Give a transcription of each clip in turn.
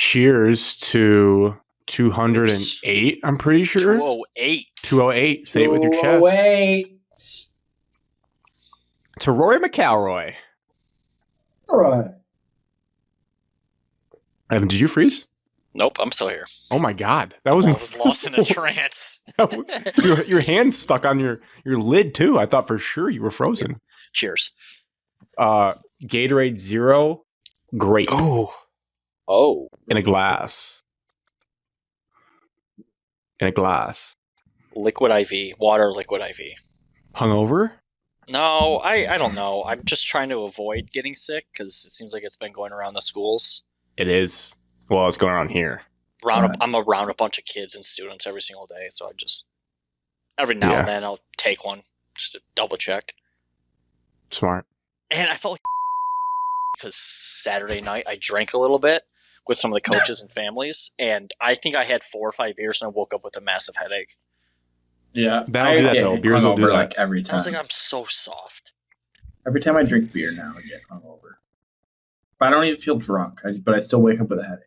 cheers to 208, I'm pretty sure. 208. 208. Say it with your chest. 208. To Rory McIlroy. All right. Evan, did you freeze? Nope, I'm still here. Oh my God. That was I was lost in a trance. your hand stuck on your lid too. I thought for sure you were frozen. Cheers. Gatorade Zero, grape. Oh. In a glass. Liquid IV. Water liquid IV. Hungover? No, I don't know. I'm just trying to avoid getting sick because it seems like it's been going around the schools. It is. Well, it's going on here. I'm around a bunch of kids and students every single day, so I just every now and then I'll take one just to double check. Smart. And I felt like because Saturday night I drank a little bit with some of the coaches and families, and I think I had 4 or 5 beers and I woke up with a massive headache. Yeah, that'll do that though. Beers will do that. Like every time. I was like, I'm so soft. Every time I drink beer now, I get hungover. But I don't even feel drunk. But I still wake up with a headache.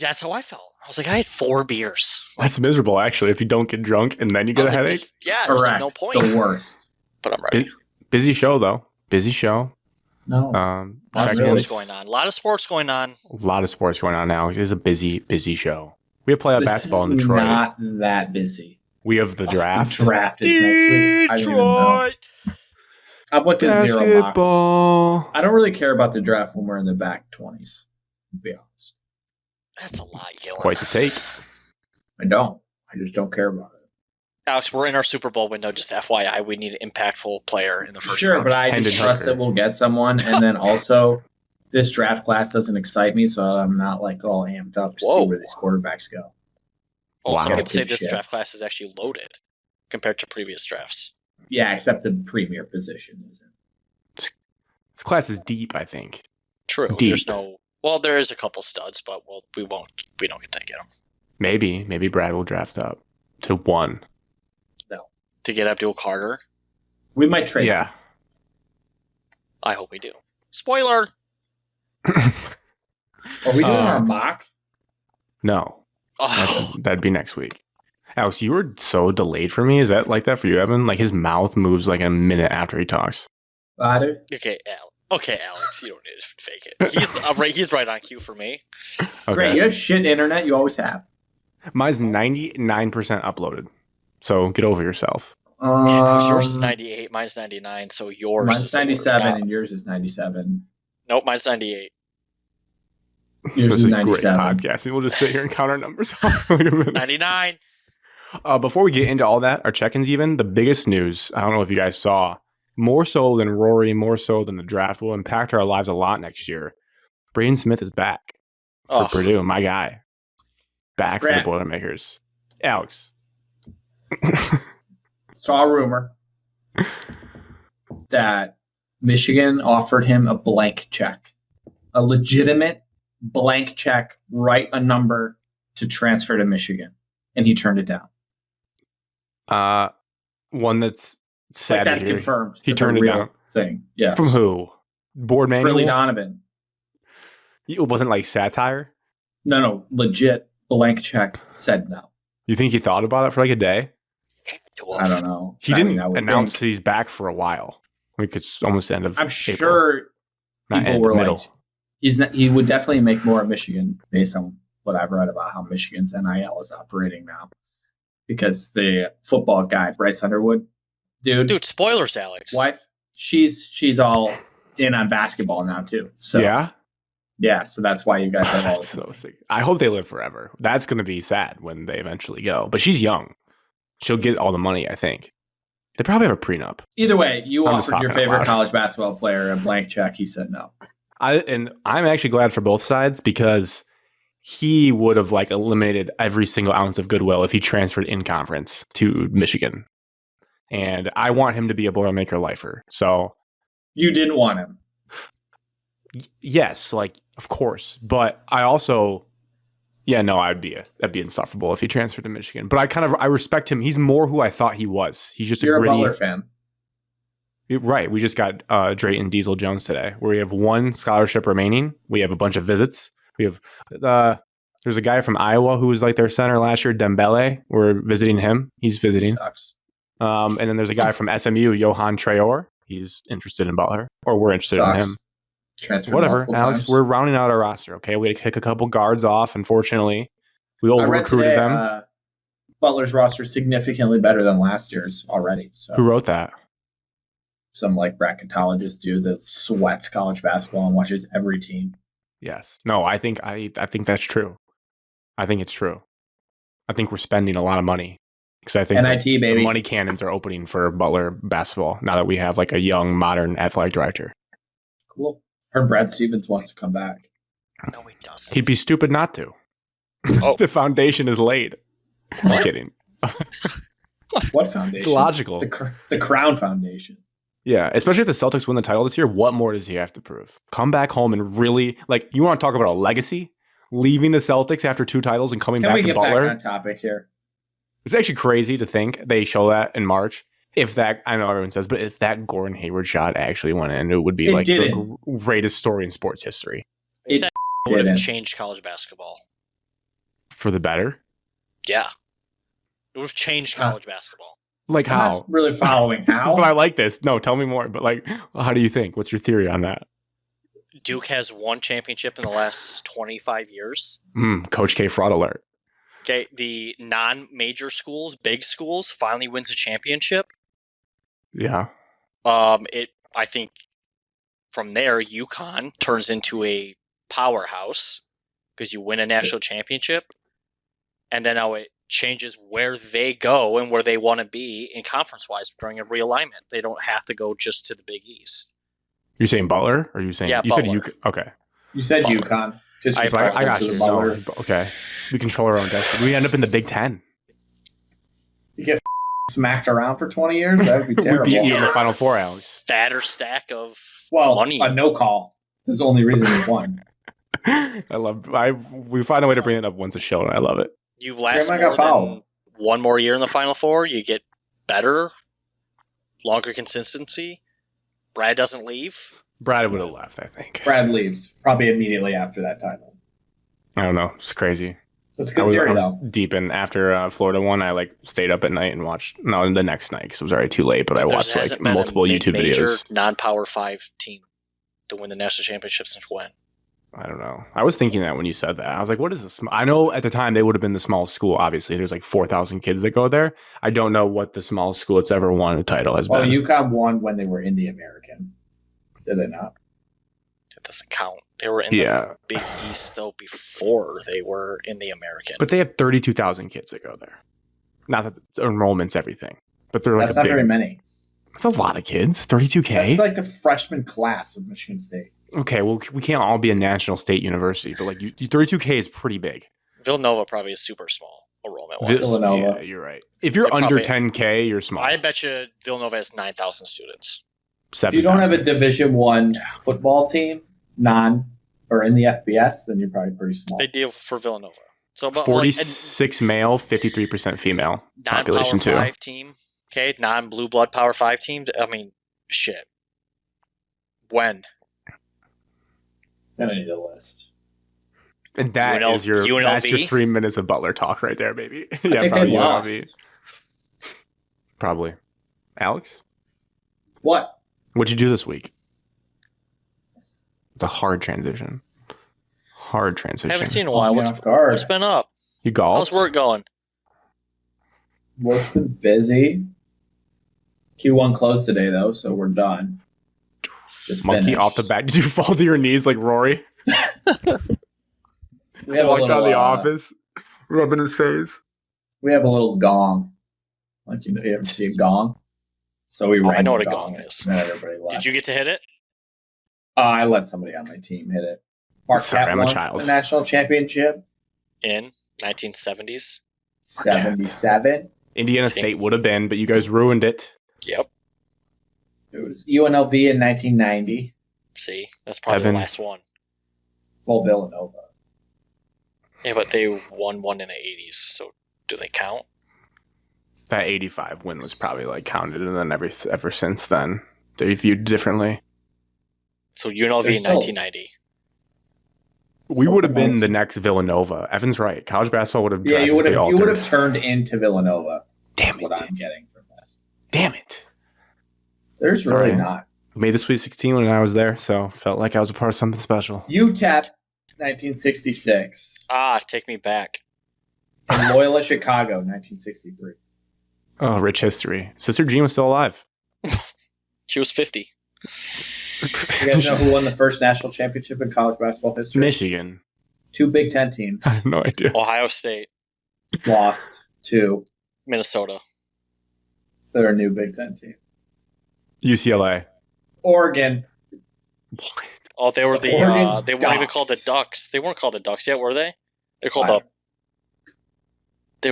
That's how I felt. I was like, I had 4 beers. That's miserable, actually. If you don't get drunk and then you get a headache. There's like no point. It's the worst. But I'm ready. Busy show though. Busy show. No. A lot of sports going on. A lot of sports going on. A lot of sports going on now. It is a busy show. We have playoff basketball in Detroit. Not that busy. We have the draft. The draft is next week. I don't even know. I've looked at zero mocks. I don't really care about the draft when we're in the back 20s, to be honest. That's a lot, Gillen. Quite the take. I don't. I just don't care about it. Alex, we're in our Super Bowl window. Just FYI, we need an impactful player in the first round. Sure, but I just trust that we'll get someone. And then also, this draft class doesn't excite me, so I'm not like all amped up to see where these quarterbacks go. Some people say this draft class is actually loaded compared to previous drafts. Yeah, except the premier position isn't. This class is deep, I think. True. Deep. There is a couple studs, but we don't get to get them. Maybe Brad will draft up to 1. No. To get Abdul Carter? We might trade. Yeah. I hope we do. Spoiler! Are we doing our mock? No. Oh. That'd be next week. Alex, you were so delayed for me. Is that like that for you, Evan? Like his mouth moves like a minute after he talks. Okay, Alex, you don't need to fake it. He's right on cue for me. Okay. Great, you have shit internet. You always have. Mine's 99% uploaded. So get over yourself. Yours is 98. Mine's 99. So yours. Mine's 97, and yours is 97. Nope, mine's 98. Yours this is is 97. Great podcasting. We'll just sit here and count our numbers off. Like 99. Before we get into all that, our check-ins even, the biggest news, I don't know if you guys saw, more so than Rory, more so than the draft, will impact our lives a lot next year. Braden Smith is back for Purdue, my guy. Back for the Boilermakers. Alex. Saw a rumor that Michigan offered him a blank check. A legitimate blank check, write a number to transfer to Michigan. And he turned it down. One that's sad. That's confirmed. He turned it down. Thing. Yeah. From who? Board manual? Trilly Donovan. It wasn't like satire? No. Legit blank check said no. You think he thought about it for like a day? I don't know. He didn't announce that he's back for a while. Like it's almost the end of I'm April. Sure people were middle. Like, he would definitely make more at Michigan based on what I've read about how Michigan's NIL is operating now. Because the football guy, Bryce Underwood, dude, spoilers, Alex. Wife, she's all in on basketball now too. So yeah. So that's why you guys have all. So sick. I hope they live forever. That's going to be sad when they eventually go. But she's young. She'll get all the money, I think. They probably have a prenup. Either way, you offered your favorite college basketball player a blank check. He said no. I'm actually glad for both sides because he would have like eliminated every single ounce of goodwill if he transferred in conference to Michigan. And I want him to be a Boilermaker lifer. So you didn't want him. Yes, like of course. But I also that'd be insufferable if he transferred to Michigan. But I respect him. He's more who I thought he was. He's just You're a gritty Butler fan. Right. We just got Drayton Diesel Jones today, where we have 1 scholarship remaining. We have a bunch of visits. We have There's a guy from Iowa who was like their center last year, Dembele. We're visiting him. He's visiting. Sucks. And then there's a guy from SMU, Johan Traore. He's interested in Butler, or we're interested in him. Transferred Whatever, Alex. times. We're rounding out our roster. Okay, we had to kick a couple guards off. Unfortunately, we over recruited them. Butler's roster is significantly better than last year's already. So. Who wrote that? Some like bracketologist dude that sweats college basketball and watches every team. Yes. No, I think that's true. I think it's true. I think we're spending a lot of money because I think NIT, baby. the money cannons are opening for Butler basketball now that we have like a young, modern athletic director. Cool. Heard Brad Stevens wants to come back. No, he doesn't. He'd be stupid not to. Oh. The foundation is laid. I'm kidding. What foundation? It's logical. The Crown Foundation. Yeah, especially if the Celtics win the title this year, what more does he have to prove? Come back home and really, like, you want to talk about a legacy? Leaving the Celtics after 2 titles and coming back to Butler? Can we get back on topic here? It's actually crazy to think they show that in March. If that, I know everyone says, but if that Gordon Hayward shot actually went in, it would be like the greatest story in sports history. It would have changed college basketball. For the better? Yeah. It would have changed college basketball. Like I'm how? not really following how. But I like this. No, tell me more. But like, how do you think? What's your theory on that? Duke has 1 championship in the last 25 years. Coach K fraud alert. Okay, the non-major schools, big schools, finally wins a championship. Yeah. I think from there, UConn turns into a powerhouse because you win a national championship, and then now it changes where they go and where they want to be in conference-wise during a realignment. They don't have to go just to the Big East. You're saying Butler? Or are you saying you Butler. said UConn? Okay. You said Butler. UConn. I got you. No, okay. We control our own destiny. We end up in the Big Ten. You get smacked around for 20 years? That would be terrible. We beat you in the Final Four, Alex. Fatter stack of money. money. A no call. That's the only reason we won. We find a way to bring it up once a show, and I love it. You last more than 1 more year in the Final Four, you get better, longer consistency. Brad doesn't leave. Brad would have left, I think. Brad leaves probably immediately after that title. I don't know. It's crazy. That's a good theory, though. Deep in after Florida won, I like stayed up at night and watched. No, the next night because it was already too late. But I watched like multiple YouTube videos. Non-Power 5 team to win the national championship since when? I don't know. I was thinking that when you said that. I was like, what is this? I know at the time they would have been the smallest school. Obviously, there's like 4,000 kids that go there. I don't know what the smallest school that's ever won a title has been. Well, UConn won when they were in the American. Did they not? That doesn't count. They were in the Big East, though, before they were in the American. But they have 32,000 kids that go there. Not that enrollment's everything. But they're That's not very many. That's a lot of kids. 32K? That's like the freshman class of Michigan State. Okay, well, we can't all be a national state university, but like 32K is pretty big. Villanova probably is super small enrollment. Villanova. Yeah, you're right. If you're under 10K, you're small. I bet you Villanova has 9,000 students. 7, if you don't have a Division I football team, or in the FBS, then you're probably pretty small. Big deal for Villanova. So about 46 male, 53% female population too. Non-Power 5 team, okay, non-blue blood Power 5 team. I mean, shit. When? Then I need a list. And that is that's your 3 minutes of Butler talk right there, baby. Yeah, I think they lost. Probably. Alex? What? What'd you do this week? It's a hard transition. I haven't seen in a while. What's been up? You golfed? How's work going? Work's been busy. Q1 closed today, though, so we're done. Just monkey finished. Off the back. Did you fall to your knees like Rory? We have walked out of the office, rubbing his face. We have a little gong. Like, you ever see a gong? So we rang I know what the a gong is. And then everybody left. Did you get to hit it? I let somebody on my team hit it. Marquette won the national championship. In 1970s? 77. Indiana State would have been, but you guys ruined it. Yep. It was UNLV in 1990. See, that's probably the last one. Well, Villanova. Yeah, but they won one in the 80s, so do they count? That 85 win was probably like counted, and then ever since then, they viewed differently. So UNLV in 1990. We would have been the next Villanova. Evan's right. College basketball would have Yeah, you would drastically have altered. turned into Villanova. Damn That's what it. I'm getting from this. Damn it. There's Sorry. really not. Made the Sweet 16 when I was there, so felt like I was a part of something special. UTEP, 1966. Take me back. And Loyola Chicago, 1963. Oh, rich history. Sister Jean was still alive. She was 50. You guys know who won the first national championship in college basketball history? Michigan. 2 Big Ten teams. I have no idea. Ohio State. Lost to Minnesota. their new Big Ten team. UCLA. Oregon. What? Oh, they were The they weren't Oregon even called the Ducks. Ducks. They weren't called the Ducks yet, were they? They're called Wow. they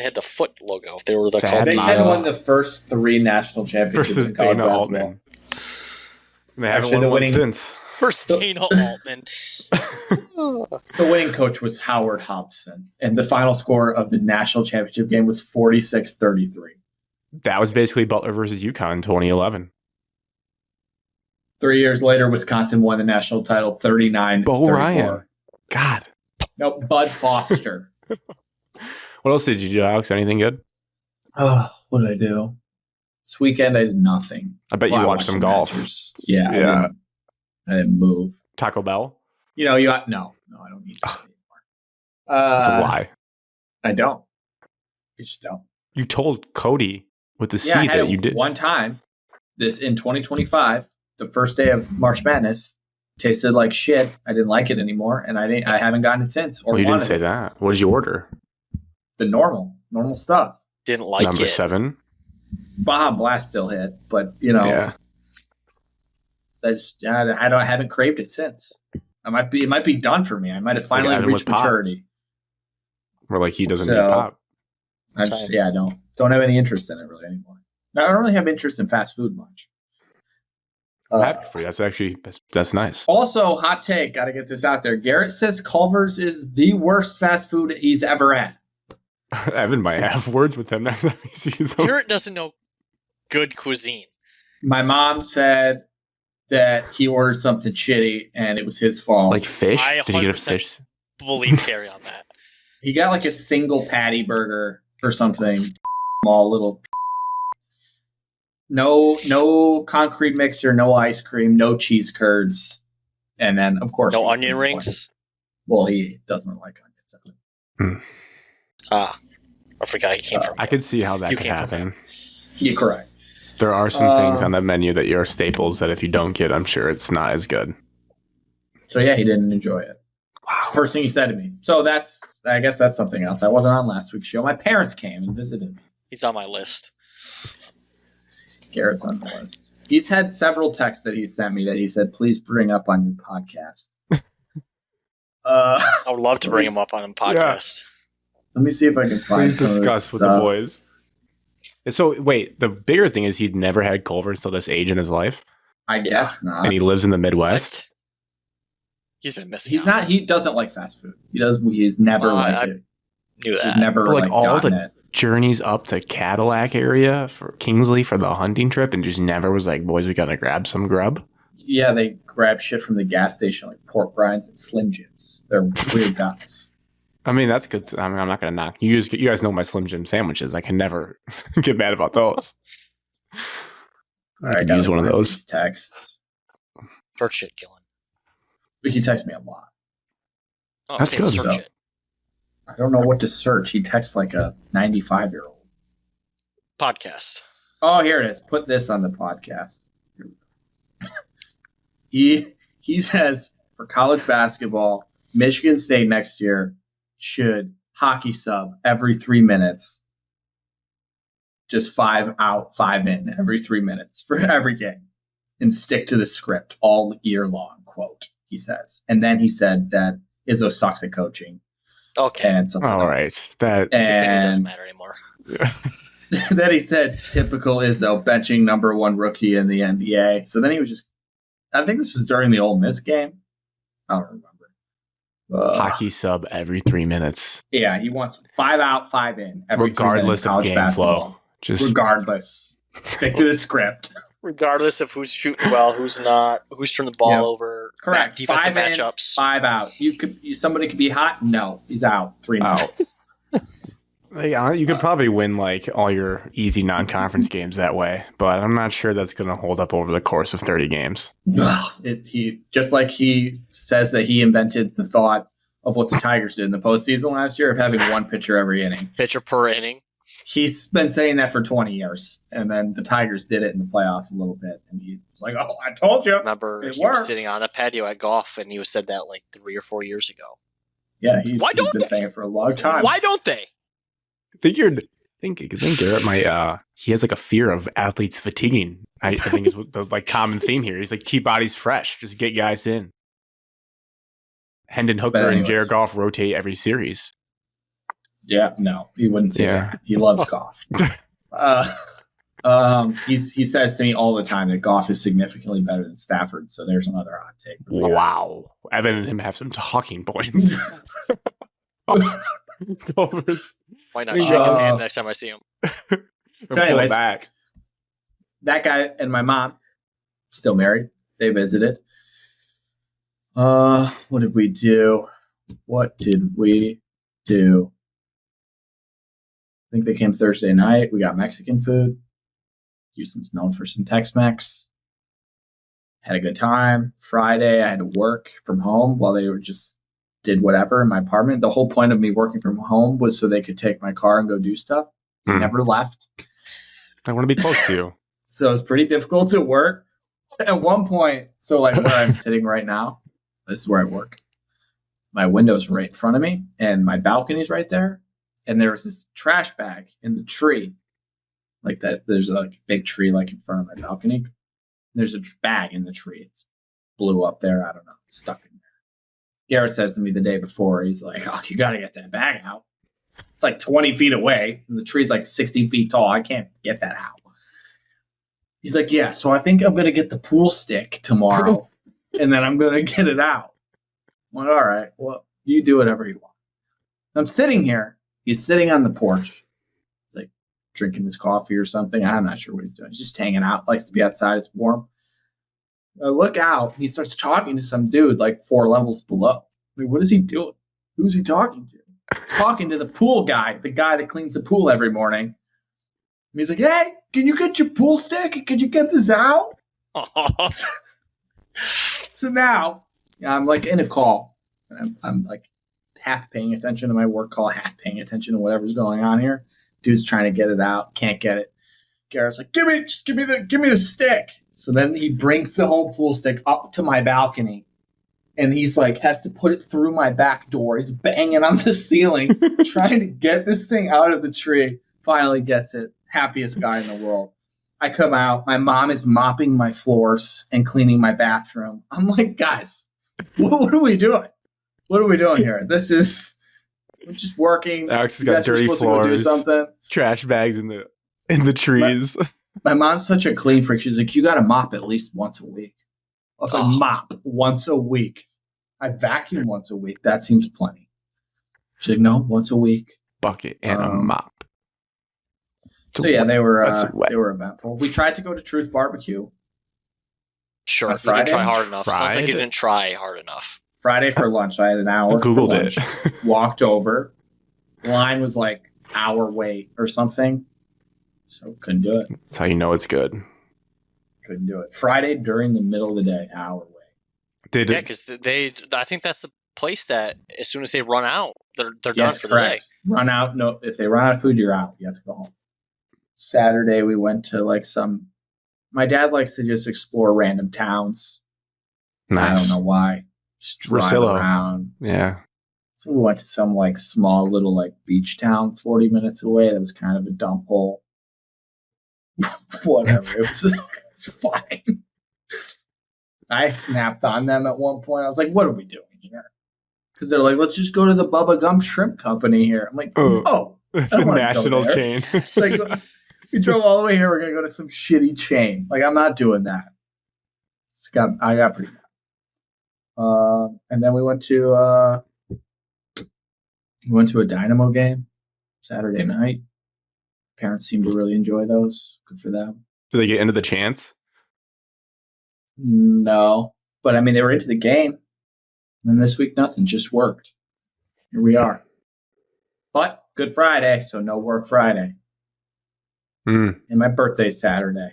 had the foot logo. They were Bad called Big Big Ten Ten won the first 3 national championships Versus in college Dana basketball. Altman. They haven't Actually, won the one winning- since. first Dana Altman. The winning coach was Howard Hobson, and the final score of the national championship game was 46-33. That was basically Butler versus UConn in 2011. 3 years later, Wisconsin won the national title 39-34. Bo Ryan. God. No, Bud Foster. What else did you do, Alex? Anything good? Oh, what did I do? This weekend, I did nothing. I bet you I watched some golf. Masters. Yeah, Yeah. I didn't move. Taco Bell? You know, no, I don't need that anymore. That's a lie. I don't. I just don't. You told Cody with the Yeah, I seed had that it you did. one time. This in 2025, the first day of March Madness, tasted like shit. I didn't like it anymore, and I haven't gotten it since. Or Well, you didn't wanted say it. that. What did you order? The normal stuff. Didn't like Number it. 7? Baja Blast still hit, but you know, Yeah. I haven't craved it since. It might be done for me. I might have like finally Evan reached with pop. maturity. We're like, he doesn't So- need pop. I don't have any interest in it really anymore. I don't really have interest in fast food much. I'm happy for you. That's nice. Also, hot take, got to get this out there. Garrett says Culver's is the worst fast food he's ever had. Evan might have words with him next time he sees him. Garrett doesn't know good cuisine. My mom said that he ordered something shitty and it was his fault. Like fish? I Did he get a 100% fish? Believe Carrie on that. He got like a single patty burger or something. Small little. No concrete mixer, no ice cream, no cheese curds. And then, of course, No he was onion disappointed. rings. Well, he doesn't like onions. I forgot he came from. I could see how that You could came from happen. You're correct. There are some things on that menu that are staples that if you don't get, I'm sure it's not as good. So yeah, he didn't enjoy it. First thing he said to me. So I guess that's something else. I wasn't on last week's show. My parents came and visited me. He's on my list. Garrett's on the list. He's had several texts that he sent me that he said, please bring up on your podcast. I would love to bring him up on a podcast. Let me see if I can find Please some of this discuss with the stuff. boys. So wait, the bigger thing is he'd never had Culver's till this age in his life, I guess not. and he lives in the Midwest. What? He's been missing. He's out. not. He doesn't like fast food. He's never Well, liked I it. Knew He's that. never But, like, like all gotten the- it. Journeys up to Cadillac area for Kingsley for the hunting trip, and just never was like, boys, we gotta grab some grub. Yeah, they grab shit from the gas station like pork rinds and Slim Jims. They're weird guys. I mean, that's good. I mean, I'm not gonna knock you guys know my Slim Jim sandwiches. I can never get mad about those. All I right, could gotta use one of find those. these texts. Search shit, Gillen. He texts me a lot. Oh, That's okay, good, Search though. it. I don't know what to search. He texts like a 95-year-old. Podcast. Oh, here it is. Put this on the podcast. He says for college basketball, Michigan State next year should hockey sub every 3 minutes. Just 5 out, 5 in every 3 minutes for every game. And stick to the script all year long, quote, he says. And then he said that Izzo sucks at coaching Okay. and something All else. right, that His opinion doesn't And matter anymore. then he said, typical Izzo, benching number 1 rookie in the NBA. So then he was just, I think this was during the Ole Miss game. I don't remember. hockey sub every 3 minutes, Yeah, he wants 5 out, 5 in. Every 3 minutes, regardless of college game basketball. flow. Just Regardless. Stick to the script. Regardless of who's shooting well, who's not, who's turned the ball Yeah. over. Correct. defensive 5 in, matchups. 5 out. Somebody could be hot. No, he's out. 3 minutes. You could probably win like all your easy non-conference games that way, but I'm not sure that's going to hold up over the course of 30 games. Well, he just like he says that he invented the thought of what the Tigers did in the postseason last year of having one pitcher every inning. Pitcher per inning. He's been saying that for 20 years, and then the Tigers did it in the playoffs a little bit, and he was like, "Oh, I told you." Remember, it he works. was sitting on a patio at golf, and he said that like 3 or 4 years ago. Yeah, he's Why don't been they? saying it for a long time. Why don't they? I think Garrett might he has like a fear of athletes fatiguing. I think is the like common theme here. He's like, keep bodies fresh, just get guys in. Hendon Hooker and Jared Goff rotate every series. Yeah, no, he wouldn't say that. He loves Goff. He says to me all the time that Goff is significantly better than Stafford. So there's another hot take. Wow, Evan and him have some talking points. Why not shake his hand next time I see him? So anyways, that guy and my mom still married. They visited. What did we do? I think they came Thursday night. We got Mexican food. Houston's known for some Tex-Mex. Had a good time. Friday, I had to work from home while they did whatever in my apartment. The whole point of me working from home was so they could take my car and go do stuff. They never left. I want to be close to you. So it was pretty difficult to work. At one point, so like where I'm sitting right now, this is where I work. My window's right in front of me, and my balcony's right there. And there was this trash bag in the tree. Like that, there's a big tree like in front of my balcony. There's a bag in the tree. It's blew up there. I don't know. It's stuck in there. Garrett says to me the day before, he's like, "Oh, you got to get that bag out. It's like 20 feet away. And the tree's like 60 feet tall. I can't get that out." He's like, "Yeah, so I think I'm going to get the pool stick tomorrow, and then I'm going to get it out." I'm like, "All right, well, you do whatever you want." I'm sitting here. He's sitting on the porch, like drinking his coffee or something. I'm not sure what he's doing. He's just hanging out. Likes to be outside. It's warm. I look out, and he starts talking to some dude like 4 levels below. I mean, what is he doing? Who's he talking to? He's talking to the pool guy, the guy that cleans the pool every morning. And he's like, "Hey, can you get your pool stick? Can you get this out?" So now I'm like in a call. And I'm like half paying attention to my work call, half paying attention to whatever's going on here. Dude's trying to get it out, can't get it. Garrett's like, give me the stick." So then he brings the whole pool stick up to my balcony, and he's like, has to put it through my back door. He's banging on the ceiling, trying to get this thing out of the tree. Finally gets it. Happiest guy in the world. I come out. My mom is mopping my floors and cleaning my bathroom. I'm like, guys, what are we doing? What are we doing here? We're just working. Alex has got dirty floors, do something. Trash bags in the trees. My mom's such a clean freak. She's like, "You got to mop at least once a week." I was like, "Mop once a week." I vacuum once a week. That seems plenty. She's like, "No, once a week." Bucket and a mop. So yeah, they were eventful. We tried to go to Truth Barbecue. Sure, you didn't try hard enough. Sounds like you didn't try hard enough. Friday for lunch. I had an hour. Googled it. Walked over. Line was like hour wait or something. So couldn't do it. That's how you know it's good. Couldn't do it. Friday during the middle of the day, hour wait. Yeah, because I think that's the place that as soon as they run out, they're done for correct. the day. Run out. No, if they run out of food, you're out. You have to go home. Saturday we went to my dad likes to just explore random towns. Nice. I don't know why. Just drive around. Yeah. So we went to some small little beach town 40 minutes away. That was kind of a dump hole. Whatever. It was fine. I snapped on them at one point. I was like, "What are we doing here?" Because they're like, "Let's just go to the Bubba Gum Shrimp Company here." I'm like, "Oh, I don't want to go national there." chain. It's like, we drove all the way here. We're gonna go to some shitty chain. I'm not doing that. I got pretty mad. And then we went to a Dynamo game Saturday night. Parents seem to really enjoy those. Good for them. Do they get into the chants? No. But I mean, they were into the game. And then this week, nothing, just worked. Here we are. But Good Friday, so no work Friday. And my birthday's Saturday.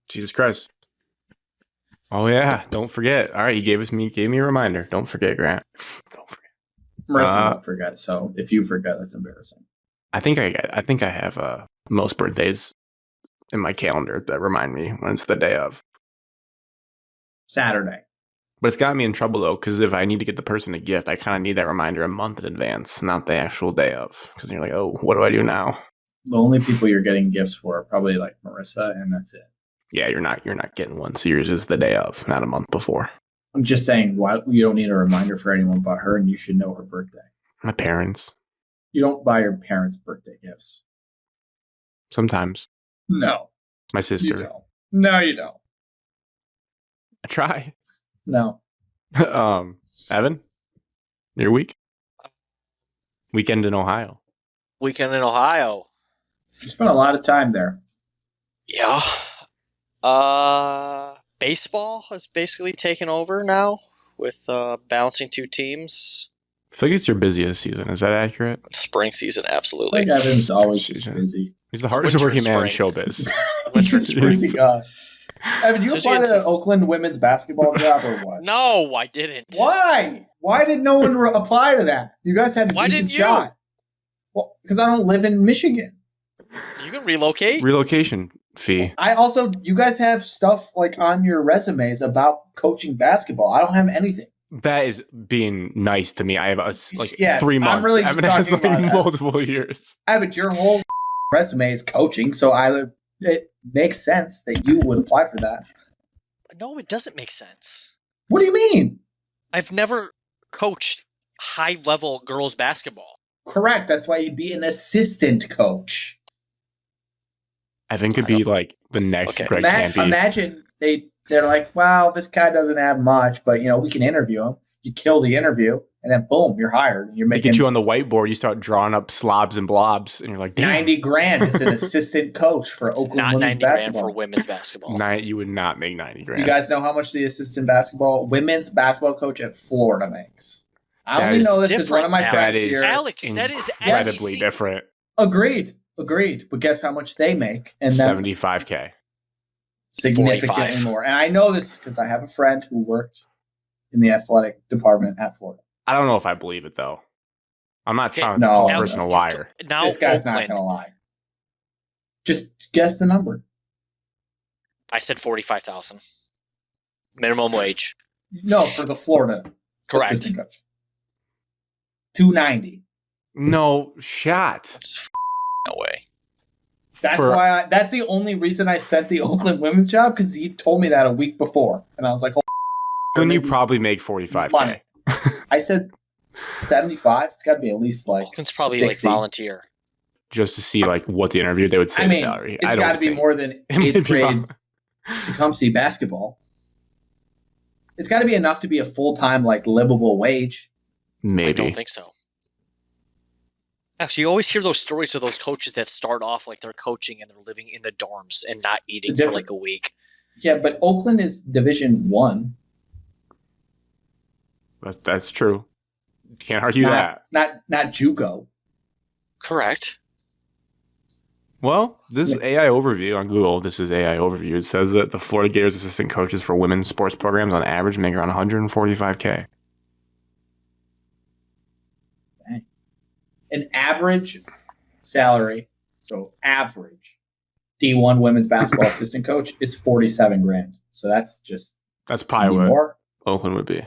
Jesus Christ. Oh yeah, don't forget. All right, you gave me a reminder. Don't forget, Grant. Don't forget. Marissa won't forget. So if you forget, that's embarrassing. I think I have most birthdays in my calendar that remind me when it's the day of. Saturday. But it's got me in trouble though, because if I need to get the person a gift, I kind of need that reminder a month in advance, not the actual day of. Because you're like, oh, what do I do now? The only people you're getting gifts for are probably like Marissa, and that's it. Yeah, you're not getting one. So yours is the day of, not a month before. I'm just saying, why you don't need a reminder for anyone but her, and you should know her birthday. My parents. You don't buy your parents birthday gifts. Sometimes. No. My sister. You don't. No, you don't. I try. No. Evan, your week? Weekend in Ohio. Weekend in Ohio. You spent a lot of time there. Yeah. Baseball has basically taken over now with balancing two teams. I feel like it's your busiest season. Is that accurate? Spring season, I absolutely. think Evan's always just busy. He's the hardest working man in showbiz. Winter and spring. God. Evan, you So applied to the Oakland women's basketball job or what? No, I didn't. Why? Why did no one apply to that? You guys had a Why decent didn't you? shot. Well, because I don't live in Michigan. You can relocate. Relocation fee. You guys have stuff like on your resumes about coaching basketball. I don't have anything. That is being nice to me. I have 3 Yes, months. I'm really just Evan has talking about that. multiple years. Your whole resume is coaching, so it makes sense that you would apply for that. No, it doesn't make sense. What do you mean? I've never coached high-level girls basketball. Correct. That's why you'd be an assistant coach. Evan could be like the next Okay. Greg Campy. Imagine they're like, wow, this guy doesn't have much, but we can interview him. You kill the interview, and then boom, you're hired. And you're They making get you on the whiteboard. You start drawing up slobs and blobs, and you're like, damn. $90,000 as an assistant coach for It's Oakland not women's 90 grand basketball. for women's basketball. You would not make $90,000. You guys know how much the assistant women's basketball coach at Florida makes? I That only is know this because one of my different, friends That is here. Alex, that is incredibly SEC. different. Agreed. But guess how much they make? And then $75,000. significantly 45. more. And I know this because I have a friend who worked in the athletic department at Florida. I don't know if I believe it though. I'm not Okay, trying to no. call a Now- person a liar. Now This guy's Oakland. not going to lie. Just guess the number. I said 45,000 minimum wage. No, for the Florida Correct. assistant coach. $290. No shot. No way. That's the only reason I sent the Oakland women's job, because he told me that a week before. And I was like, Then you probably make $45,000. Money. I said 75. It's got to be at least like Oakland's probably 60. like volunteer. Just to see like what the interview they would say I mean, salary. it's got to be more than It may 8th be grade wrong. to come see basketball. It's got to be enough to be a full-time, like, livable wage. I Maybe. don't think so. Actually, you always hear those stories of those coaches that start off like they're coaching and they're living in the dorms and not eating for different- like a week. Yeah, but Oakland is Division One. That's true. Can't argue that. Not JUCO. Correct. Well, this is AI overview on Google. This is AI overview. It says that the Florida Gators assistant coaches for women's sports programs on average make around $145,000. An average salary, so average D1 women's basketball assistant coach is $47,000. So that's just That's probably what more. Oakland would be.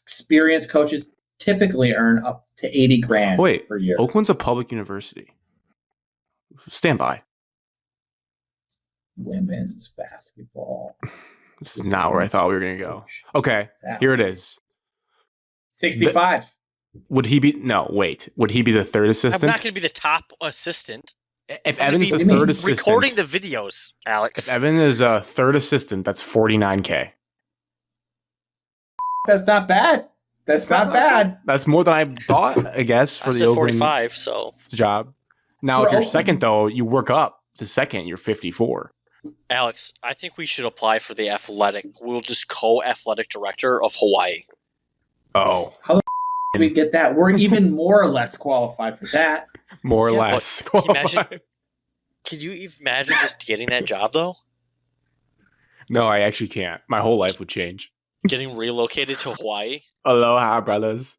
Experienced coaches typically earn up to $80,000 Wait, per year. Oakland's a public university. Stand by. Women's basketball. This is not where I thought we were going to go. coach. Okay, here it is. 65. Would he be? No, wait. Would he be the third I'm assistant? not going to be the top assistant. If I'm Evan's gonna the be third assistant, recording the videos, Alex. if Evan is a third assistant, that's $49,000. That's not bad. That's not bad. That's more than I thought, I guess, for I the said Oakland 45, so job. Now, For if you're Oakland. second, though, you work up to second, you're 54. Alex, I think we should apply for the athletic. We'll just co-athletic director of Hawaii. Oh, How the did we get that? We're even more or less qualified for that. more or Yeah, less. but can you imagine- qualified. Can you imagine just getting that job though? No, I actually can't. My whole life would change. Getting relocated to Hawaii? Aloha, brothers.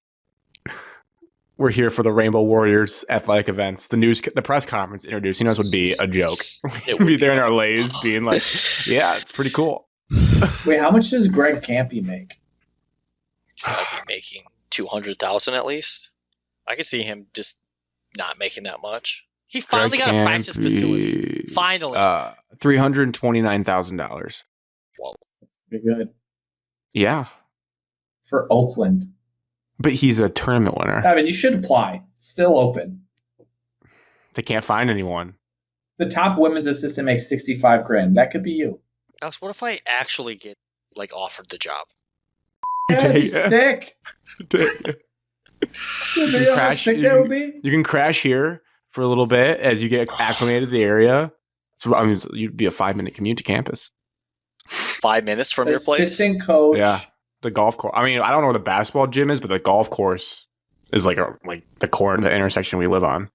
We're here for the Rainbow Warriors athletic events. The press conference introducing us would be a joke. We'd be there in our lays being like, yeah, it's pretty cool. Wait, how much does Greg Campy make? He's got to be making $200,000 at least. I could see him just not making that much. He finally got a practice facility. Finally. $329,000. Whoa. Pretty good. Yeah. For Oakland. But he's a tournament winner. I mean, you should apply. It's still open. They can't find anyone. The top women's assistant makes $65,000. That could be you. Alex, what if I actually get offered the job? That'd be sick. You You know how sick that would be? can crash here for a little bit as you get acclimated to the area. So I mean, you'd be a 5-minute commute to campus. 5 minutes from your place? Assistant coach. Yeah, the golf course. I mean, I don't know where the basketball gym is, but the golf course is like the intersection we live on.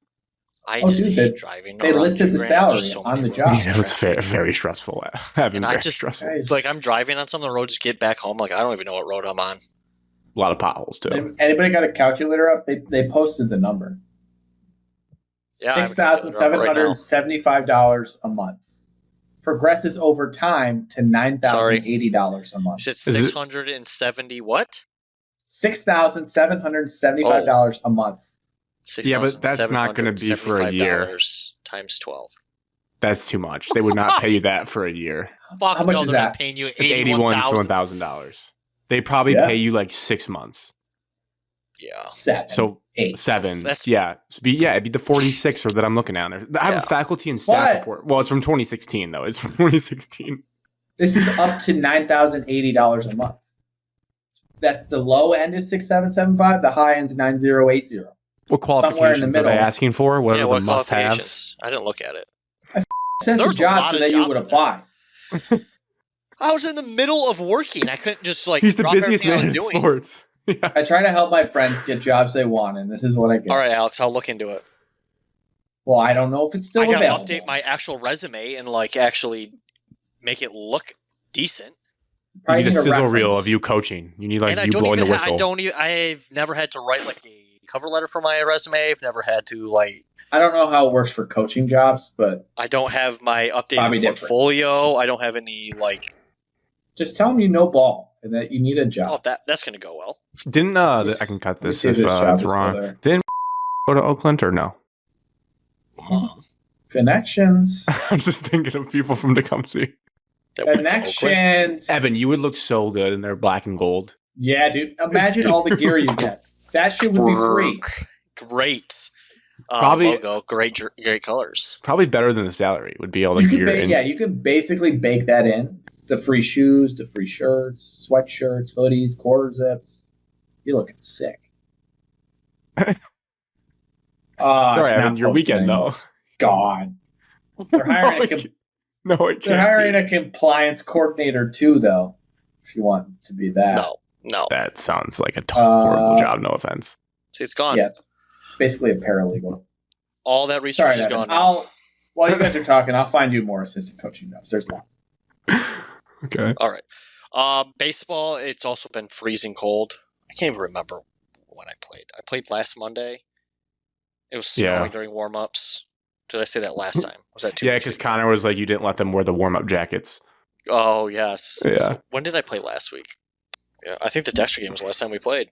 I Oh, just dude, hate driving. they around listed the New Grand. salary There's so on many the roads. job. Yeah, it's very, very stressful. Having And I very just- stressful. Guys, It's like I'm driving on some of the roads, get back home, I don't even know what road I'm on. A lot of potholes too. anybody got a calculator up? They posted the number. Yeah, I have a calculator up right now. $6,775 a month. Progresses over time to $9,080 a You month. said Is it- 670 what? $6,775 a month. Yeah, but that's not gonna be for a year. $6,775 times 12. That's too much. They would not pay you that for a year. Fuck How much no, is they're not that? paying you It's $81,000. They probably Yeah. pay you like 6 months. Yeah. 7. So 8. 7. That's- It'd be the 46 or that I'm looking at. I have Yeah. a faculty and staff What? report. Well, it's from 2016 though. It's from 2016. This is up to $9,080 a month. That's the low end is 6,775. The high end is 9,080. What Somewhere in the qualifications are they middle. asking for? What Yeah, are what the must-haves? qualifications? I didn't look at it. Sent the There's a job lot so of that you jobs would in there. apply. I was in the middle of working. I couldn't just He's the drop busiest everything I man was in doing. sports. Yeah. I try to help my friends get jobs they want, and this is what I get. All right, Alex, I'll look into it. Well, I don't know if it's still I gotta available. update my actual resume and actually make it look decent. You Probably need a need a sizzle reel reference. of you coaching. You need and I you don't blowing even. the whistle. I've never had to write a cover letter for my resume. I've never had to I don't know how it works for coaching jobs, but I don't have my Probably updated different. portfolio. I don't have any just tell them you know ball and that you need a job. Oh, that's gonna go well. Didn't This- I can cut let me this see if this job it's is still wrong. there. Didn't go to Oakland or no? Connections. I'm just thinking of people from Tecumseh. That went to Oakland. Connections. Evan, you would look so good in their black and gold. Yeah, dude. Imagine all the gear you get. That shit would be free. Great. Probably- Logo. Great colors. Probably better than the salary would be all the You gear. can you can basically bake that in. The free shoes, the free shirts, sweatshirts, hoodies, quarter zips. You're looking sick. Sorry, it's Evan, not your posted weekend anymore. though. It's gone. They're hiring a No, it can't. they're hiring be. a compliance coordinator too, though. If you want to be that, No. That sounds like a horrible job. No offense. See, it's gone. yeah, it's basically a paralegal. All that research Sorry, is Evan. gone. Now. While you guys are talking, I'll find you more assistant coaching jobs. There's lots. Okay. All right. Baseball, it's also been freezing cold. I can't even remember when I played. I played last Monday. It was snowing Yeah. during warm-ups. Did I say that last time? Was that 2 Yeah, weeks because ago? Connor was like, you didn't let them wear the warm-up jackets. Oh, yes. Yeah. So when did I play last week? Yeah, I think the Dexter game was the last time we played.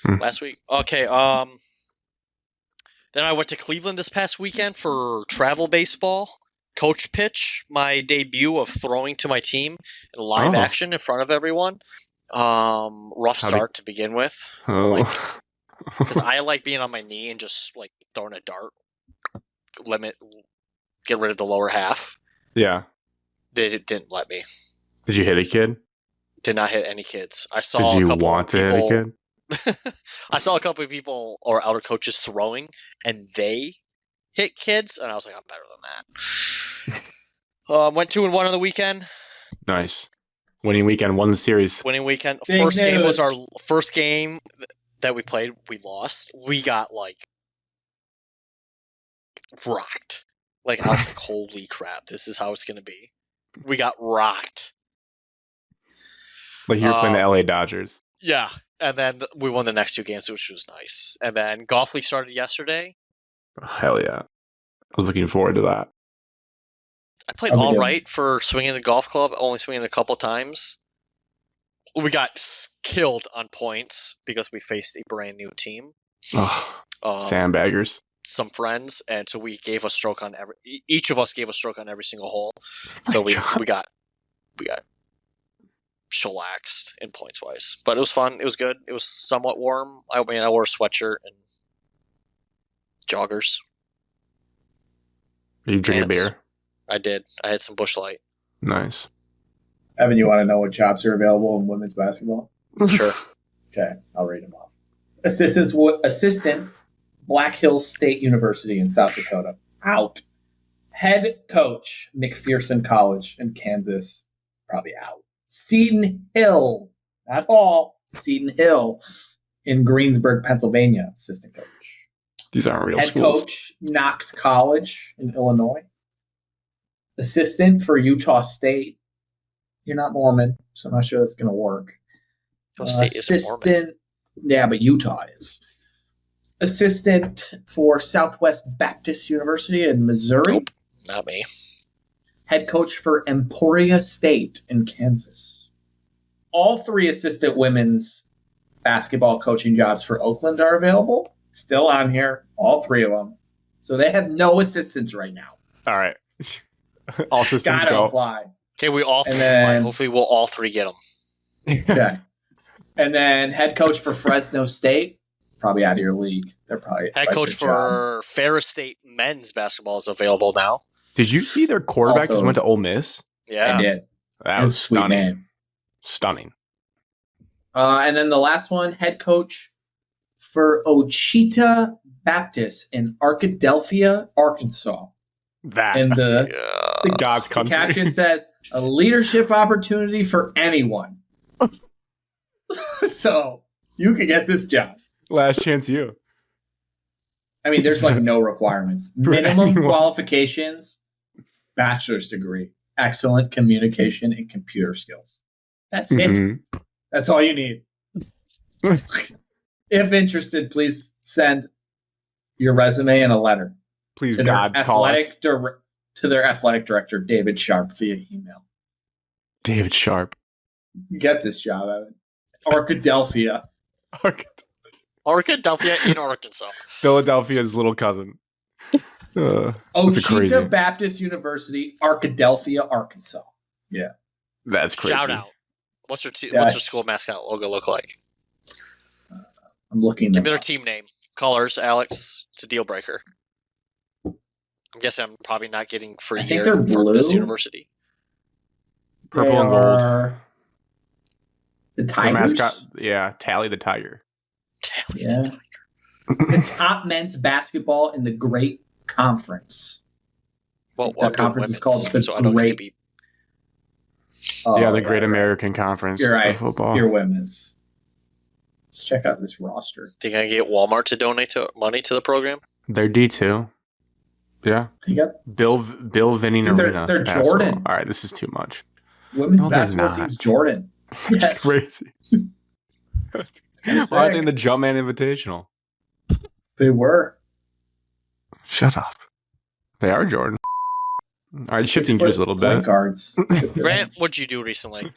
Hmm. Last week. Okay, then I went to Cleveland this past weekend for travel baseball. Coach pitch, my debut of throwing to my team in live Oh. action in front of everyone. Rough How'd start to begin with. Oh. Because I like being on my knee and just throwing a dart. Get rid of the lower half. Yeah. They didn't let me. Did you hit a kid? Did not hit any kids. I saw Did a you couple want of to hit a people. kid? I saw a couple of people or outer coaches throwing, and they hit kids, and I was like, I'm better than that. Went 2-1 on the weekend. Nice. Winning weekend, won the series. Winning weekend. Big First game news. was our first game that we played. We lost. We got rocked. I was like, holy crap, this is how it's going to be. We got rocked. Like you're playing the LA Dodgers. Yeah. And then we won the next 2 games, which was nice. And then golf league started yesterday. Oh, hell yeah. I was looking forward to that. I played all right for swinging the golf club, only swinging a couple times. We got killed on points because we faced a brand new team. Sandbaggers. Some friends, and so we gave a stroke on each of us gave a stroke on every single hole. So we got shellaxed in points wise. But it was fun. It was good. It was somewhat warm. I wore a sweatshirt and joggers. Did you drink a beer? I did. I had some Busch Light. Nice. Evan, you want to know what jobs are available in women's basketball? Sure. Okay, I'll read them off. Assistant, Black Hills State University in South Dakota. Out. Head coach, McPherson College in Kansas. Probably out. Seton Hill. Not all. Seton Hill in Greensburg, Pennsylvania. Assistant coach. These aren't real Head schools. coach, Knox College in Illinois. Assistant for Utah State. You're not Mormon, so I'm not sure that's going to work. Utah State is Mormon. Yeah, but Utah is. Assistant for Southwest Baptist University in Missouri. Nope, not me. Head coach for Emporia State in Kansas. All 3 assistant women's basketball coaching jobs for Oakland are available. Still on here, all 3 of them. So they have no assistants right now. All right. All systems Gotta go. apply. Okay, we all And then- hopefully we'll all 3 get them. Okay. And then head coach for Fresno State. Probably out of your league. They're probably Head coach for Ferris State men's basketball is available now. Did you see their quarterback Also- just went to Ole Miss? Yeah. I did. That His was sweet stunning. name. Stunning. And then the last one, head coach for Ochita Baptist in Arkadelphia, Arkansas. That. And the God's The country. caption says, a leadership opportunity for anyone. So you could get this job. Last chance you. I mean, there's no requirements. For Minimum anyone. qualifications, bachelor's degree, excellent communication and computer skills. That's it. Mhm. That's all you need. If interested, please send your resume and a letter Please, to God, their call us. to their athletic director, David Sharp, via email. David Sharp. Get this job, Evan. Arkadelphia. Arkadelphia in Arkansas. Philadelphia's little cousin. That's crazy. Ochita Baptist University, Arkadelphia, Arkansas. Yeah. That's crazy. Shout out. What's their Yeah. what's their school mascot logo look like? I'm looking. Give me them their up. team name. Colors, Alex. It's a deal breaker. I'm guessing I'm probably not getting free I think gear they're from this blue. university. Purple They and gold. are The The Tigers. mascot. Yeah, Tally the Tiger. Yeah. The top men's basketball in the Great Conference. Well, The I'm doing conference is women's, called the so I don't get to Great- be. Oh, Yeah, the right, Great right. American Conference You're right. of football. Your women's. Let's check out this roster. Think I can get Walmart to donate money to the program? They're D2. Yeah. You got Bill Vinning Dude, they're- Arena. they're basketball. Jordan. All right, this is too much. women's No, they're basketball not. team's Jordan. That's Yes. crazy. kinda Why aren't they sick. in the Jumpman Invitational? They were. Shut up. They are Jordan. All right, 6 shifting gears a little point bit. guards. Grant, what'd you do recently?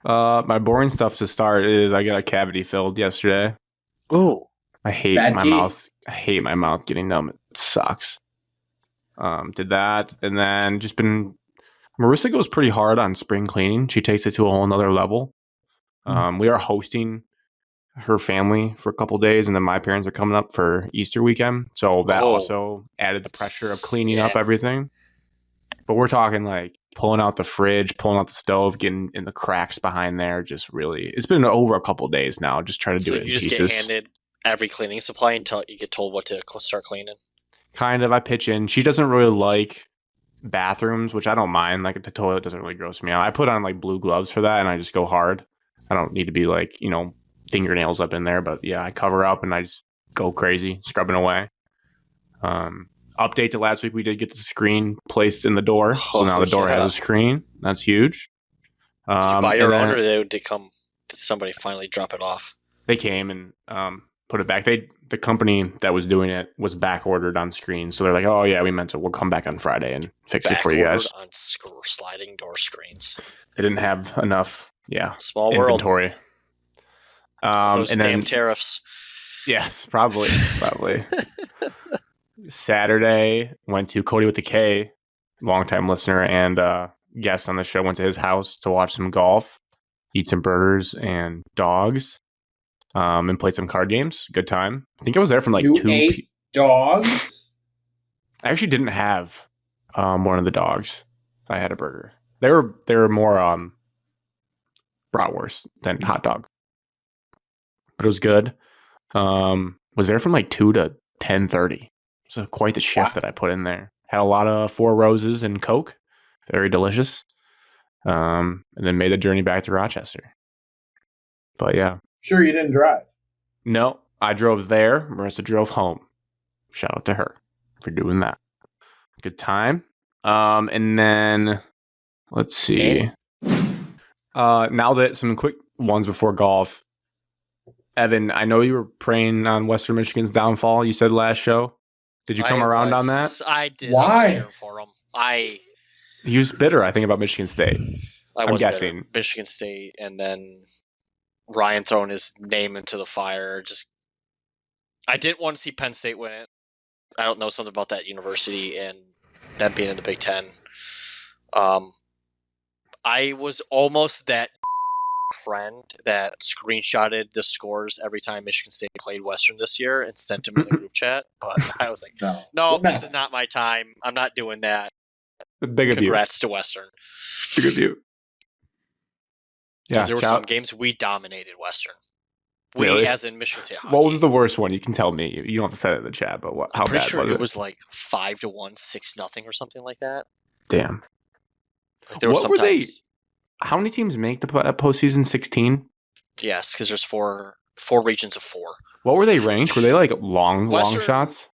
My boring stuff to start is I got a cavity filled yesterday. Ooh. I hate Bad my teeth. mouth. I hate my mouth getting numb. It sucks. Did that, and then just been. Marissa goes pretty hard on spring cleaning. She takes it to a whole nother level. We are hosting her family for a couple days, and then my parents are coming up for Easter weekend. So that Oh. also added the pressure of cleaning Yeah. up everything. But we're talking like pulling out the fridge, pulling out the stove, getting in the cracks behind there. Just really, it's been over a couple days now. Just trying to So do it you in just pieces. get handed every cleaning supply until you get told what to start cleaning. Kind of. I pitch in. She doesn't really like bathrooms, which I don't mind. Like the toilet doesn't really gross me out. I put on like blue gloves for that, and I just go hard. I don't need to be like fingernails up in there, but yeah, I cover up and I just go crazy, scrubbing away. Update to last week, we did get the screen placed in the door, so now the door has a screen. That's huge. Did you buy your own, or did somebody finally drop it off? They came and put it back. The company that was doing it was back ordered on screen, so they're like, "Oh yeah, we meant it. We'll come back on Friday and fix it for you guys." On sliding door screens. They didn't have enough, small inventory. Those and damn then, tariffs. Yes, probably. Saturday went to Cody with the K, longtime listener and guest on the show. Went to his house to watch some golf, eat some burgers and dogs, and played some card games. Good time. I think I was there from like you 2 ate dogs? I actually didn't have one of the dogs. I had a burger. They were more bratwurst than hot dog, but it was good. Was there from like 2 to 10:30. So quite the shift that I put in there. Had a lot of Four Roses and Coke. Very delicious. And then made the journey back to Rochester. But yeah. Sure you didn't drive? No, I drove there. Marissa drove home. Shout out to her for doing that. Good time. And then let's see. Now that some quick ones before golf. Evan, I know you were praying on Western Michigan's downfall. You said last show. Did you come around on that? I did. Why? I was cheering for him. He was bitter, I think, about Michigan State. I'm guessing. Bitter. Michigan State, and then Ryan throwing his name into the fire. I didn't want to see Penn State win it. I don't know something about that university and them being in the Big Ten. I was almost that friend that screenshotted the scores every time Michigan State played Western this year and sent him in the group chat. But I was like, no, this is not my time. I'm not doing that. Big of you. Congrats to Western. Big of you. Yeah, there were some games we dominated Western. Really? As in Michigan State hockey. What was the worst one? You can tell me. You don't have to say it in the chat, but how bad sure was it? It was like 5-1, 6-0 or something like that. Damn. There what were they? How many teams make the postseason? 16? Yes, because there's four regions of 4. What were they ranked? Were they like long shots?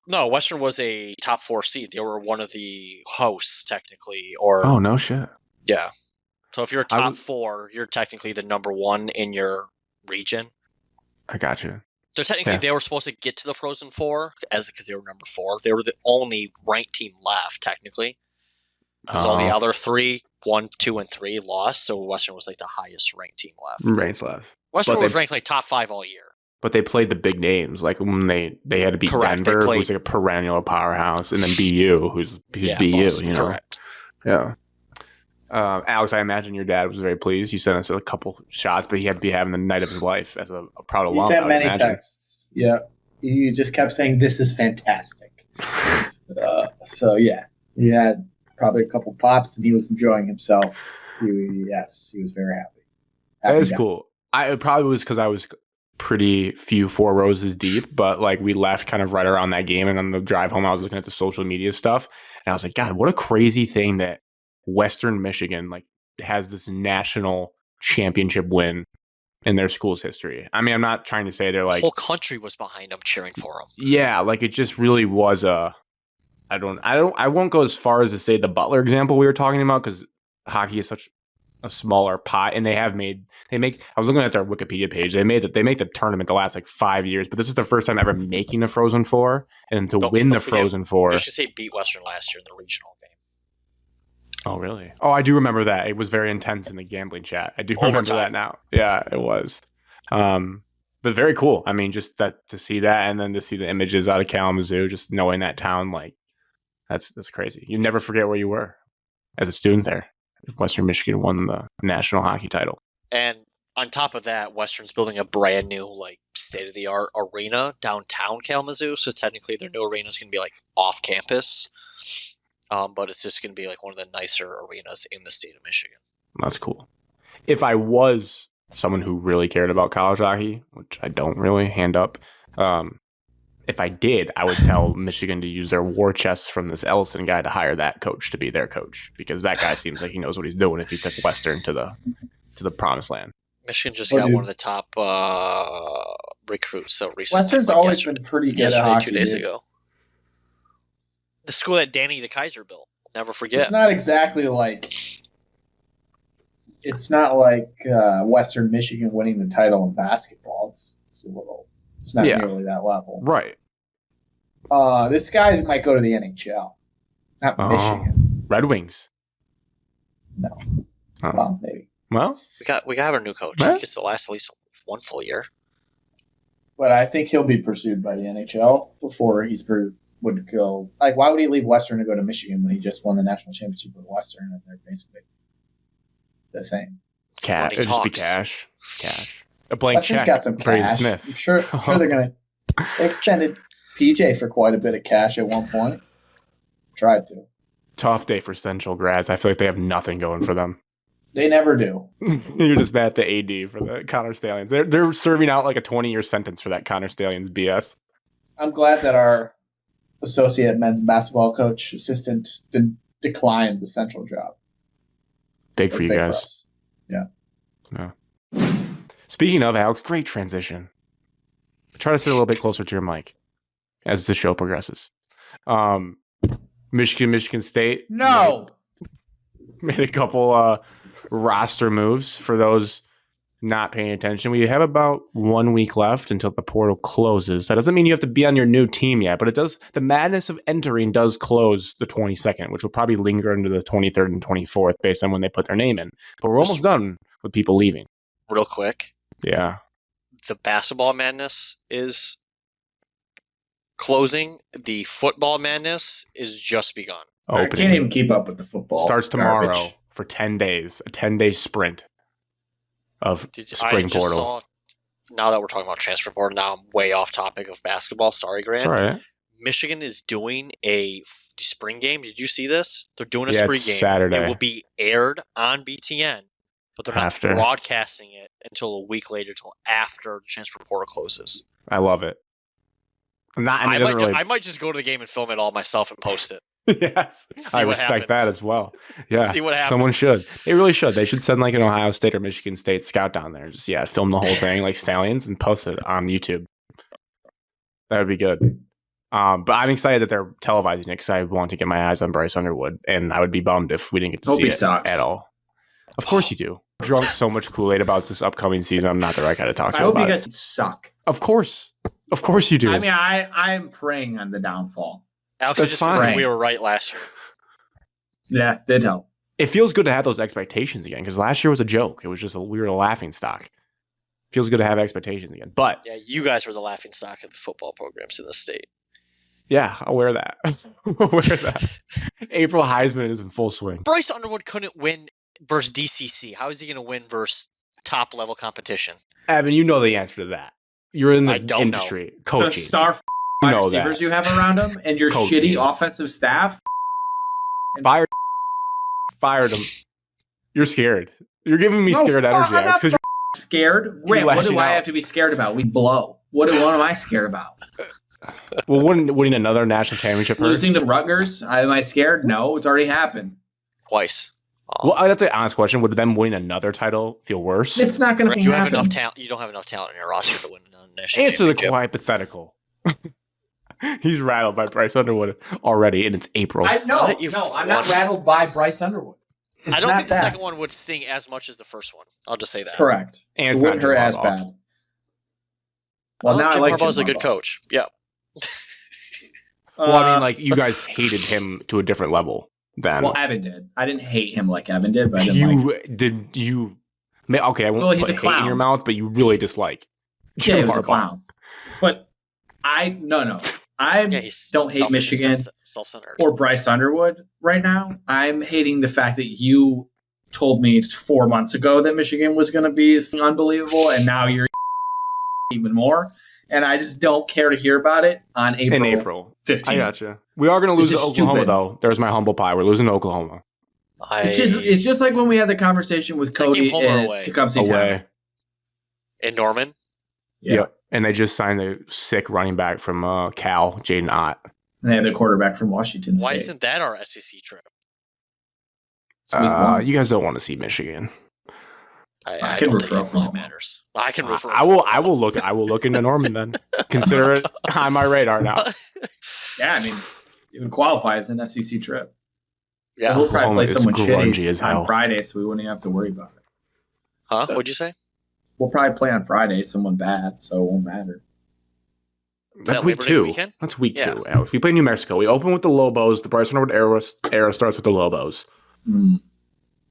No, Western was a top 4 seed. They were one of the hosts, technically. Or oh, no shit. Yeah. So if you're top 4, you're technically the number 1 in your region. I got you. So technically, they were supposed to get to the Frozen Four because they were number 4. They were the only ranked team left, technically. Because all the other 3, 1, 2, and 3 lost. So Western was like the highest ranked team left. Western was ranked like top 5 all year. But they played the big names, like when they had to beat Denver, who's like a perennial powerhouse, and then BU, who's BU. Boston, you know, correct. Yeah. Alex, I imagine your dad was very pleased. You sent us a couple shots, but he had to be having the night of his life as a proud alum. He sent many texts. Yeah, he just kept saying, "This is fantastic." So yeah, he had probably a couple pops, and he was enjoying himself. He was very happy. That is cool. It probably was because I was pretty few Four Roses deep, but like we left kind of right around that game, and on the drive home, I was looking at the social media stuff, and I was like, God, what a crazy thing that Western Michigan like has this national championship win in their school's history. I mean, I'm not trying to say they're like the whole country was behind them cheering for them. Yeah, like it just really was I won't go as far as to say the Butler example we were talking about because hockey is such a smaller pot, and I was looking at their Wikipedia page. They make the tournament the last like 5 years, but this is the first time ever making the Frozen Four, and to win the Frozen Four. Michigan State beat Western last year in the regional game. Oh, really? Oh, I do remember that. It was very intense in the gambling chat. I do remember that now. Yeah, it was. But very cool. I mean, just that to see that, and then to see the images out of Kalamazoo, just knowing that town, like that's crazy. You never forget where you were as a student there. Western Michigan won the national hockey title. And on top of that, Western's building a brand new, like, state-of-the-art arena downtown Kalamazoo. So technically, their new arena is going to be like off campus. But it's just going to be like one of the nicer arenas in the state of Michigan. That's cool. If I was someone who really cared about college hockey, which I don't really, hand up, if I did, I would tell Michigan to use their war chests from this Ellison guy to hire that coach to be their coach, because that guy seems like he knows what he's doing if he took Western to the promised land. Michigan just got one of the top recruits so recently. Western's always been pretty good at hockey. 2 days ago. The school that Danny the Kaiser built. Never forget. It's not exactly like... It's not like Western Michigan winning the title in basketball. It's a little... It's not nearly that level. Right. This guy might go to the NHL. Not Michigan. Red Wings. No. Well, maybe. Well, we got our new coach. What? He gets to last at least one full year. But I think he'll be pursued by the NHL before would go. Like, why would he leave Western to go to Michigan when he just won the national championship with Western and they're basically the same? cash. It'd just be cash. A blank Western's check. got some Braden cash. Smith. I'm sure they're going to. They extended PJ for quite a bit of cash at one point. Tried to. Tough day for Central grads. I feel like they have nothing going for them. They never do. You're just mad at the AD for the Connor Stallions. They're serving out like a 20-year sentence for that Connor Stallions BS. I'm glad that our associate men's basketball coach assistant declined the Central job. Big for you guys. us. Yeah. Speaking of, Alex, great transition. Try to sit a little bit closer to your mic as the show progresses. Michigan State. No. Made a couple roster moves for those not paying attention. We have about 1 week left until the portal closes. That doesn't mean you have to be on your new team yet, but it does. The madness of entering does close the 22nd, which will probably linger into the 23rd and 24th based on when they put their name in. But we're almost done with people leaving. Real quick. Yeah. The basketball madness is closing. The football madness is just begun. I can't even keep up with the football. Starts tomorrow garbage. for 10 days. A 10-day sprint of spring portal. Now that we're talking about transfer portal, now I'm way off topic of basketball. Sorry, Grant. It's all right. Michigan is doing a spring game. Did you see this? They're doing a spring game. Saturday. It will be aired on BTN, but they're not broadcasting it until a week later, until after the transfer portal closes. I love it. I might just go to the game and film it all myself and post it. Yes, I respect that as well. Yeah, see what happens. Someone should. They really should. They should send like an Ohio State or Michigan State scout down there. Just film the whole thing like Stallions and post it on YouTube. That would be good. But I'm excited that they're televising it because I want to get my eyes on Bryce Underwood, and I would be bummed if we didn't get to see it at all. Of course you do. Drunk so much Kool-Aid about this upcoming season. I'm not the right guy to talk to. I hope you guys suck. Of course you do. I mean, I'm praying on the downfall. Alex, just we were right last year. Yeah, did help. It feels good to have those expectations again because last year was a joke. It was just we were a laughing stock. Feels good to have expectations again. But yeah, you guys were the laughing stock of the football programs in the state. Yeah, I'll wear that. April Heisman is in full swing. Bryce Underwood couldn't win versus DCC. How is he going to win versus top level competition? Evan, you know the answer to that. You're in the industry, know. coaching. The star wide receivers you have around him and your shitty offensive staff. Fired him. You're scared. You're giving me scared energy. I'm not scared. Wait, what do I have to be scared about? We blow. What am I scared about? Well, winning another national championship. Losing to Rutgers? Am I scared? No, it's already happened. Twice. Well, that's an honest question. Would them winning another title feel worse? It's not going to happen. You have enough talent. You don't have enough talent in your roster to win a national championship. Answer the hypothetical. He's rattled by Bryce Underwood already, and it's April. I'm not rattled by Bryce Underwood. I don't think the second one would sting as much as the first one. I'll just say that. Correct. And it wouldn't hurt as bad. Well, now Jim I like Harbaugh's a good coach. Yeah. Well, I mean, like, you guys hated him to a different level then. Well, Evan did. I didn't hate him like Evan did, but I okay, I won't put hate in your mouth, but you really dislike Jim Harbaugh. A clown. But I don't hate Michigan or Bryce Underwood right now. I'm hating the fact that you told me 4 months ago that Michigan was going to be unbelievable, and now you're even more. And I just don't care to hear about it on April 15th. I gotcha. We are going to lose to Oklahoma, though. There's my humble pie. We're losing to Oklahoma. It's just like when we had the conversation with Cody at Tecumseh Town. In Norman? Yeah. And they just signed a sick running back from Cal, Jaden Ott. And they have the quarterback from Washington State. Why isn't that our SEC trip? It's week one. You guys don't want to see Michigan. I can don't refer think up it really Norman. matters. I can refer. I will look into Norman then. Consider it on my radar now. Yeah, I mean, it would qualify as an SEC trip. Yeah. We'll probably play It's someone grungy shitty as hell. on Friday, so we wouldn't even have to worry about it. Huh? What'd you say? We'll probably play on Friday, someone bad, so it won't matter. That's that week Labor Day 2. weekend? That's week Yeah. 2, Alex. We play New Mexico. We open with the Lobos. The Bryce Norwood era starts with the Lobos.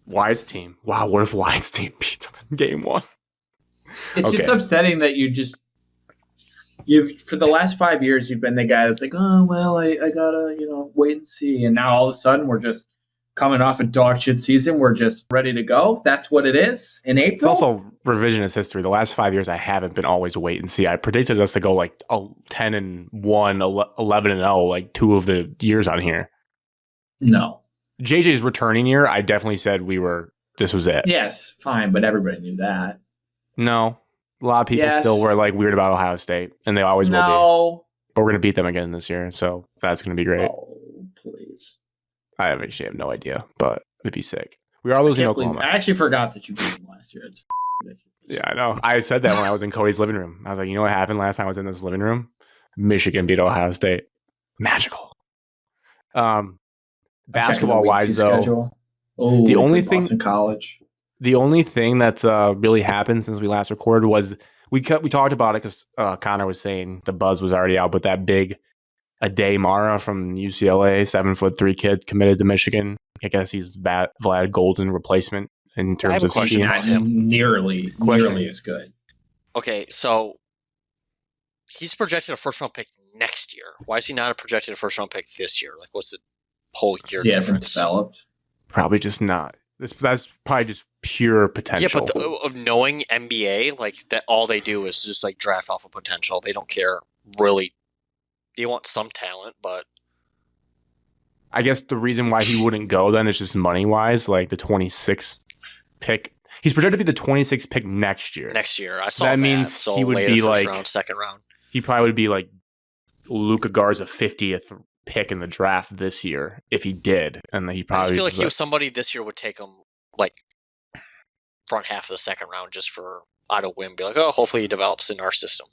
Wyatt's team. Wow, what if Wyatt's team beats them in game 1? It's just upsetting that you've for the last 5 years you've been the guy that's like, oh well, I gotta wait and see, and now all of a sudden we're just coming off a dog shit season. We're just ready to go. That's what it is in April. It's also revisionist history. The last 5 years I haven't been always wait and see. I predicted us to go like 10-1, 11-0, like 2 of the years on here. No. JJ's returning year, I definitely said this was it. Yes, fine, but everybody knew that. No. A lot of people still were like weird about Ohio State, and they always will be. But we're going to beat them again this year, so that's going to be great. Oh, please. I actually have no idea, but it'd be sick. We are losing Oklahoma. I actually forgot that you beat them last year. It's ridiculous. Yeah, I know. I said that when I was in Cody's living room. I was like, you know what happened last time I was in this living room? Michigan beat Ohio State. Magical. Basketball wise, though, the only thing in college. The only thing that's really happened since we last recorded was we talked about it because Connor was saying the buzz was already out, but that big Ade Mara from UCLA, 7'3" kid committed to Michigan. I guess he's Vlad Golden replacement in terms of question about him. Nearly as good. Okay, so he's projected a first-round pick next year. Why is he not projected a first-round pick this year? Like, what's the whole year he hasn't difference? Developed. Probably just not. That's probably just pure potential. Yeah, but of knowing NBA, like that, all they do is just like draft off of potential. They don't care really. They want some talent, but I guess the reason why he wouldn't go then is just money wise, like the 26th pick. He's projected to be the 26th pick next year. Next year, I saw that. Means so he would later, be first like round, second round. He probably would be like Luka Garza 50th pick in the draft this year if he did, and he probably. I just feel like he was somebody this year would take him like front half of the second round just for out of whim. Be like, oh, hopefully he develops in our system.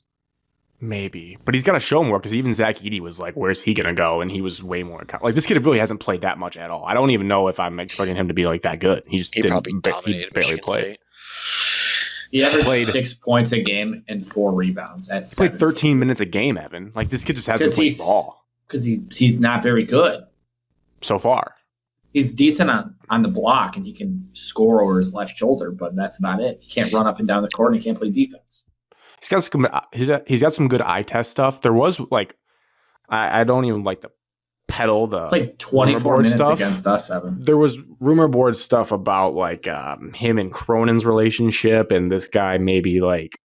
Maybe, but he's got to show more because even Zach Edey was like, "Where's he gonna go?" And he was way more like this kid really hasn't played that much at all. I don't even know if I'm expecting him to be like that good. He probably dominated. He barely Michigan played. State. He averaged 6 points a game and 4 rebounds. He played 13 minutes a game, Evan. Like this kid just hasn't played ball because he's not very good so far. He's decent on the block and he can score over his left shoulder, but that's about it. He can't run up and down the court and he can't play defense. He's got some good eye test stuff. There was like I don't even like to peddle the played 24 minutes stuff against us, Evan. There was rumor board stuff about like him and Cronin's relationship and this guy maybe like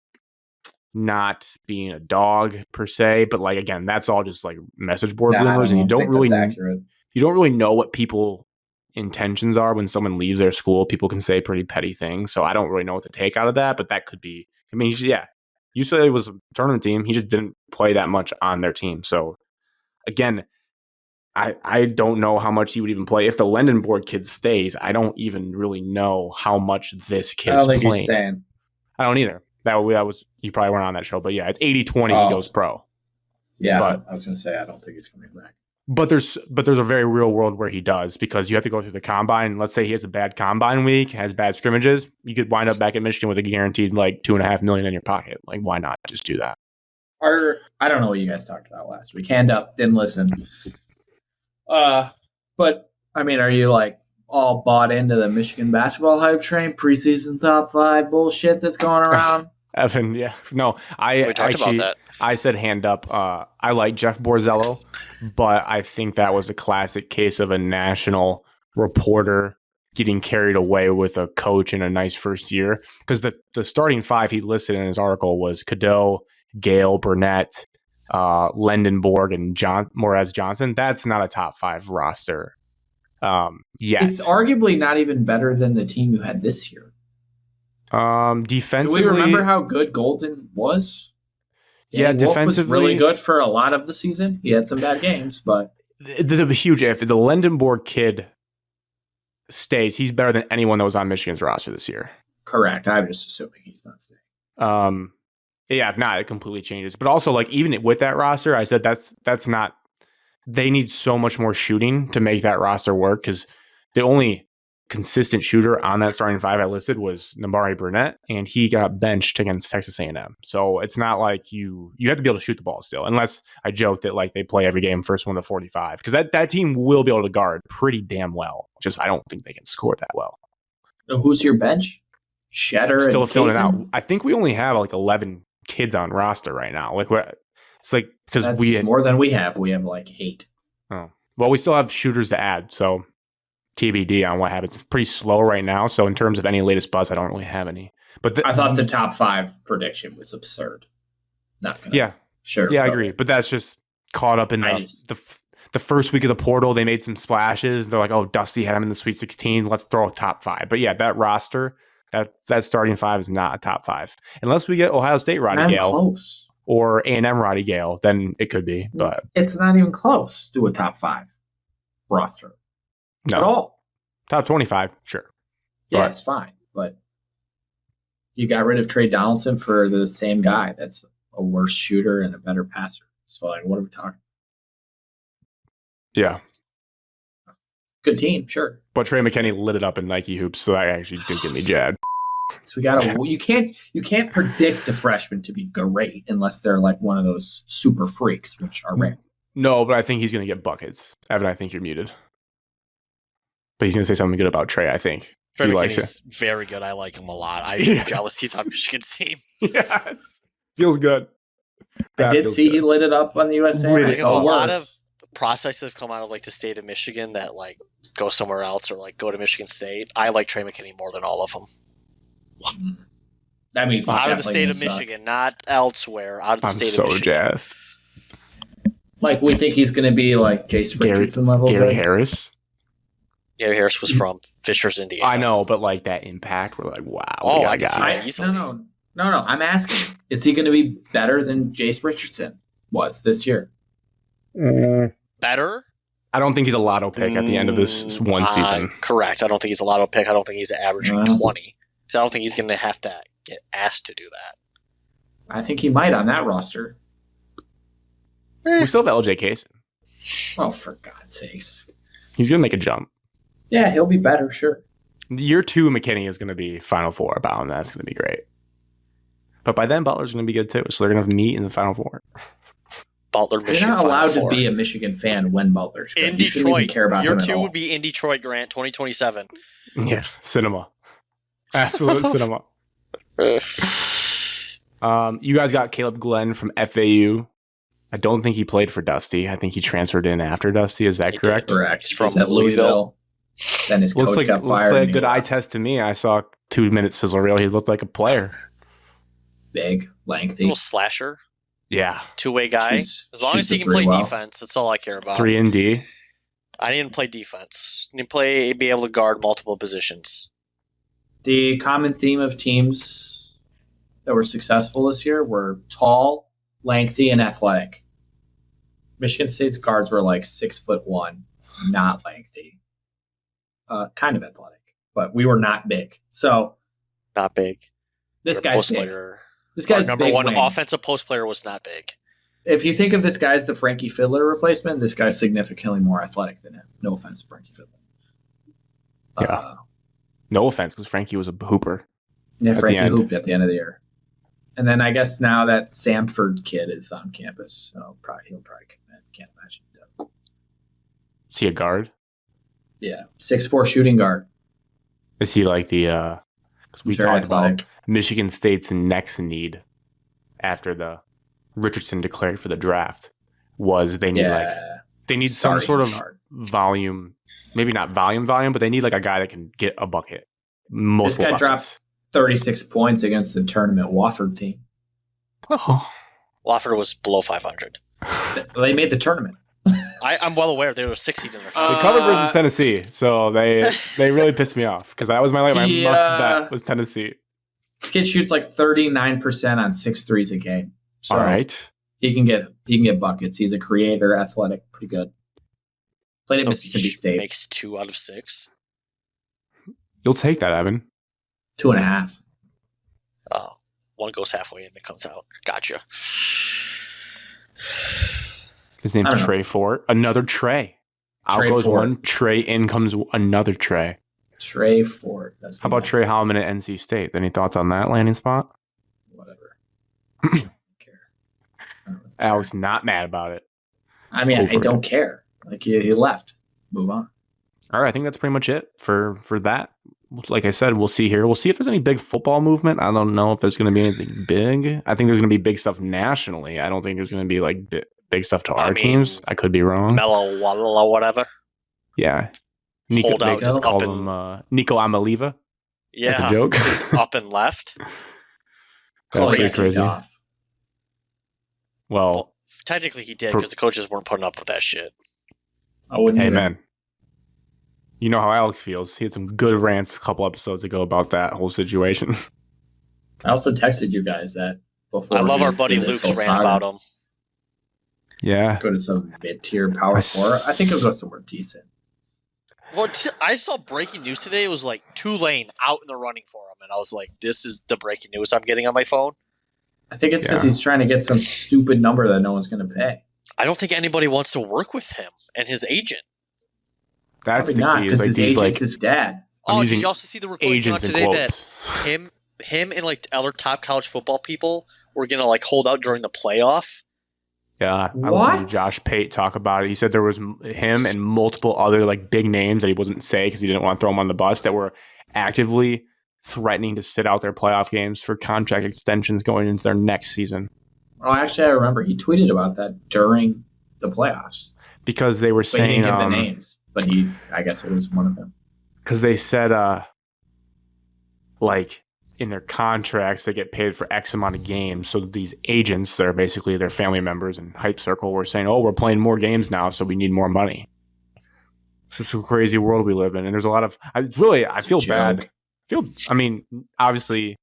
not being a dog per se, but like again, that's all just like message board rumors, and you don't really know what people intentions are when someone leaves their school. People can say pretty petty things, so I don't really know what to take out of that, but that could be. I mean, yeah. UCLA was a tournament team. He just didn't play that much on their team. So, again, I don't know how much he would even play. If the Lendenborg kid stays, I don't even really know how much this kid is playing. He's staying. I don't either. That was you probably weren't on that show, but yeah, it's 80-20 he goes pro. Yeah, but I was going to say I don't think he's coming back. But there's a very real world where he does, because you have to go through the combine. Let's say he has a bad combine week, has bad scrimmages. You could wind up back at Michigan with a guaranteed like $2.5 million in your pocket. Like, why not just do that? I don't know what you guys talked about last week. Hand up, didn't listen. But I mean, are you like all bought into the Michigan basketball hype train, preseason top 5 bullshit that's going around? Evan, yeah, no, we talked about that. I said hand up. I like Jeff Borzello, but I think that was a classic case of a national reporter getting carried away with a coach in a nice first year. Because the starting 5 he listed in his article was Cadeau, Gale, Burnett, Lendenborg, and Morez Johnson. That's not a top 5 roster. Yes. It's arguably not even better than the team you had this year. Defensively, do we remember how good Golden was? Yeah, Danny Wolf was defensively, really good for a lot of the season. He had some bad games, but there's a huge if. The Lendenborg kid stays, he's better than anyone that was on Michigan's roster this year. correct. I'm just assuming he's not staying. Yeah, if not, it completely changes. But also, like, even with that roster, I said that's not. They need so much more shooting to make that roster work because the only consistent shooter on that starting five I listed was Nambari Burnett, and he got benched against Texas A&M. So it's not like you have to be able to shoot the ball still, unless I joke that like they play every game first one to 45 because that team will be able to guard pretty damn well. Just I don't think they can score that well. So who's your bench? Shedder Still and filling it Kaysen? out. I think we only have like 11 kids on roster right now. Like it's like because That's we more than we have. We have like 8. Oh. Well, we still have shooters to add, so TBD on what happens. It's pretty slow right now, so in terms of any latest buzz, I don't really have any. But I thought the top 5 prediction was absurd. Not gonna. Yeah, sure. yeah, I agree. But that's just caught up in the first week of the portal. They made some splashes. They're like, oh, Dusty had him in the Sweet 16. Let's throw a top 5. But yeah, that roster, that starting 5 is not a top 5 unless we get Ohio State Roddy Gale. Close. Or A&M Roddy Gale, then it could be. But it's not even close to a top 5 roster at all. Top 25, sure. Yeah, it's fine. But you got rid of Trey Donaldson for the same guy that's a worse shooter and a better passer. So, like, what are we talking? Yeah. Good team, sure. But Trey McKinney lit it up in Nike hoops, so that actually did get me jabbed. So we gotta. You can't predict a freshman to be great unless they're like one of those super freaks, which are rare. No, but I think he's going to get buckets. Evan, I think you're muted. But he's going to say something good about Trey, I think. Trey He likes McKinney's very good. I like him a lot. I'm jealous he's on Michigan's team. Yeah, feels good. I did see he lit it up on the USA. Lit I it think there's a lot of prospects that have come out of like the state of Michigan that like go somewhere else or like go to Michigan State. I like Trey McKinney more than all of them. That means out of the state of Michigan, not elsewhere. Out of the state of Michigan. I'm so jazzed. Like, we think he's going to be like Jace Richardson level. Gary Harris. Gary Harris was from Fishers, Indiana. I know, but like that impact, we're like, wow. Oh, I can see that easily. No. I'm asking, is he going to be better than Jace Richardson was this year? Better? I don't think he's a lotto pick at the end of this one season. Correct. I don't think he's a lotto pick. I don't think he's averaging 20. So I don't think he's going to have to get asked to do that. I think he might on that roster. We still have LJ Case. Oh, for God's sakes. He's going to make a jump. Yeah, he'll be better, sure. Year 2, McKinney is going to be Final Four bound. That's going to be great. But by then, Butler's going to be good too. So they're going to meet in the Final Four. Butler, Michigan. You're not allowed to be a Michigan fan when Butler's good. In Detroit. Care about Year 2 would be in Detroit, Grant, 2027. Yeah, cinema. Absolute cinema. You guys got Caleb Glenn from FAU. I don't think he played for Dusty. I think he transferred in after Dusty. Is that correct? Correct. He's from Louisville. Then his coach got fired. Looks like a good eye test to me. I saw 2-minute sizzle reel. He looked like a player. Big, lengthy. Little slasher. Yeah. Two-way guy. As long as he can play defense, that's all I care about. 3 and D. I didn't play defense. I didn't be able to guard multiple positions. The common theme of teams that were successful this year were tall, lengthy, and athletic. Michigan State's guards were like 6'1", not lengthy. Kind of athletic, but we were not big. So not big. This guy's big. Player. This guy's number big one wing. Offensive post player was not big. If you think of this guy as the Frankie Fiddler replacement, this guy's significantly more athletic than him. No offense to Frankie Fiddler. Yeah. No offense, because Frankie was a hooper. Yeah, Frankie hooped at the end of the year. And then I guess now that Samford kid is on campus, so he'll probably commit. Can't imagine he does. Is he a guard? Yeah, 6'4" shooting guard. Is he like the? Because we talked athletic. about Michigan State's next need after the Richardson declared for the draft was they need some sort of volume, maybe not volume, but they need like a guy that can get a bucket. This guy dropped 36 points against the tournament Wofford team. Oh. Wofford was below 500. They made the tournament. I'm well aware they were 60 in their They covered versus Tennessee, so they really pissed me off because that was my must bet was Tennessee. This kid shoots like 39% on 6 threes a game. So All right. he can get buckets. He's a creator, athletic, pretty good. Played at Mississippi State. Makes 2 out of 6. You'll take that, Evan. 2.5. Oh, one goes halfway and it comes out. Gotcha. His name's Trey Fort. Another Trey. Out Trey goes Fort. one Trey, in comes another Trey. Trey Fort. That's How about Trey Holloman at NC State? Any thoughts on that landing spot? Whatever. I don't care. I don't really care. Alex not mad about it. I mean, Over I don't care. Like he left. Move on. All right, I think that's pretty much it for that. Like I said, we'll see here. We'll see if there's any big football movement. I don't know if there's going to be anything big. I think there's going to be big stuff nationally. I don't think there's going to be like big stuff to our teams. I could be wrong. Mellow Walla whatever. Yeah. Nico, Hold out they just is call up him Nico Amaliva. Yeah. That's a joke. Is up and left. That's pretty Crazy crazy. off. Well, Technically he did because the coaches weren't putting up with that shit. I wouldn't. hey either. man, you know how Alex feels. He had some good rants a couple episodes ago about that whole situation. I also texted you guys that before. I love we our buddy did this Luke's whole rant saga. about him. Yeah. Go to some mid-tier power four. I think it'll go somewhere decent. Well, I saw breaking news today. It was like Tulane out in the running for him, and I was like, "This is the breaking news I'm getting on my phone." I think it's because Yeah. he's trying to get some stupid number that no one's going to pay. I don't think anybody wants to work with him and his agent. That's Probably the not key. because Is his like these agent's like his dad. I'm Oh, did using you also see the reporting out agents in today quotes. that him and like other top college football people were gonna like hold out during the playoff? Yeah, I listened to What? Josh Pate talk about it. He said there was him and multiple other like big names that he wasn't say because he didn't want to throw them on the bus that were actively threatening to sit out their playoff games for contract extensions going into their next season Oh, actually, I remember he tweeted about that during the playoffs. because they were But he saying didn't give the names. But I guess it was one of them. because they said like in their contracts they get paid for X amount of games. So these agents, they're basically their family members and hype circle were saying, "Oh, we're playing more games now, so we need more money." It's just a crazy world we live in, and there's a lot of. I feel bad. I mean, obviously,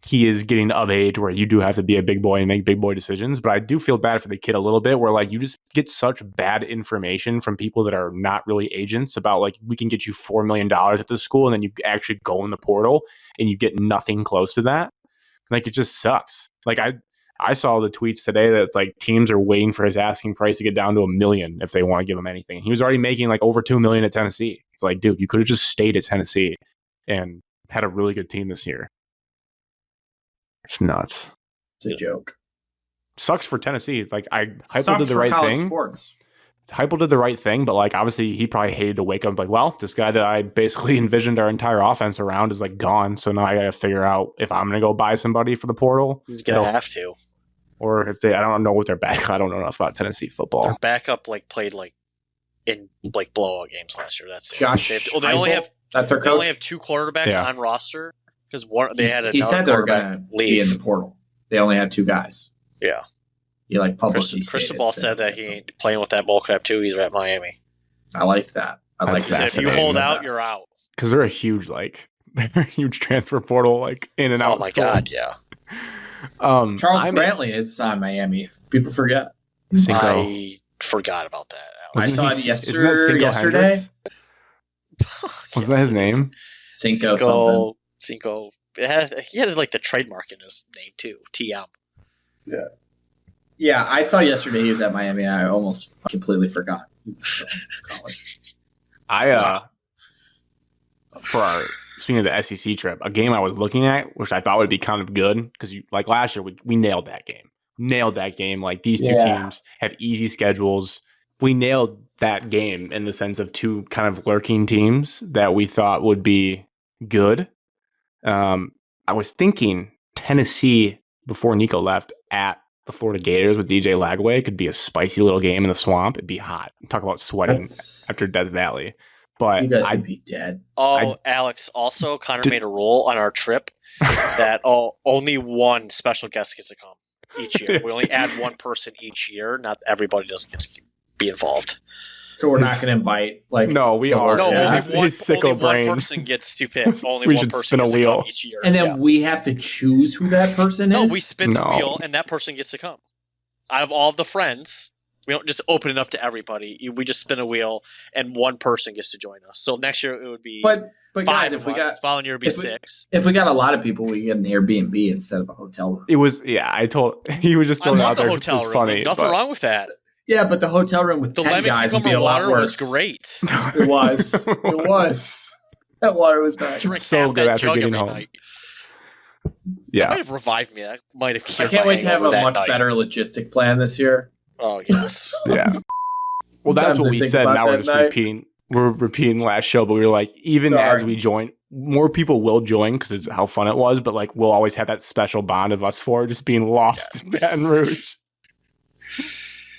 he is getting of age where you do have to be a big boy and make big boy decisions. But I do feel bad for the kid a little bit, where like you just get such bad information from people that are not really agents about like we can get you $4 million at this school, and then you actually go in the portal and you get nothing close to that. Like it just sucks. Like I saw the tweets today that like teams are waiting for his asking price to get down to $1 million if they want to give him anything. He was already making like over $2 million at Tennessee. It's like, dude, you could have just stayed at Tennessee and had a really good team this year. It's nuts. It's a joke. Sucks for Tennessee. It's like Heupel Sucks did the for right college thing. Sports. Heupel did the right thing, but like obviously he probably hated to wake up like, well, this guy that I basically envisioned our entire offense around is like gone. So now I got to figure out if I'm going to go buy somebody for the portal. He's gonna have to. Or if they, I don't know what their back. I don't know enough about Tennessee football. Their backup like played like in like blowout games last year. That's it. Josh They only Heupel, have that's their they coach. only have 2 quarterbacks Yeah. on roster because one they had He another said they were quarterback going to be in leave. the portal. They only had 2 guys. Yeah, He like publicly Crystal stated Ball said that he ain't playing with that bull crap too. He's at Miami. I liked that. I That's liked He said, that. if you hold out, you're out. Because they're a huge they're a huge transfer portal, like in and out. Oh my store. god, yeah. Charles I'm- Brantley is on Miami. People forget. Cinco. I forgot about that. I Wasn't saw he- it isn't that Cinco yesterday. Hendricks? Was that his name? Cinco something. Cinco. He had like the trademark in his name too. TM. Yeah, I saw yesterday he was at Miami. I almost completely forgot. He was still in college. For our speaking of the SEC trip, a game I was looking at, which I thought would be kind of good because like last year we nailed that game. Like these two teams have easy schedules. We nailed that game in the sense of 2 kind of lurking teams that we thought would be good. I was thinking Tennessee before Nico left at the Florida Gators with DJ Lagway could be a spicy little game in the swamp. It'd be hot. Talk about sweating after Death Valley. But You guys would be dead. Oh, Alex, also Connor made a rule on our trip that only one special guest gets to come each year. We only add one person each year. Not everybody doesn't get to be involved. So we're not going to invite like No, we the are. whole No, Yeah. cast? only His sicko one brain. person gets to pick. Only We one should person spin a gets to wheel. come each year. And then we have to choose who that person no, is. we spin the No. wheel, and that person gets to come. Out of all of the friends, we don't just open it up to everybody. We just spin a wheel, and one person gets to join us. So next year it would be But five guys, of if we us. got Following year would be if we- 6. if we got a lot of people, we get an Airbnb instead of a hotel room. It was, I told, he was just I throwing it love out the there. hotel It's room. funny. Nothing but wrong with that. Yeah, but the hotel room with The 10 lemon guys would be cucumber a lot water was worse. great. It was. It was. That water was nice. Drink So half good that after jug getting every home. night. That Yeah. might have revived me. That might have I cured can't my wait to have hangover a that much night. better logistic plan this year. Oh yes. Yeah. Well, that's Sometimes what I we think said. about Now we're that just night. repeating. We're repeating last show, but we were like, even Sorry. as we join, more people will join because it's how fun it was. But like, we'll always have that special bond of us four just being lost in Baton Rouge.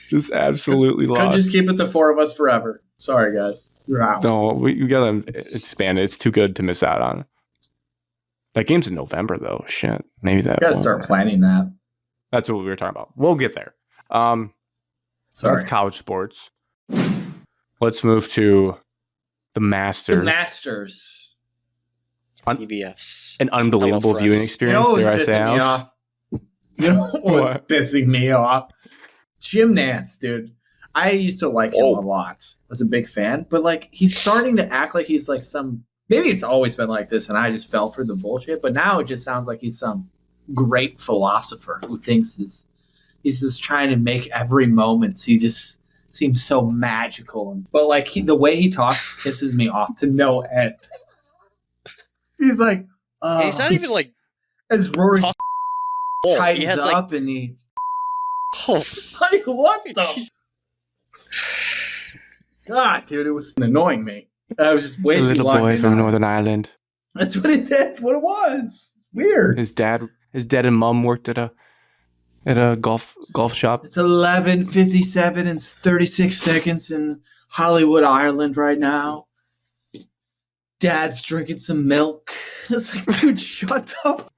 Just absolutely Could lost. just keep it the 4 of us forever. Sorry, guys. We're out. No, we gotta expand it. It's too good to miss out on. That game's in November, though. Shit, maybe that. We gotta won't start work. planning that. That's what we were talking about. We'll get there. So Sorry. that's college sports. Let's move to the The Masters. Masters. CBS. An unbelievable Hello, viewing friends. experience. You know what was Dare I say, pissing me Alex? off? You know what was What? pissing me off? Jim Nantz, dude. I used to like him Whoa. a lot. I was a big fan, but like he's starting to act like he's like some. Maybe it's always been like this, and I just fell for the bullshit. But now it just sounds like he's some great philosopher who thinks he's just trying to make every moment. He just seems so magical, but like the way he talks pisses me off to no end. He's like, He's not even like. as Rory talk- He tightens has like. up and he Oh, like what the God, dude, it was annoying me. I was just way A too little locked boy in from on it. Northern Ireland. That's what it was. It's weird. His dad and mom worked at a golf shop. It's 11:57 and 36 seconds in Hollywood, Ireland right now. Dad's drinking some milk. It's like, dude, shut up.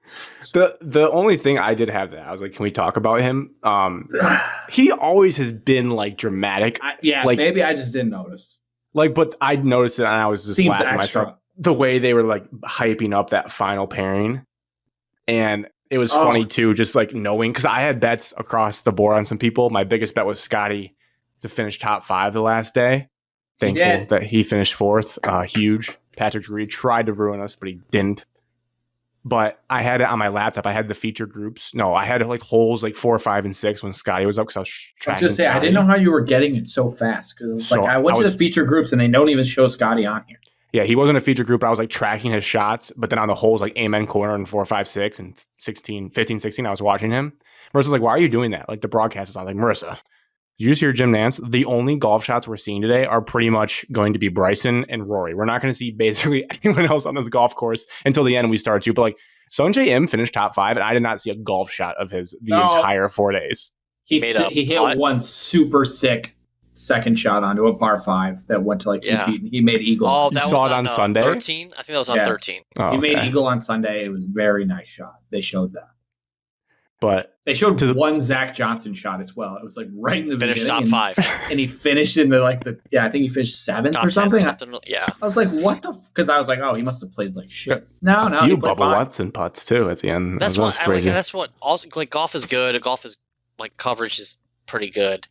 The only thing I did have that I was like, can we talk about him? He always has been like dramatic, like- maybe I just didn't notice. like, but I noticed it and I was just Seems laughing extra. myself. The way they were like hyping up that final pairing, and it was Oh. funny too, just like knowing because I had bets across the board on some people. My biggest bet was Scotty to finish top 5 the last day. Thankful did. that he finished 4th. Huge. Patrick Reed tried to ruin us, but he didn't. But I had it on my laptop. I had the feature groups. No, I had like holes like 4, 5, and 6 when Scotty was up because I was I was tracking. gonna say I didn't know how you were getting it so fast because So, like I went I to was- the feature groups and they don't even show Scotty on here. Yeah, he wasn't a feature group. I was like tracking his shots, but then on the holes like amen corner and 4, 5, 6 and 16, 15, 16, I was watching him. Marissa's like, why are you doing that? Like the broadcast is on. Like, Marissa, did you just hear Jim Nantz? The only golf shots we're seeing today are pretty much going to be Bryson and Rory. We're not going to see basically anyone else on this golf course until the end we start to. But like Sungjae Im finished top 5, and I did not see a golf shot of his the No. entire 4 days. He Made a hit putt. one super sick second shot onto a par 5 that went to like 2 Yeah. feet. And he made eagle. Oh, on that You was saw it on Sunday? 13. I think that was on Yes. 13. Oh, he made okay. eagle on Sunday. It was a very nice shot. They showed that. But They showed To the- one Zach Johnson shot as well. It was like right in the Finished top beginning. 5. And he finished in I think he finished 7th Top or 10 something. or something. Yeah. I was like, what the? Because I was like, oh, he must have played like shit. No, a he few played bubble fine. Watson putts too at the end. That's That what was I like. crazy. That's what all like golf is good. Golf is like coverage is pretty good.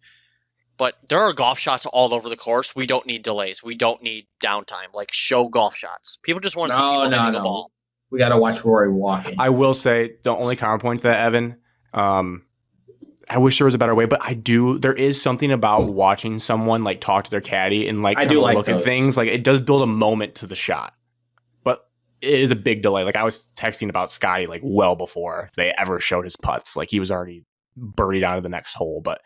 But there are golf shots all over the course. We don't need delays. We don't need downtime. Like show golf shots. People just want to see No, people no, hitting no. the ball. We got to watch Rory walking. I will say the only counterpoint to that, Evan, I wish there was a better way, but there is something about watching someone like talk to their caddy and like I kind do of like look at those. things. Like it does build a moment to the shot, but it is a big delay. Like I was texting about Scotty like well before they ever showed his putts. Like he was already buried out of the next hole, but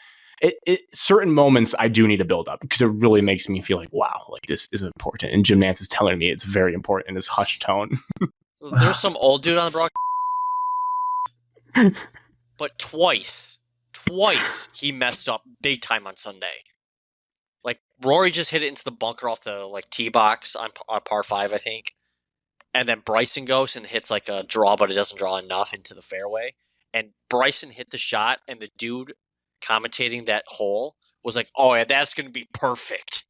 certain moments I do need to build up because it really makes me feel like, wow, like this is important. And Jim Nantz is telling me it's very important in his hushed tone. There's some old dude on the broadcast. But twice he messed up big time on Sunday. Like Rory just hit it into the bunker off the like tee box on par 5, I think. And then Bryson goes and hits like a draw, but it doesn't draw enough into the fairway. And Bryson hit the shot, and the dude commentating that hole was like, "Oh yeah, that's going to be perfect."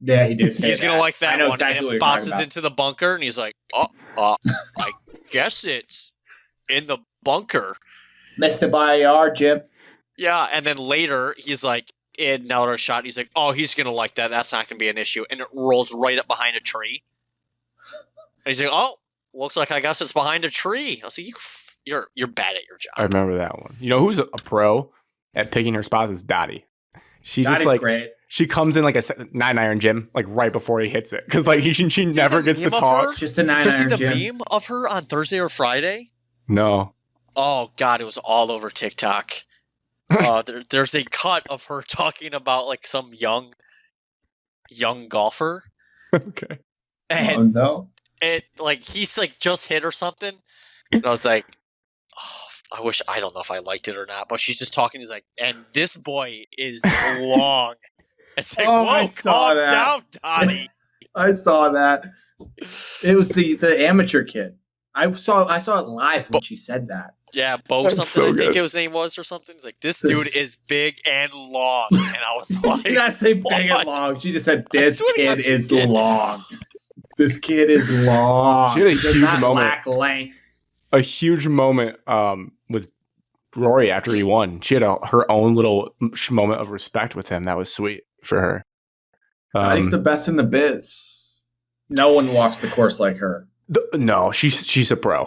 Yeah, he did say He's that. gonna like that I know one, exactly and what it you're talking bounces about. into the bunker, and he's like, I guess it's in the bunker. Mr. Bayard, Jim. Yeah, and then later he's like, in another shot, he's like, oh, he's gonna like that. That's not gonna be an issue, and it rolls right up behind a tree. And he's like, oh, looks like I guess it's behind a tree. I was like, you're bad at your job. I remember that one. You know who's a pro at picking her spots is Dottie. She Dottie's just like great. she comes in like a 9-iron Jim, like right before he hits it, because like she never gets to talk. Just a 9-iron Did you see the Jim. meme of her on Thursday or Friday? No, Oh God, it was all over TikTok. There's a cut of her talking about like some young golfer, okay. and no. it like he's like just hit or something, and I was like, oh, I don't know if I liked it or not, but she's just talking. He's like, and this boy is long. It's like, Oh, I whoa, saw calm that. down, Donnie. I saw that. It was the amateur kid. I saw it live when she said that. Yeah, Bo That's something, so I think good. his name was, or something. It's like, this dude is big and long. And I was like, She did not say big and what? long. She just said, this That's what kid she is did. long. This kid is long. She had a He does huge not moment. lack length. A huge moment with Rory after he won. She had her own little moment of respect with him. That was sweet for her. He's the best in the biz. No one walks the course like her. No, she's a pro.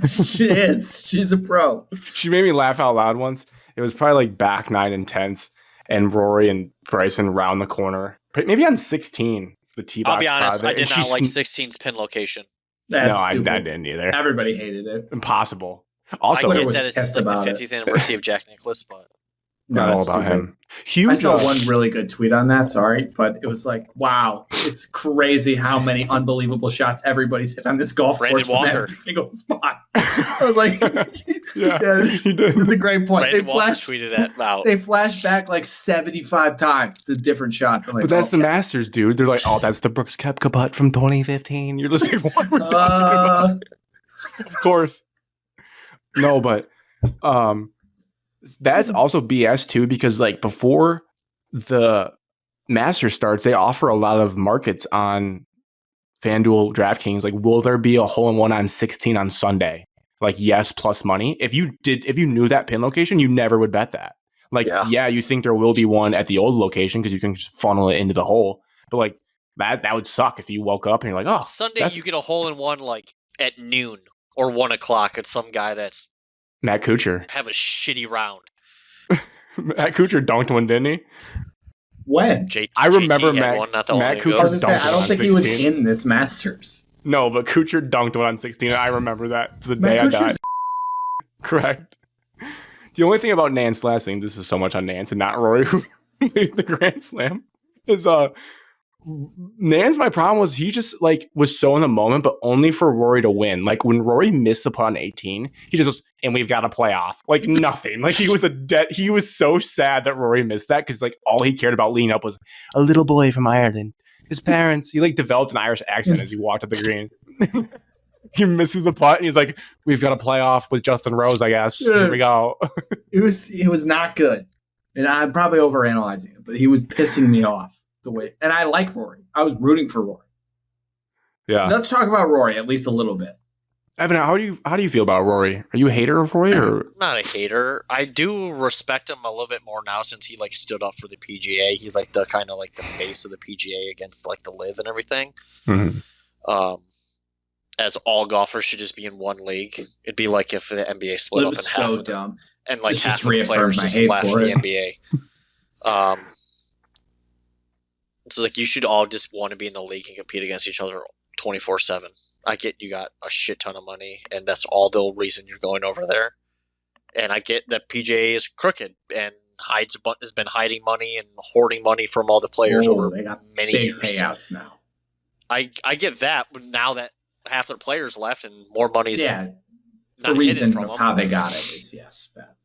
She is. She's a pro. She made me laugh out loud once. It was probably like back 9 and 10s, and Rory and Bryson round the corner, maybe on 16. The tee box. I'll be honest, crowd I there, did and not she like 16's pin location. That's No, I stupid. didn't either. Everybody hated it. Impossible. I Also, get was that it's pissed like the about it. 50th anniversary of Jack Nicklaus, but not No, all it's about stupid. him. Huge. I saw one really good tweet on that, sorry, but it was like, wow, it's crazy how many unbelievable shots everybody's hit on this golf Brandon course from Walker. every single spot. I was like, Yeah, he did. It's a great point. Brandon Walker tweeted that out. They flash back like 75 times to different shots. I'm like, But that's the okay. Masters, dude. They're like, oh, that's the Brooks Koepka putt from 2015. You're just like, what? Are we talking Uh, about? Of course. No, but that's also BS too, because like before the Masters starts, they offer a lot of markets on FanDuel, DraftKings. Like, will there be a hole-in-one on 16 on Sunday? Like, yes, plus money. If you knew that pin location, you never would bet that. Like, yeah, you think there will be one at the old location because you can just funnel it into the hole. But like that would suck if you woke up and you're like, oh, Sunday you get a hole in one like at noon or 1 o'clock at some guy that's Matt Kuchar. have a shitty round. Matt Kuchar dunked one, didn't he? when? I remember JT had Matt- one not that Matt long I ago. was Kuchar gonna say, dunked I don't on think he was 16. in this Masters. No, but Kuchar dunked one on 16. I remember that to the day Matt I Kuchar's died. Correct. The only thing about Nance last thing, this is so much on Nance and not Rory who made the Grand Slam, is Nance, my problem was he just like was so in the moment, but only for Rory to win. Like when Rory missed the putt on 18, he just goes, and we've got to play off. Like nothing. Like he was so sad that Rory missed that because like all he cared about leading up was a little boy from Ireland. His parents, he like developed an Irish accent as he walked up the green. He misses the putt and he's like, we've got to play off with Justin Rose, I guess. Here we go. It was not good. And I'm probably overanalyzing it, but he was pissing me off the way. And I like Rory. I was rooting for Rory. Yeah. Let's talk about Rory at least a little bit. Evan, how do you feel about Rory? Are you a hater of Rory or I'm not a hater. I do respect him a little bit more now since he like stood up for the PGA. He's like the kind of like the face of the PGA against like the Live and everything. As all golfers should just be in one league. It'd be like if the NBA split It up was in half, so dumb. and like This half just of the reaffirmed players my just hate left for the it. NBA. So like you should all just want to be in the league and compete against each other 24/7. I get you got a shit ton of money, and that's all the reason you're going over there. And I get that PGA is crooked and has been hiding money and hoarding money from all the players over They got many big years. payouts now. I get that, but now that half their players left and more money's Yeah, the not hidden reason from of them. how they got it is yes, bad.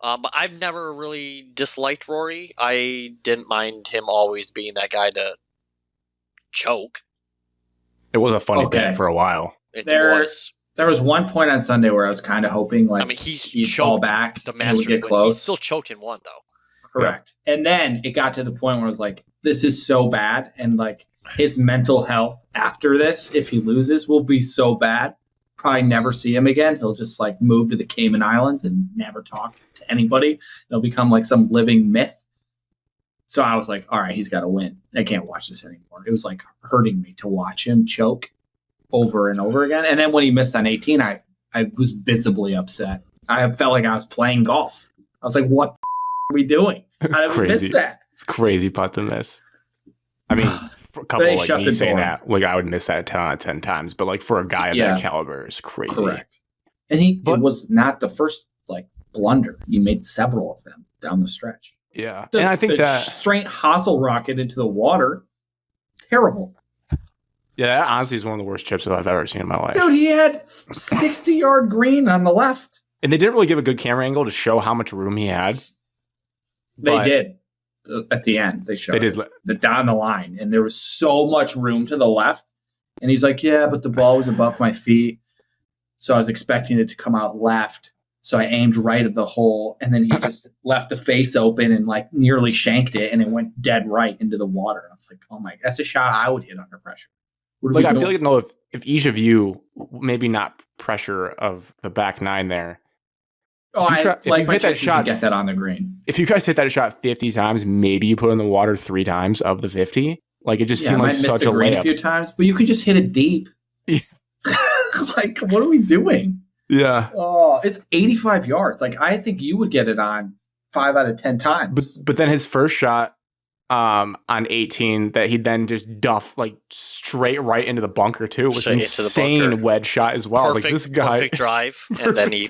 But I've never really disliked Rory. I didn't mind him always being that guy to choke. it was a funny Okay. thing for a while? It There- was. There was one point on Sunday where I was kind of hoping like I mean, he he'd fall choked back the and it would Masters get win. close. He still choked in one, though. Correct. Yeah. And then it got to the point where I was like, this is so bad. And like his mental health after this, if he loses, will be so bad. Probably never see him again. He'll just like move to the Cayman Islands and never talk to anybody. It'll become like some living myth. So I was like, all right, he's got to win. I can't watch this anymore. It was like hurting me to watch him choke over and over again. And then when he missed on 18, I was visibly upset. I felt like I was playing golf. I was like, what are we doing? How did we miss that? It's crazy putt to miss. I mean, for a couple like me saying that, like I would miss that 10 out of 10 times. But like for a guy of that caliber, it's crazy. Correct. And it was not the first like blunder. You made several of them down the stretch. Yeah. And I think that straight hosel rocket into the water, terrible. Yeah, that honestly is one of the worst chips that I've ever seen in my life. Dude, he had 60-yard green on the left. And they didn't really give a good camera angle to show how much room he had. They did. At the end, they showed the down the line. And there was so much room to the left. And he's like, yeah, but the ball was above my feet. So I was expecting it to come out left. So I aimed right of the hole. And then he just left the face open and like nearly shanked it. And it went dead right into the water. I was like, oh my, that's a shot I would hit under pressure. Like I feel like if each of you, maybe not pressure of the back nine there. Oh, if you hit that shot, get that on the green. If you guys hit that shot 50 times, maybe you put it in the water 3 times of the 50. Like it just seemed like such a layup. A few times, but you could just hit it deep. Yeah. Like what are we doing? Yeah. Oh, it's 85 yards. Like I think you would get it on 5 out of 10 times. But then his first shot. On 18 that he then just duffed like straight right into the bunker too. It was an insane wedge shot as well. Perfect, like this guy, perfect drive, and then he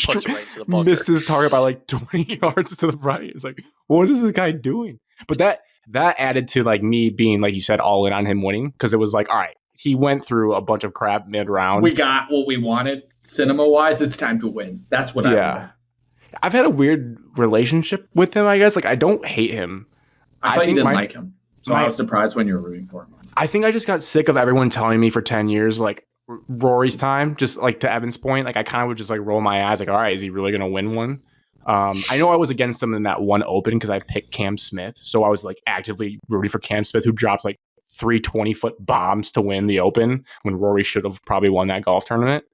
puts it right into the bunker. Missed his target by like 20 yards to the right. It's like, what is this guy doing? But that added to like me being, like you said, all in on him winning because it was like, all right, he went through a bunch of crap mid round. We got what we wanted cinema wise. It's time to win. That's what I was at. I've had a weird relationship with him, I guess. Like I don't hate him. I thought you didn't like him. So I was surprised when you were rooting for him. I think I just got sick of everyone telling me for 10 years, like Rory's time, just like to Evan's point, like I kind of would just like roll my eyes like, all right, is he really going to win one? I know I was against him in that one open because I picked Cam Smith. So I was like actively rooting for Cam Smith, who dropped like 3 20-foot bombs to win the open when Rory should have probably won that golf tournament.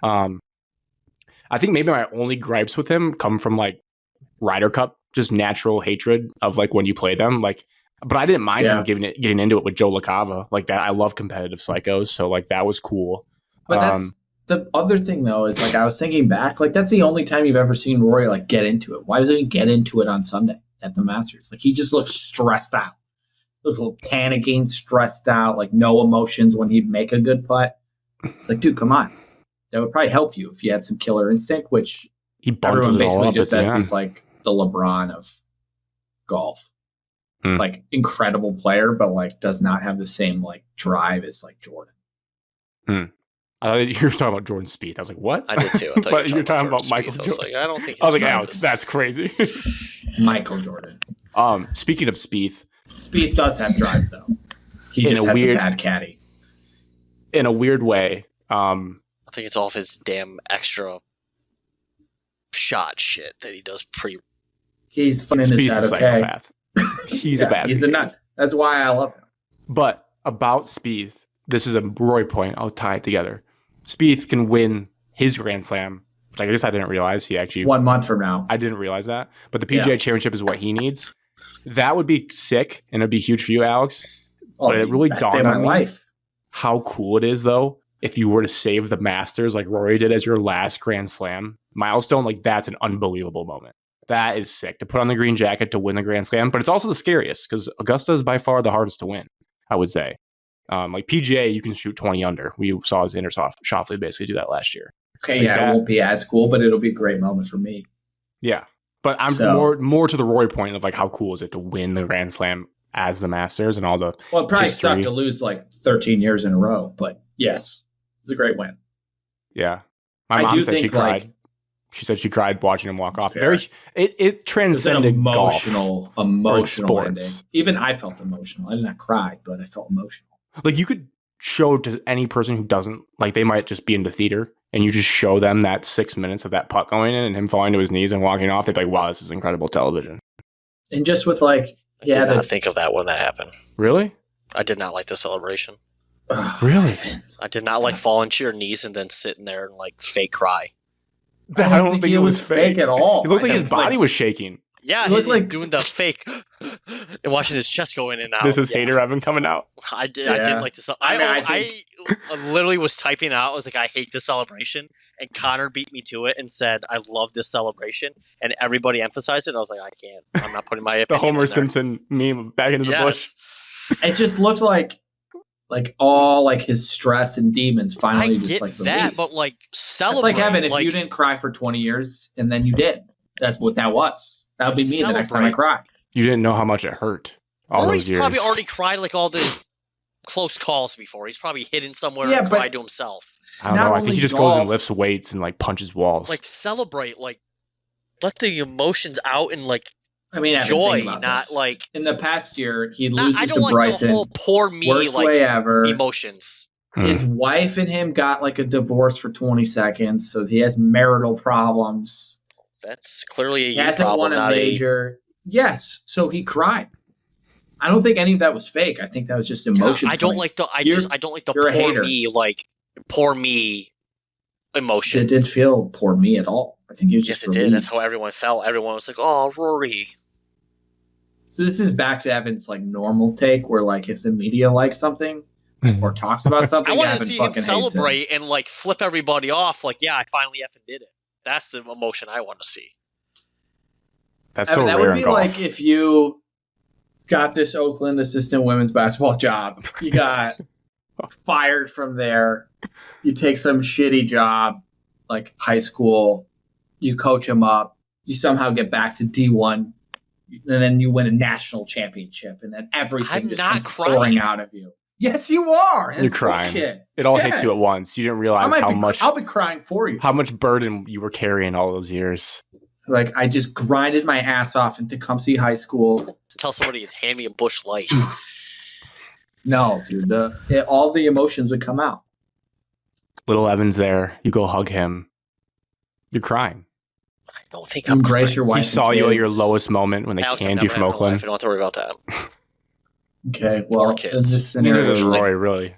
I think maybe my only gripes with him come from like Ryder Cup, just natural hatred of like when you play them. Like, but I didn't mind him getting into it with Joe LaCava like that. I love competitive psychos, so like that was cool. But that's the other thing though is like I was thinking back, like that's the only time you've ever seen Rory like get into it. Why doesn't he get into it on Sunday at the Masters? Like he just looks stressed out, looks a little panicking, stressed out, like no emotions when he'd make a good putt. It's like, dude, come on. That would probably help you if you had some killer instinct, which everyone basically just says he's like the LeBron of golf. Like incredible player, but like does not have the same like drive as like Jordan. I thought you were talking about Jordan Spieth. I was like, what? I did too. I but you're talking about Michael Jordan. I was like, I don't think. I was like, Alex, that's crazy. Michael Jordan. Speaking of Spieth does have drive though. He just has a bad caddy. In a weird way. I think it's all of his damn extra shot shit that he does He's fun in his head, okay? He's a bastard. He's a nut. That's why I love him. But about Spieth, this is a Rory point. I'll tie it together. Spieth can win his Grand Slam, which I guess I didn't realize he actually 1 month from now. I didn't realize that. But the PGA Championship is what he needs. That would be sick, and it'd be huge for you, Alex. But it really dawned on me how cool it is, though, if you were to save the Masters like Rory did as your last Grand Slam milestone. Like that's an unbelievable moment. That is sick to put on the green jacket to win the Grand Slam, but it's also the scariest because Augusta is by far the hardest to win, I would say. Like PGA, you can shoot 20 under. We saw his Schauffele basically do that last year. Okay, like it won't be as cool, but it'll be a great moment for me. Yeah, but I'm more to the Rory point of like how cool is it to win the Grand Slam as the Masters and all the Well, it probably sucked to lose like 13 years in a row, but yes, it's a great win. Yeah, my mom said she cried. She said she cried watching him walk off. Fair. It transcended emotional ending. Even I felt emotional. I did not cry, but I felt emotional. Like you could show to any person who doesn't, like they might just be into theater, and you just show them that 6 minutes of that putt going in and him falling to his knees and walking off. They'd be like, wow, this is incredible television. And just with like, I did not think of that when that happened. Really? I did not like the celebration. Really? I did not like falling to your knees and then sitting there and like fake cry. I don't think it was fake at all. It looked like his body was shaking. Yeah, It looked like doing the fake and watching his chest go in and out. This is hater Evan coming out. I didn't like this. I literally was typing out. I was like, I hate this celebration. And Connor beat me to it and said, I love this celebration. And everybody emphasized it. I was like, I can't. I'm not putting my opinion The Homer in there. Simpson meme back into the bush. It just looked like all like his stress and demons finally I just get like that, released. but like celebrate. It's like Evan, if you didn't cry for 20 years and then you did, that's what that was. That would be me the next time I cry. You didn't know how much it hurt all Rory's those years. probably already cried like all these close calls before. He's probably hidden somewhere and but cried to himself. I don't not know. I think only he just goes golf- and lifts weights and like punches walls. Like celebrate, like let the emotions out and like I mean, Evan, joy, think about not this. like. In the past year, he I loses don't to like Bryson. the whole poor me Worst like way ever. emotions. His wife and him got like a divorce for 20 seconds, so he has marital problems. That's clearly a He you hasn't problem, won a not major. Yes, so he cried. I don't think any of that was fake. I think that was just emotion. I don't like the. I don't like the you're a poor hater. me poor me emotion. It didn't feel poor me at all. I think he was Yes, just it did. relieved. That's how everyone felt. Everyone was like, "Oh, Rory." So this is back to Evan's like normal take, where like if the media likes something or talks about something, I want to Evan see him fucking hates it. celebrate and like flip everybody off. Like, yeah, I finally effing did it. That's the emotion I want to see. That's Evan, so that rare would in be golf. like if you got this Oakland assistant women's basketball job, you got fired from there, you take some shitty job like high school, you coach them up, you somehow get back to D1, and then you win a national championship, and then everything I'm just not comes crying. pouring out of you. Yes, you are. That's You're crying. bullshit. It all hits you Yes. at once. You didn't realize I'll be crying for you. how much burden you were carrying all those years. Like I just grinded my ass off in Tecumseh High School. Tell somebody to hand me a Bush Light. No, dude, all the emotions would come out. Little Evan's there. You go hug him. You're crying. I don't think I'm Embrace crying. your wife. He saw and you at kids. your lowest moment when they Alex, I've canned never you from had no Oakland. life. I don't have to worry about that. Okay, well, in kids. this Neither scenario, does Rory, really.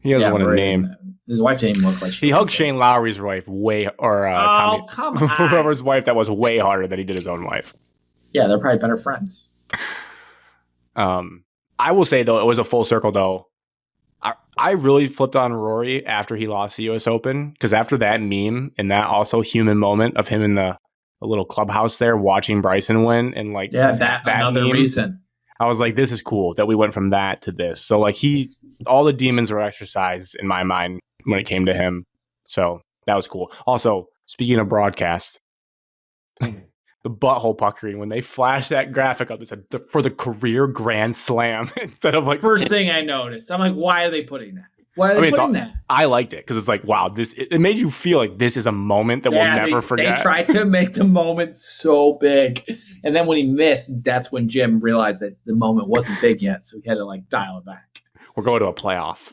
He doesn't want a Rory, name. His wife didn't even look like she He hugged was. Shane Lowry's wife Tommy, come on. whoever's wife that was way harder than he did his own wife. Yeah, they're probably better friends. I will say though, it was a full circle though. I really flipped on Rory after he lost the U.S. Open because after that meme and that also human moment of him in the little clubhouse there watching Bryson win and like That another meme, reason. I was like, this is cool that we went from that to this. So like all the demons were exercised in my mind when it came to him. So that was cool. Also, speaking of broadcast, the butthole puckering when they flashed that graphic up, it said for the career grand slam instead of like First thing I noticed, I'm like, why are they putting that? Why are they putting that? I liked it because it's like, wow, it made you feel like this is a moment that we'll never forget. They tried to make the moment so big. And then when he missed, that's when Jim realized that the moment wasn't big yet. So he had to like dial it back. We're going to a playoff.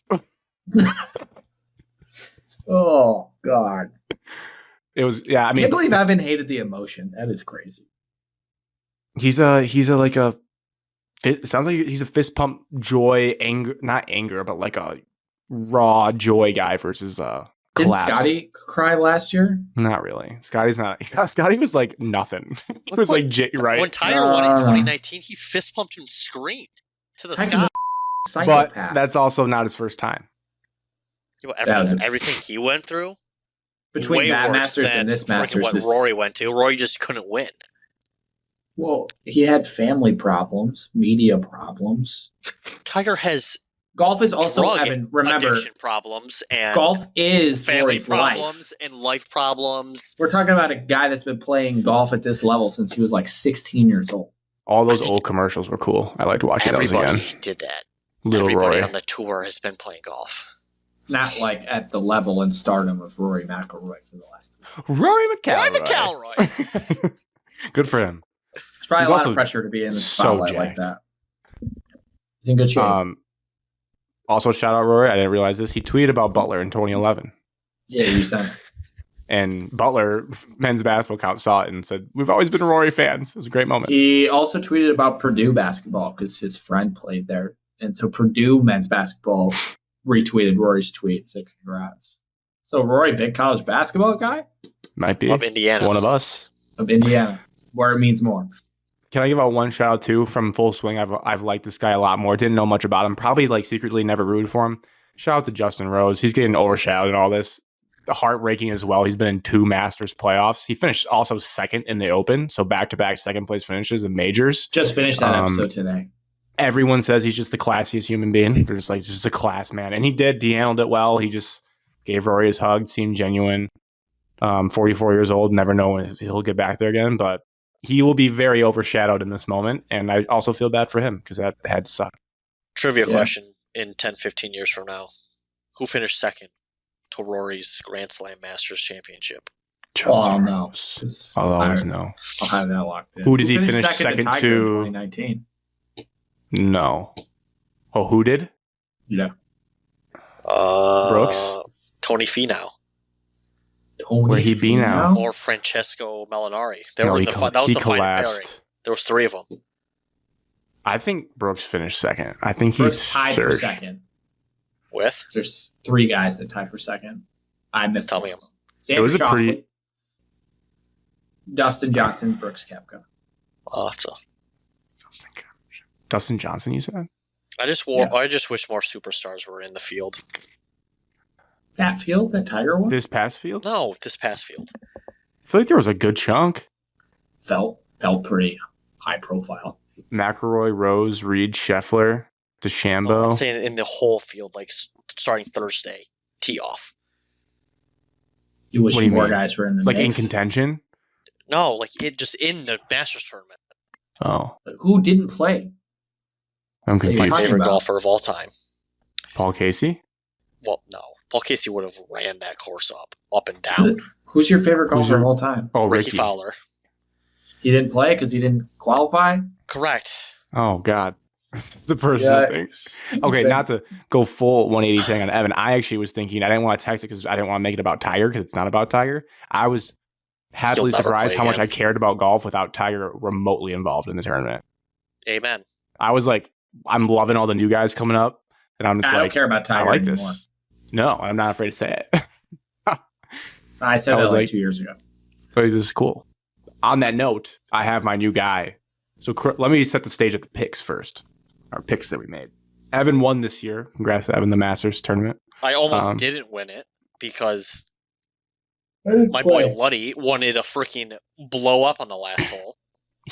Oh, God. It was, yeah. I I mean, can't believe Evan hated the emotion. That is crazy. He's it sounds like he's a fist pump joy, anger, not anger, but like a raw joy guy versus Didn't collapse. Scotty cry last year? Not really. Scotty was like nothing. He was like, right. When Tiger won in 2019, he fist pumped and screamed to the Tiger's sky. a psychopath. But that's also not his first time. Everything he went through, between way that worse Masters than and this freaking Masters. what Rory went to. Rory just couldn't win. Well, he had family problems, media problems. Tiger has Golf is also, drug Evan, remember, addiction problems and golf is family Rory's problems life. and life problems. We're talking about a guy that's been playing golf at this level since he was like 16 years old. All those old commercials were cool. I liked watching those Everybody again. did that. Little Everybody Rory. on the tour has been playing golf. Not like at the level and stardom of Rory McIlroy for the last 2 years. Rory McIlroy. Rory McIlroy. Good for him. It's probably He's a lot also of pressure to be in the so spotlight like jacked. that. He's in good shape. Also, shout out Rory. I didn't realize this. He tweeted about Butler in 2011. Yeah, you said it. And Butler, men's basketball account, saw it and said, "We've always been Rory fans." It was a great moment. He also tweeted about Purdue basketball because his friend played there. And so Purdue men's basketball retweeted Rory's tweet. So congrats. So Rory, big college basketball guy? Might be. Of Indiana. One of us. Of Indiana, where it means more. Can I give out one shout out too from Full Swing? I've liked this guy a lot more. Didn't know much about him. Probably like secretly never rooted for him. Shout out to Justin Rose. He's getting overshadowed in all this. Heartbreaking as well. He's been in 2 Masters playoffs. He finished also second in the Open, so back-to-back second place finishes in majors. Just finished that episode today. Everyone says he's just the classiest human being. They're just a class man, and he did. He handled it well. He just gave Rory his hug. Seemed genuine. 44 years old. Never know when he'll get back there again, but he will be very overshadowed in this moment. And I also feel bad for him because that had to suck. Trivia question in 10, 15 years from now: who finished second to Rory's Grand Slam Masters Championship? I'll know. I'll always know. I'll have that locked in. Who did he finish second to? to? 2019. No. Oh, who did? Yeah. Brooks? Tony Finau. Where'd he be now? Or Francesco Molinari. That was the final pairing. There was 3 of them. I think Brooks finished second. I think Brooks tied for second. With? There's 3 guys that tied for second. I missed Tell me them. It was a pretty... Dustin Johnson, Brooks Koepka. Oh, that's a... Dustin Johnson, you said? I just wish more superstars were in the field. That field? That Tiger one? This past field? No, this past field. I feel like there was a good chunk. Felt pretty high profile. McIlroy, Rose, Reed, Scheffler, DeChambeau. I'm saying in the whole field, like starting Thursday, tee off. You wish more guys were in the mix? In contention? No, like it just in the Masters tournament. Oh. But who didn't play? I'm confused. My favorite golfer of all time. Paul Casey? Well, no. Paul Casey would have ran that course up and down. Who's your favorite golfer of all time? Oh, Ricky Fowler. He didn't play because he didn't qualify? Correct. Oh, God. That's the personal thing. Okay, not to go full 180 thing on Evan. I actually was thinking, I didn't want to text it because I didn't want to make it about Tiger because it's not about Tiger. I was happily surprised how much I cared about golf without Tiger remotely involved in the tournament. Amen. I was like, I'm loving all the new guys coming up. And I'm just I don't care about Tiger anymore. No, I'm not afraid to say it. I said that like 2 years ago. But this is cool. On that note, I have my new guy. So let me set the stage at the picks first. Our picks that we made. Evan won this year. Congrats to Evan, the Masters tournament. I almost didn't win it because my boy Luddy wanted a freaking blow up on the last hole.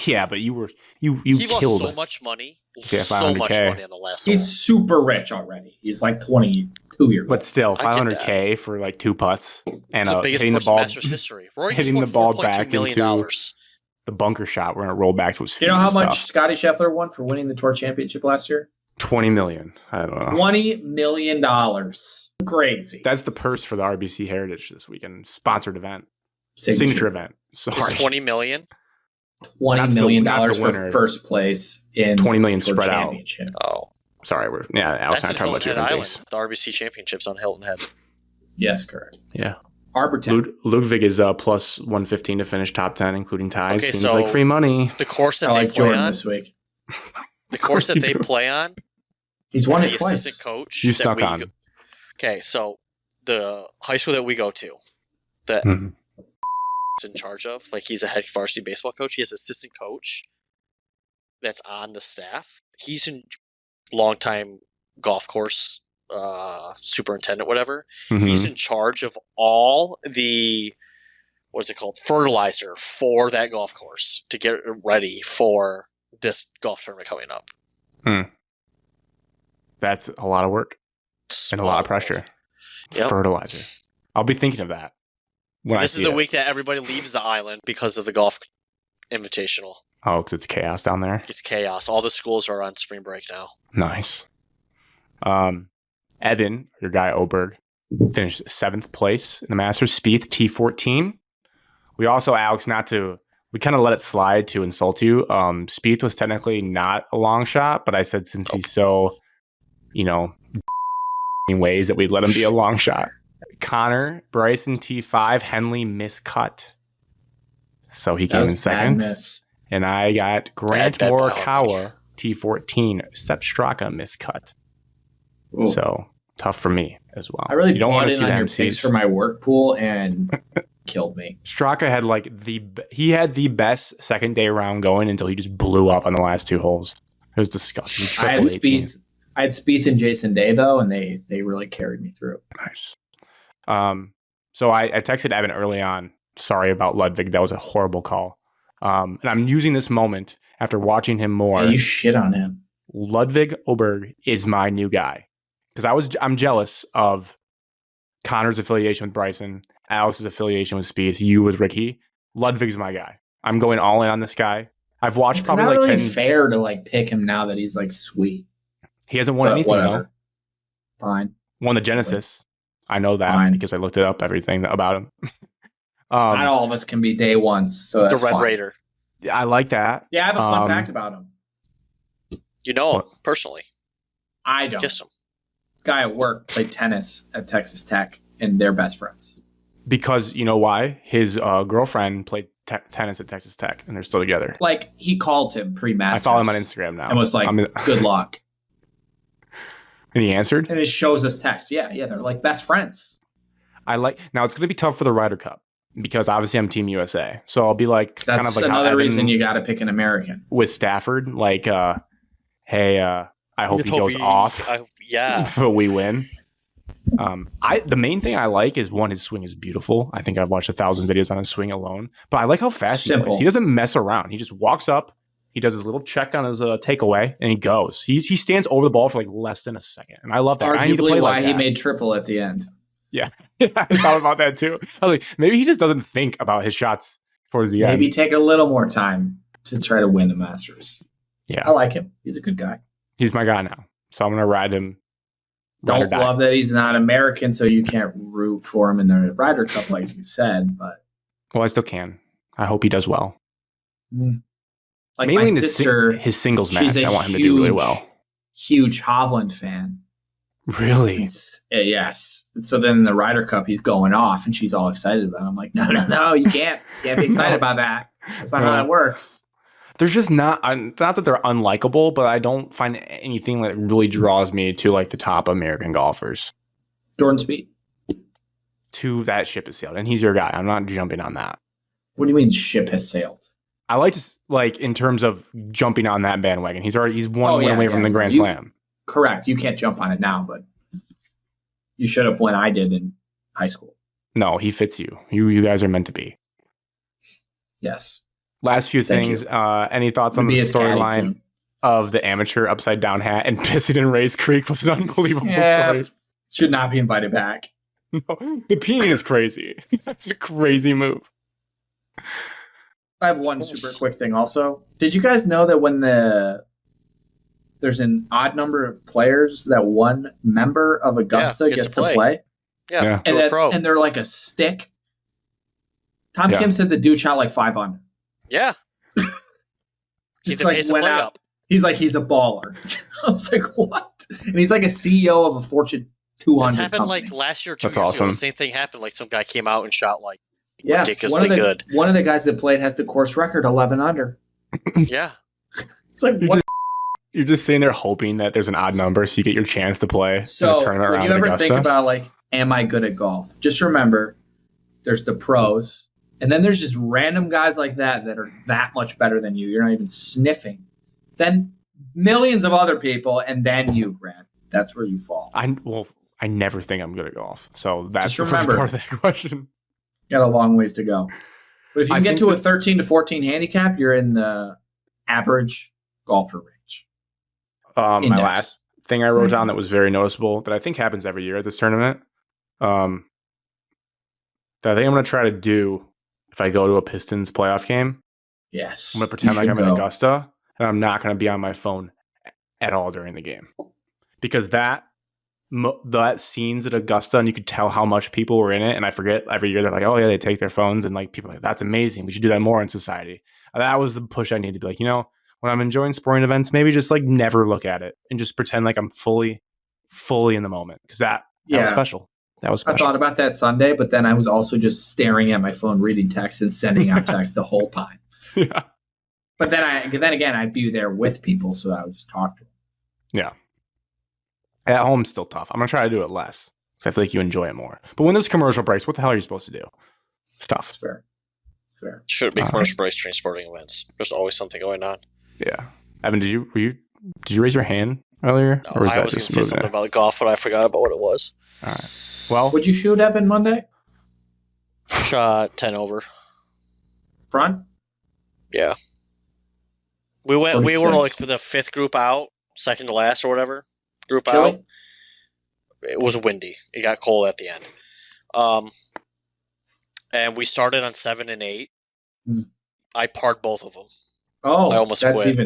Yeah, but you he killed lost so much money. Yeah, so much money on the last hole. He's super rich already. He's like 22 years old. But still, $500K for like 2 putts and the biggest hitting the ball, Masters history. Rory hitting the ball back million into the bunker shot. We're gonna roll back to his feet. You know how much Scotty Scheffler won for winning the Tour Championship last year? $20 million. I don't know. $20 million. Crazy. That's the purse for the RBC Heritage this weekend. Sponsored event. Signature event. Sorry. It's $20 million. $20 million for first place in $20 million spread out. Oh, sorry. Alex and I talking about Hilton Head Island. The RBC Championships on Hilton Head. Yes, correct. Yeah. Arborton. Ludwig is plus 115 to finish top 10, including ties. Okay, Seems so like free money. The course that they play Jordan on this week. The course that they play on. He's won it the twice. Assistant coach. You snuck on. Okay, so the high school that we go to, that in charge of, like he's a head varsity baseball coach. He has an assistant coach that's on the staff. He's a longtime golf course superintendent, whatever. He's in charge of all the fertilizer for that golf course to get it ready for this golf tournament coming up. That's a lot of work and a lot of pressure. Yep. Fertilizer. I'll be thinking of that. This is the week that everybody leaves the island because of the golf invitational. Oh, because it's chaos down there? It's chaos. All the schools are on spring break now. Nice. Evan, your guy Oberg, finished 7th place in the Masters. Spieth, T14. We also, Alex, we kind of let it slide to insult you. Spieth was technically not a long shot, but I said since he's so, in ways that we'd let him be a long shot. Connor, Bryson T5, Henley miscut. So he That came was in bad second. miss. And I got Grant Bad Morikawa, T14, Sepp Straka miscut. Ooh. So tough for me as well. I really you don't want bought to in see on the your MCs. picks for my work pool and killed me. Straka had he had the best second day round going until he just blew up on the last two holes. It was disgusting. I had Spieth and Jason Day though, and they really carried me through. Nice. So I texted Evan early on. Sorry about Ludwig. That was a horrible call. And I'm using this moment after watching him more. Yeah, you shit on him. Ludwig Oberg is my new guy because I'm jealous of Connor's affiliation with Bryson, Alex's affiliation with Spieth, you with Ricky. Ludwig's my guy. I'm going all in on this guy. I've watched It's probably not like really 10. fair to like pick him now that he's like sweet. He hasn't won But anything whatever. though. Fine. Won the Genesis. I know that Fine. because I looked it up, everything about him. Not all of us can be day ones, so He's that's the Red fine. Raider. I like that. Yeah, I have a fun fact about him. You know him What? personally. I don't. Kiss him. Guy at work played tennis at Texas Tech, and they're best friends. Because you know why? His girlfriend played tennis at Texas Tech, and they're still together. Like he called him pre-Masters. I follow him on Instagram now. and was like, "Good luck." And he answered. And it shows us text. Yeah, they're like best friends. Now it's going to be tough for the Ryder Cup because obviously I'm Team USA, so I'll be like That's kind of like how another Evan reason you got to pick an American. with Stafford. Like, hey, I hope Just he goes off, yeah. but we win. The main thing I like is his swing is beautiful. I think I've watched 1,000 videos on his swing alone, but I like how fast he Simple. plays. He doesn't mess around. He just walks up, he does his little check on his takeaway, and he goes. He stands over the ball for like less than a second, and I love that. I need to Arguably play why like he that. made triple at the end. Yeah, I thought about that too. I was like, maybe he just doesn't think about his shots towards the Maybe end. take a little more time to try to win the Masters. Yeah, I like him. He's a good guy. he's my guy now, so I'm gonna ride him. Ride or Don't die. love that he's not American, so you can't root for him in the Ryder Cup like you said. But Well, I still can. I hope he does well. like Mainly my in sister, his singles match, she's a I want him to do really well. huge Hovland fan. Really? Yes. And so then in the Ryder Cup, he's going off, and she's all excited about it. I'm like, no, you can't be excited about that. That's not how it works. There's just not that they're unlikable, but I don't find anything that really draws me to like the top American golfers. Jordan Spieth. To that ship has sailed, and he's your guy. I'm not jumping on that. What do you mean ship has sailed? I like to like in terms of jumping on that bandwagon. He's one win away from the Grand Slam. Correct. You can't jump on it now, but you should have when I did in high school. No, he fits you. You guys are meant to be. Yes. Last few Thank things. you. Any thoughts on Maybe the his caddy storyline soon. of the amateur upside down hat and pissing in Race Creek? Was an unbelievable story. Should not be invited back. No, the peeing is crazy. That's a crazy move. I have one super quick thing also. Did you guys know that when there's an odd number of players that one member of Augusta gets to play? Yeah. To a pro. And they're like a stick? Tom Yeah. Kim said the dude shot like 5 under. Yeah. Just Keep the like pace of went play out. up. He's like, he's a baller. I was like, what? And he's like a CEO of a Fortune 200 This happened company. like last year, 2 That's years ago. awesome. The same thing happened. Like some guy came out and shot like Yeah, ridiculously good. One of the guys that played has the course record 11 under. Yeah. It's like, You what? You're just sitting there hoping that there's an odd number so you get your chance to play in So a tournament when around you ever Augusta. think about like, am I good at golf? Just remember, there's the pros, and then there's just random guys like that are that much better than you. You're not even sniffing. Then millions of other people, and then you, Grant. That's where you fall. I never think I'm good at golf. So that's Just the first remember. part of that question. Got a long ways to go. But if you I can get think to a that- 13 to 14 handicap, you're in the average golfer range. My Index. last thing I wrote down that was very noticeable that I think happens every year at this tournament. That I think I'm going to try to do if I go to a Pistons playoff game. Yes. I'm going to pretend You like should I'm in go. Augusta, and I'm not going to be on my phone at all during the game. Because that scenes at Augusta, and you could tell how much people were in it. And I forget every year they're like, oh yeah, they take their phones, and like people are like, that's amazing. We should do that more in society. That was the push I needed to be like, when I'm enjoying sporting events, maybe just like never look at it and just pretend like I'm fully in the moment because that was special. That was I special. thought about that Sunday, but then I was also just staring at my phone, reading text and sending out text the whole time. Yeah. But then again, I'd be there with people, so I would just talk to them. Yeah. At home, still tough. I'm going to try to do it less because I feel like you enjoy it more. But when there's commercial breaks, what the hell are you supposed to do? It's tough. It's fair. Should be commercial breaks between sporting events. There's always something going on. Yeah. Evan, did you raise your hand earlier? No, I was going to say something about golf, but I forgot about what it was. All right. Well, Would you shoot Evan Monday? Shot 10 over. Front? Yeah. We were 46. like the fifth group out, second to last or whatever. Group Chili? out. It was windy. It got cold at the end. And we started on 7 and 8. I parred both of them. Oh, I almost that's quit.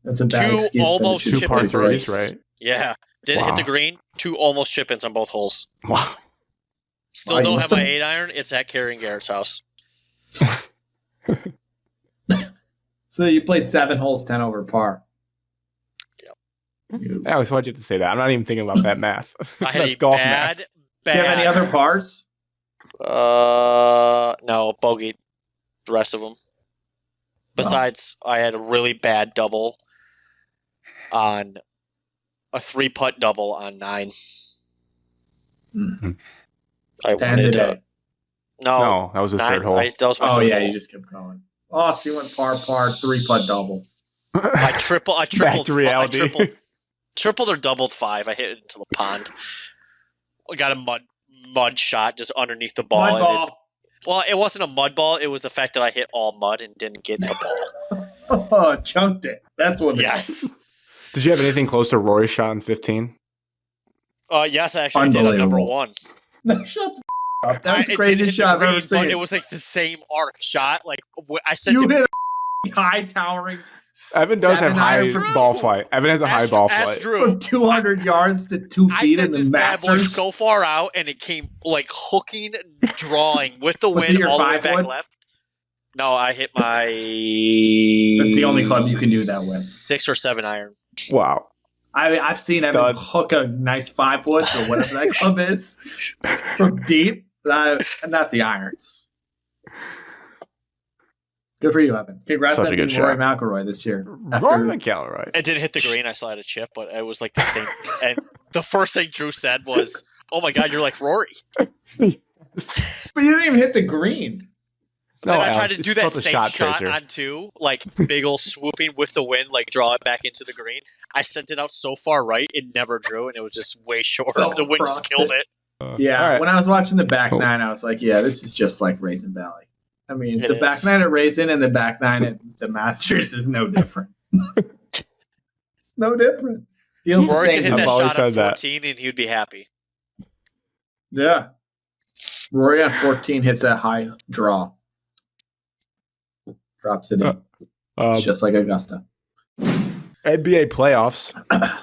That's a bad Two excuse. almost two chip par in threes, birdies. right? Yeah. Didn't hit the green. 2 almost chip-ins on both holes. Wow. Still Wow, don't you have must my have- 8-iron. It's at Carrie and Garrett's house. So you played 7 holes, 10 over par. Yep. Alex, why'd you have to say that? I'm not even thinking about that math. I had That's a golf bad. math. Do you have any other pars? No, bogey. The rest of them. Besides, I had a really bad double on a 3-putt double on 9. Mm. I 10 wanted today. to. No, No, that was his 9. third hole. That was my Oh third yeah, hole. you just kept going. Oh, so you went par, 3-putt double. I tripled. Back to reality. I tripled or doubled 5. I hit it into the pond. I got a mud shot just underneath the ball. Mud and ball. Well, it wasn't a mud ball. It was the fact that I hit all mud and didn't get the ball. Oh, chunked it. That's what it Yes. is. Did you have anything close to Rory's shot in 15? Yes, I actually did. I'm number Unbelievable. 1. No, shut the up. That was the It didn't craziest hit the shot I've green, ever seen. But it was like the same arc shot. Like I said You to hit a high towering. Evan does have 7 high iron Drew. ball flight. Evan has a high ball flight. Drew. from 200 yards to 2 I feet sent in the this bad boy Masters. so far out, and it came like hooking, drawing with the Was it wind your all the way 5 back wood? left. No, I hit my. That's the only club you can do that with. 6 or 7 iron. Wow. I've seen Evan Stud. hook a nice 5 wood or whatever that club is from deep. Not the irons. Good for you, Evan. Congrats Such a on good beating Rory shot. McIlroy this year. Rory McIlroy. It didn't hit the green. I still had a chip, but it was like the same. And the first thing Drew said was, "Oh my God, you're like Rory." But you didn't even hit the green. Then I Alex, tried to it's do that just a same shot shot tracer. on 2, like big ol' swooping with the wind, like draw it back into the green. I sent it out so far right, it never drew, and it was just way short. Oh, The wind just crossed killed it. it. Yeah, All right. when I was watching the back Cool. 9, I was like, yeah, this is just like Raisin Valley. I mean, It the back is. 9 at Raisin and the back 9 at the Masters is no different. It's no different. Feels the Rory same could hit to I've that me. always shot on said that. 14, and he'd be happy. Yeah. Rory on 14 hits that high draw. Drops it in. It's just like Augusta. NBA playoffs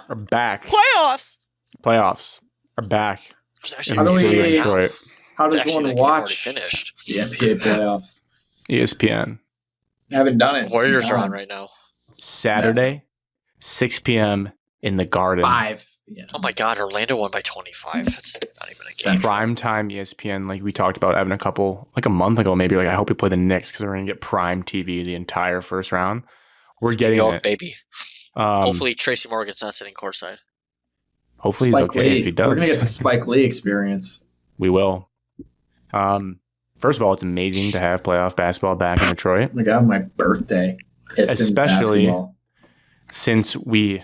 are back. Playoffs. Playoffs are back. There's In actually How do the we- city of Detroit. How does actually one the game already watch finished. the NBA playoffs? ESPN. I haven't done it. in Warriors some are on time. right now. Saturday, 6 p.m. in the Garden. 5. Yeah. Oh my God, Orlando won by 25. That's not even a game. Prime time ESPN, like we talked about Evan a month ago, maybe. Like I hope we play the Knicks because we're gonna get prime TV the entire first round. We're getting Yo, it. baby. Hopefully Tracy Morgan's not sitting courtside. Hopefully he's Spike okay Lee. if he does. We're gonna get the Spike Lee experience. We will. First of all, it's amazing to have playoff basketball back in Detroit, Oh my God, my birthday. Pistons Especially- basketball. since we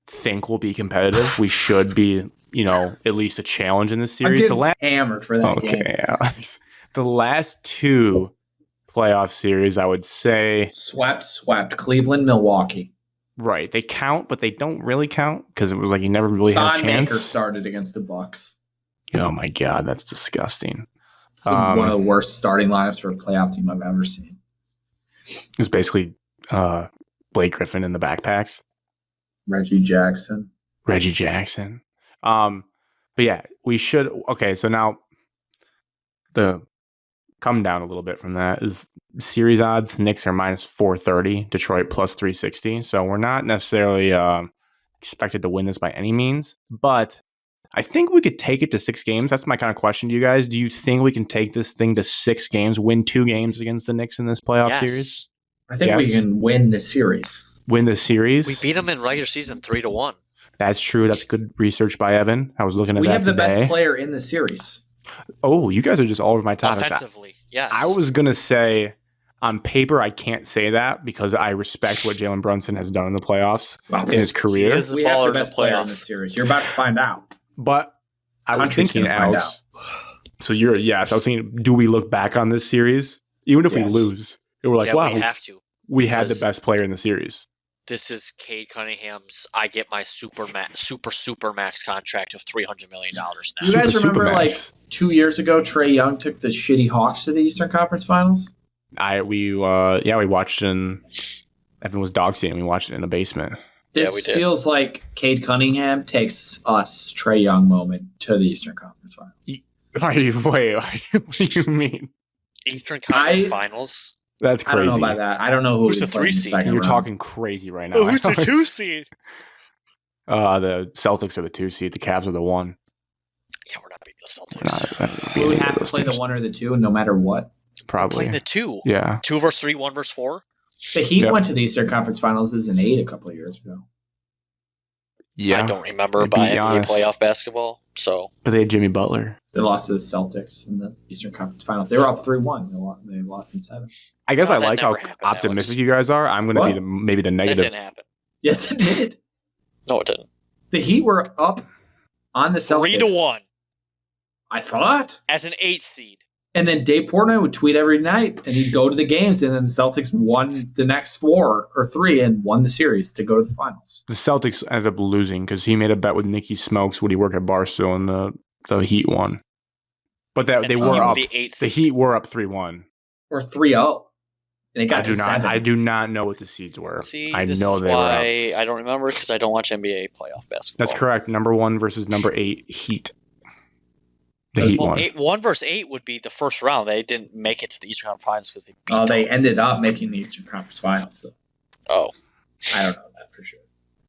think we'll be competitive. We should be, at least a challenge in this I'm series. getting hammered for that game. Okay, Alex. The last 2 playoff series, I would say, Swept. Cleveland, Milwaukee. right, they count, but they don't really count because it was like you never really had a Thon Maker chance. started against the Bucks. Oh my God, that's disgusting. It's one of the worst starting lineups for a playoff team I've ever seen. It was basically Blake Griffin in the backpacks. Reggie Jackson. Reggie Jackson. But yeah, we should. Okay, so now the come down a little bit from that is series odds. Knicks are minus 430, Detroit plus 360. So we're not necessarily expected to win this by any means, but I think we could take it to 6 games. That's my kind of question to you guys. Do you think we can take this thing to 6 games, win 2 games against the Knicks in this playoff series? I think we can win the series. Win the series? We beat them in regular season 3-1. That's true. That's good research by Evan. I was looking at that today. We have the best player in the series. Oh, you guys are just all over my top. Offensively, yes. I was going to say, on paper, I can't say that because I respect what Jalen Brunson has done in the playoffs in his career. We have the best player in the series. You're about to find out. But I was thinking, Alex, so I was thinking, do we look back on this series? Even if we lose, we're like, wow, we have to. We had the best player in the series. This is Cade Cunningham's. I get my super max contract of $300 million now. You guys remember, like 2 years ago, Trae Young took the shitty Hawks to the Eastern Conference Finals? We watched it in. Evan was dog sitting. We watched it in the basement. This feels like Cade Cunningham takes us Trae Young moment to the Eastern Conference Finals. What do you mean? Eastern Conference Finals? That's crazy. I don't know about that. I don't know who's the 3 seed. You're talking crazy right now. Oh, who's the 2 seed? The Celtics are the 2 seed. The Cavs are the 1. Yeah, we're not beating the Celtics. We have to play the 1 or the 2, no matter what. Probably. Playing the 2. Yeah. 2 versus 3, 1 versus 4. The Heat went to the Eastern Conference Finals as an 8 a couple of years ago. Yeah. I don't remember by NBA playoff basketball. But they had Jimmy Butler. They lost to the Celtics in the Eastern Conference Finals. They were up 3-1. They lost in 7. I guess I like how optimistic you guys are. I'm going to be maybe the negative. That didn't happen. Yes, it did. No, it didn't. The Heat were up on the Celtics 3-1. I thought. As an 8 seed. And then Dave Portnoy would tweet every night, and he'd go to the games, and then the Celtics won the next 4 or 3 and won the series to go to the finals. The Celtics ended up losing because he made a bet with Nicky Smokes when he worked at Barstool, and the Heat won. But they were up. The Heat were up 3-1 or 3-0. And it got to 7. I do not know what the seeds were. See, I this know is they were up. I don't remember because I don't watch NBA playoff basketball. That's correct. Number 1 versus number 8 Heat. The Heat won. 1 versus 8 would be the first round. They didn't make it to the Eastern Conference Finals because they beat them. They ended up making the Eastern Conference Finals, though. Oh. I don't know that for sure.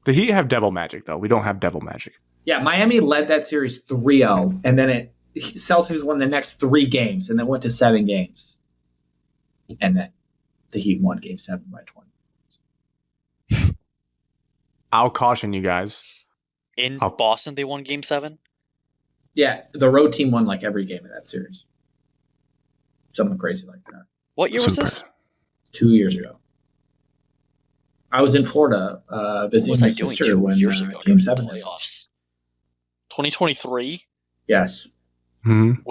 The Heat have devil magic, though. We don't have devil magic. Yeah, Miami led that series 3-0, and then Celtics won the next 3 games, and then went to 7 games. And then the Heat won Game 7 by 20. I'll caution you guys. In Boston, they won Game 7? Yeah, the road team won like every game of that series. Something crazy like that. What year was this? 2 years ago. I was in Florida visiting my sister when Game 7 playoffs. 2023? Yes. Mm-hmm.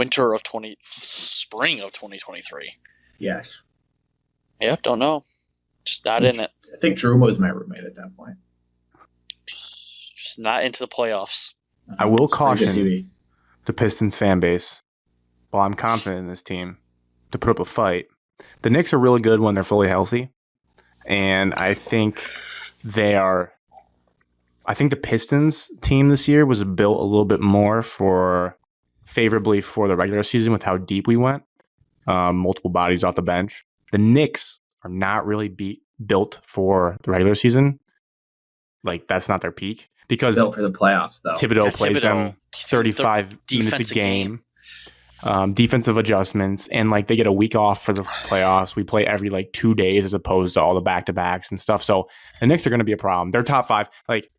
Spring of 2023. Yes. Yeah, don't know. Just not in it. I think Drew was my roommate at that point. Just not into the playoffs. I will caution the Pistons fan base, while I'm confident in this team, to put up a fight. The Knicks are really good when they're fully healthy, and I think the Pistons team this year was built a little bit more favorably for the regular season with how deep we went, multiple bodies off the bench. The Knicks are not really built for the regular season. Like, that's not their peak. Because built for the playoffs, though. Thibodeau plays them 35 minutes a game. Defensive adjustments, and like they get a week off for the playoffs. We play every 2 days as opposed to all the back-to-backs and stuff. So the Knicks are going to be a problem. They're top 5. Like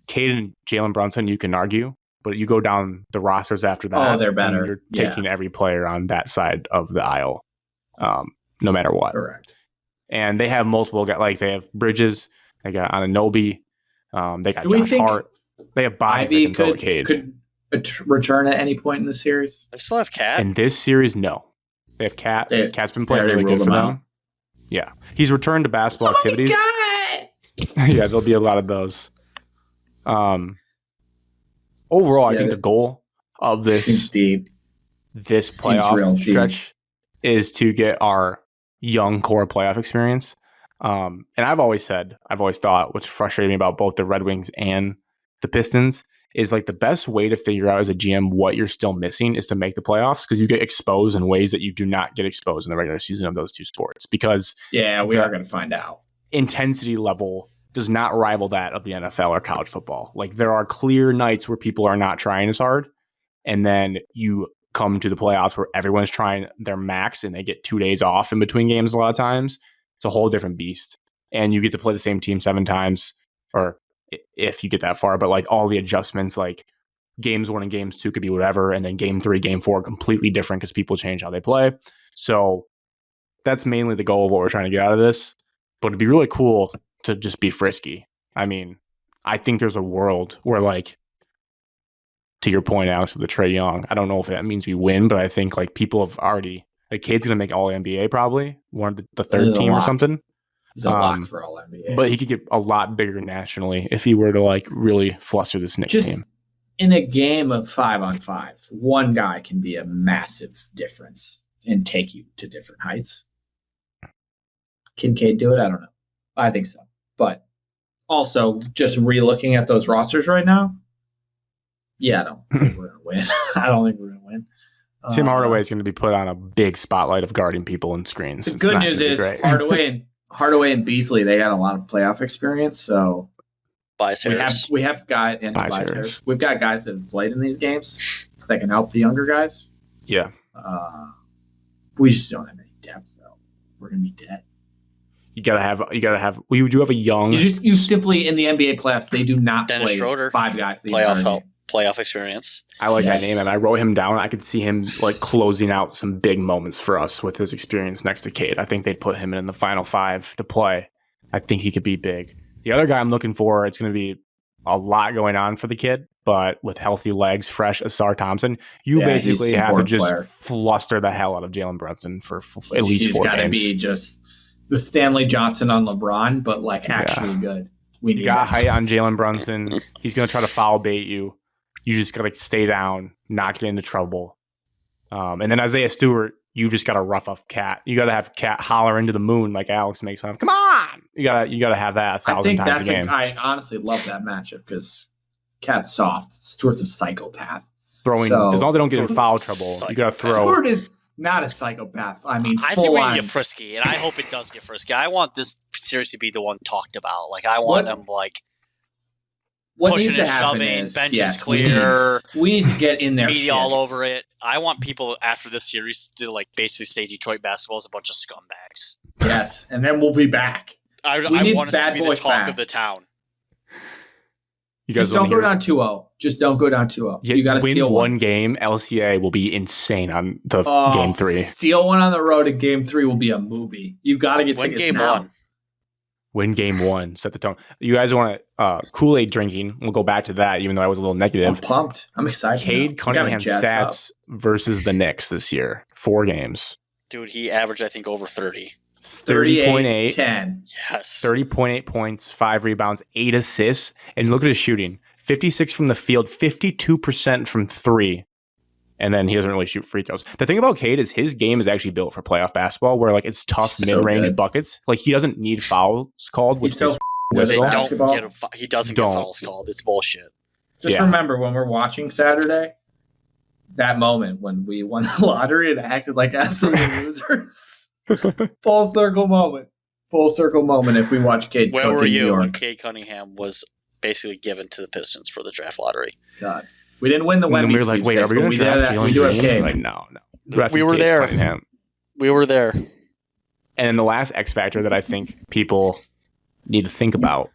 Cade and Jalen Brunson, you can argue, but you go down the rosters after that. Oh, they're better. You're taking every player on that side of the aisle, no matter what. Correct. And they have multiple guys. Like they have Bridges, they got Anunoby. They got Josh Hart. They have bodies that can go with Cade. Could return at any point in the series? They still have Cat. In this series, no. They have Cat. Cat's been playing really good for them. Yeah. He's returned to basketball activities. My God! Yeah, there'll be a lot of those. Overall, I think the goal of this playoff stretch is to get our young core playoff experience. And I've always thought what's frustrating me about both the Red Wings and the Pistons is like the best way to figure out as a GM what you're still missing is to make the playoffs, because you get exposed in ways that you do not get exposed in the regular season of those two sports. Because we are going to find out. Intensity level does not rival that of the NFL or college football. Like there are clear nights where people are not trying as hard, and then you come to the playoffs where everyone's trying their max and they get 2 days off in between games a lot of times. It's a whole different beast. And you get to play the same team 7 times, or if you get that far, but like all the adjustments, like games 1 and games 2 could be whatever, and then game 3, game 4 completely different because people change how they play. So that's mainly the goal of what we're trying to get out of this. But it'd be really cool to just be frisky. I mean, I think there's a world where, like, to your point, Alex, with the Trae Young, I don't know if that means we win, but I think like people have already, like, Cade's going to make all NBA probably, one of the third team or something. He's a lock for all NBA. But he could get a lot bigger nationally if he were to like really fluster this Knicks team. In a game of 5-on-5, one guy can be a massive difference and take you to different heights. Can Cade do it? I don't know. I think so. But also, just re-looking at those rosters right now, yeah, I don't think we're going to win. I don't think we're going to win. Tim Hardaway is going to be put on a big spotlight of guarding people and screens. The good news is Hardaway and Beasley, they got a lot of playoff experience. So we have guys and Tobias Harris. We've got guys that have played in these games that can help the younger guys. Yeah. We just don't have any depth, though. We're going to be dead. You gotta have. We do have a young. You simply in the NBA playoffs, they do not Dennis play Schroeder, 5 guys. Playoff experience. I like that name, and I wrote him down. I could see him like closing out some big moments for us with his experience next to Cade. I think they'd put him in the final 5 to play. I think he could be big. The other guy I'm looking for, it's going to be a lot going on for the kid, but with healthy legs, fresh Asar Thompson, you basically have to just fluster the hell out of Jalen Brunson for at least 4 games. He's got to be just the Stanley Johnson on LeBron, but like actually good. You got height on Jalen Brunson. He's going to try to foul bait you. You just got to stay down, not get into trouble. And then Isaiah Stewart, you just got to rough up Cat. You got to have Cat holler into the moon like Alex makes fun of. Come on! You got to have that 1,000 times a game. I honestly love that matchup because Cat's soft. Stewart's a psychopath. Throwing, as long as they don't get in foul trouble, you got to throw. Stewart is not a psychopath. I mean, I think we can get frisky, and I hope it does get frisky. I want this series to be the one talked about. Like, I want them like pushing and shoving, benches clear. We need to get in there. Media all over it. I want people after this series to like basically say Detroit basketball is a bunch of scumbags. Yes, and then we'll be back. I want us to be the talk of the town. Just don't go down 2-0. Just don't go down 2-0. You got to steal one game. LCA will be insane on the game 3. Steal one on the road in game 3 will be a movie. You got to get tickets game now. 1. Win game 1. Set the tone. You guys want Kool-Aid drinking? We'll go back to that, even though I was a little negative. I'm pumped. I'm excited. Cade Cunningham stats versus the Knicks this year. 4 games. Dude, he averaged, I think, over 30. 30.8. 10. Yes. 30.8 points, 5 rebounds, 8 assists. And look at his shooting. 56 from the field, 52% from 3. And then he doesn't really shoot free throws. The thing about Cade is his game is actually built for playoff basketball where like it's tough mid-range buckets. Like he doesn't need fouls called with his whistle. He doesn't get fouls called. It's bullshit. Just remember when we're watching Saturday, that moment when we won the lottery and acted like absolute losers. Full circle moment. Full circle moment if we watch Cade. Where were you when Cade Cunningham was basically given to the Pistons for the draft lottery? God. We didn't win the Wemby. We were like, wait, are we going to draft Jalen Green? Like, no. We were there. Cunningham. We were there. And then the last X factor that I think people need to think about,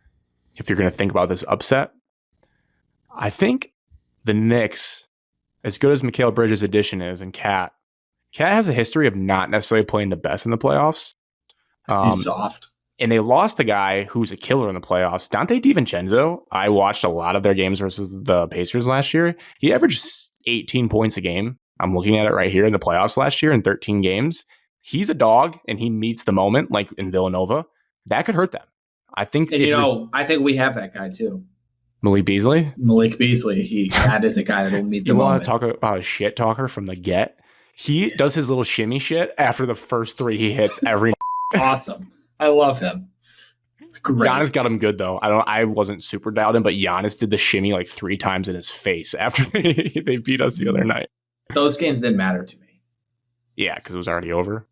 if you're going to think about this upset, I think the Knicks, as good as Mikal Bridges' addition is, and Cat has a history of not necessarily playing the best in the playoffs. He's soft. And they lost a guy who's a killer in the playoffs, Dante DiVincenzo. I watched a lot of their games versus the Pacers last year. He averaged 18 points a game. I'm looking at it right here in the playoffs last year in 13 games. He's a dog, and he meets the moment, like in Villanova. That could hurt them. I think. And I think we have that guy too. Malik Beasley? That is a guy that will meet the moment. You want to talk about a shit talker from the get? He does his little shimmy shit after the first 3 he hits every. Awesome. I love him. It's great. Giannis got him good though. I wasn't super dialed in, but Giannis did the shimmy like 3 times in his face after they beat us the other night. Those games didn't matter to me. Yeah, because it was already over.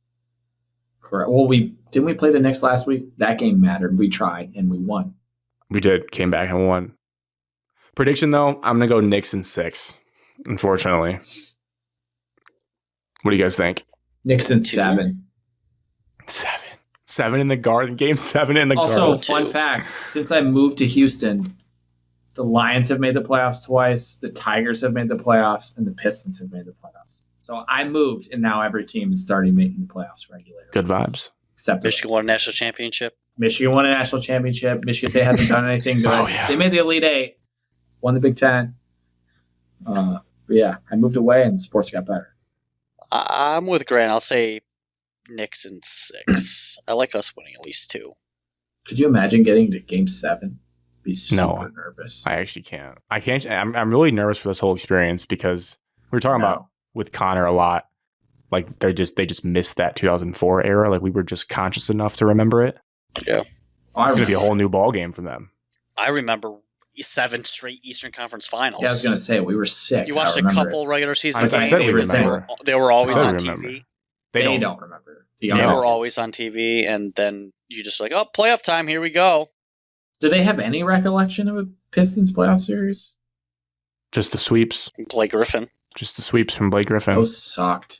Correct. Well, didn't we play the Knicks last week? That game mattered. We tried and we won. We did. Came back and won. Prediction, though, I'm going to go Knicks in 6, unfortunately. What do you guys think? Knicks in 7. 7 in the Garden. Game 7 in the Garden. Also, fun fact, since I moved to Houston, the Lions have made the playoffs twice, the Tigers have made the playoffs, and the Pistons have made the playoffs. So I moved, and now every team is starting making the playoffs regularly. Good vibes. Except Michigan won a national championship. Michigan won a national championship. Michigan State hasn't done anything good. Oh, yeah. They made the Elite Eight, won the Big Ten. But yeah, I moved away, and sports got better. I'm with Grant. I'll say Knicks in 6. I like us winning at least 2. Could you imagine getting to Game 7? Be super nervous. I actually can't. I can't. I'm really nervous for this whole experience because we were talking about with Connor a lot. Like they just missed that 2004 era. Like we were just conscious enough to remember it. Yeah, it's gonna be a whole new ball game for them. I remember 7 straight Eastern Conference Finals. Yeah, I was gonna say we were sick. You watched a couple regular season games. They were always on TV. They don't remember. They were always on TV, and then you just like, oh, playoff time. Here we go. Do they have any recollection of a Pistons playoff series? Just the sweeps. Blake Griffin. Just the sweeps from Blake Griffin. Those sucked.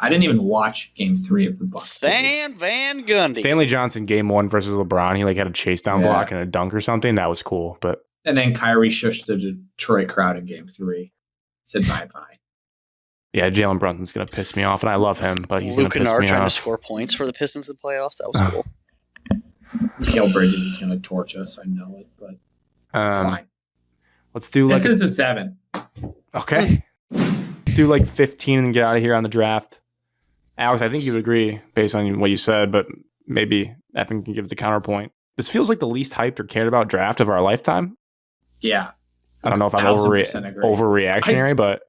I didn't even watch Game 3 of the Bucks. Stan Van Gundy. Stanley Johnson, Game 1 versus LeBron. He had a chase down block and a dunk or something. That was cool. And then Kyrie shushed the Detroit crowd in Game 3. Said bye-bye. Yeah, Jalen Brunson's going to piss me off, and I love him, but he's going to piss me off. Luke Kennard trying to score points for the Pistons in the playoffs. That was cool. Mikal Bridges is going to torch us. I know it, but it's fine. Let's do Pistons at 7. Okay. Let's do 15 and get out of here on the draft. Alex, I think you would agree based on what you said, but maybe Evan can give the counterpoint. This feels like the least hyped or cared about draft of our lifetime. Yeah. I don't know if I'm overreactionary, but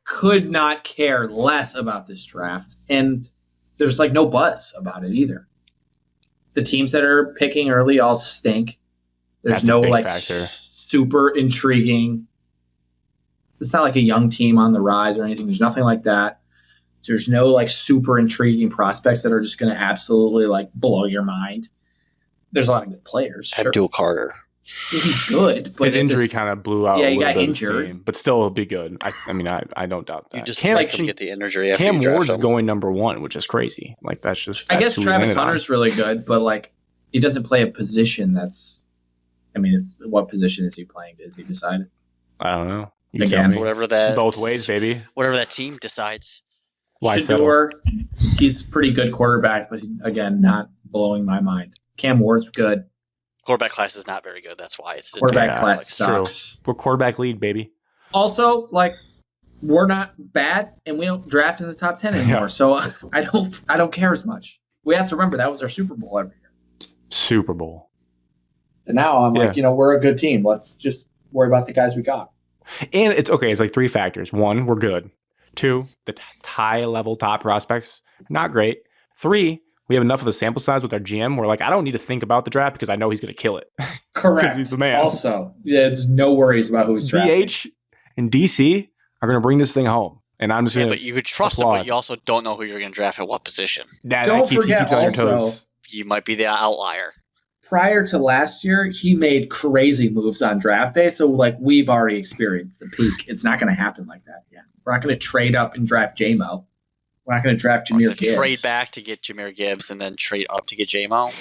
could not care less about this draft. And there's no buzz about it either. The teams that are picking early all stink. There's no super intriguing. It's not like a young team on the rise or anything. There's nothing like that. There's no super intriguing prospects that are just going to absolutely blow your mind. There's a lot of good players. Abdul Carter. He's good, but his injury kind of blew out. Yeah, he got injured, team, but still it'll be good. I don't doubt that. You just get the injury. After Cam Ward's going number 1, which is crazy. That's just. I guess Travis Hunter's really good, but he doesn't play a position that's. It's what position is he playing? Does he decide it? I don't know. Whatever that both ways, baby. Whatever that team decides. Shedeur, he's pretty good quarterback, but again, not blowing my mind. Cam Ward's good. Quarterback class is not very good. That's why it's quarterback class sucks. True. We're quarterback lead, baby. Also, we're not bad, and we don't draft in the top 10 anymore. Yeah. So I don't care as much. We have to remember that was our Super Bowl every year. Super Bowl. And now I'm we're a good team. Let's just worry about the guys we got. And it's okay. It's 3 factors. 1, we're good. 2, the high-level top prospects, not great. 3, we have enough of a sample size with our GM where, I don't need to think about the draft because I know he's going to kill it. Correct. Because he's the man. Also, there's no worries about who he's drafting. DH and DC are going to bring this thing home. And I'm just going to But you could trust him, but you also don't know who you're going to draft at what position. Don't forget also, you might be the outlier. Prior to last year, he made crazy moves on draft day. So, we've already experienced the peak. It's not going to happen like that again. We're not going to trade up and draft J-Mo. We're not going to draft Jahmyr Gibbs. Trade back to get Jahmyr Gibbs and then trade up to get J-Mo?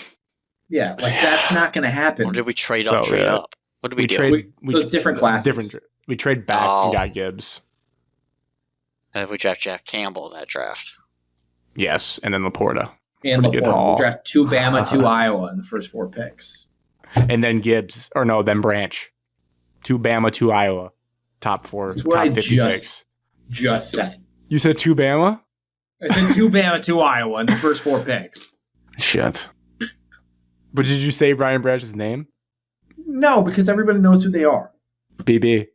Yeah, that's not going to happen. Or did we trade up, up? What did we do? Those different classes. We trade back and got Gibbs. And we draft Jack Campbell in that draft. Yes, and then Laporta. And Laporta. We draft 2 Bama, 2 Iowa in the first 4 picks. And then Gibbs. Or no, then Branch. 2 Bama, 2 Iowa. Top 4, That's what top I 50 picks. Just said. You said 2 Bama? I said 2 Bama, 2 Iowa in the first 4 picks. Shit. But did you say Brian Branch's name? No, because everybody knows who they are. BB.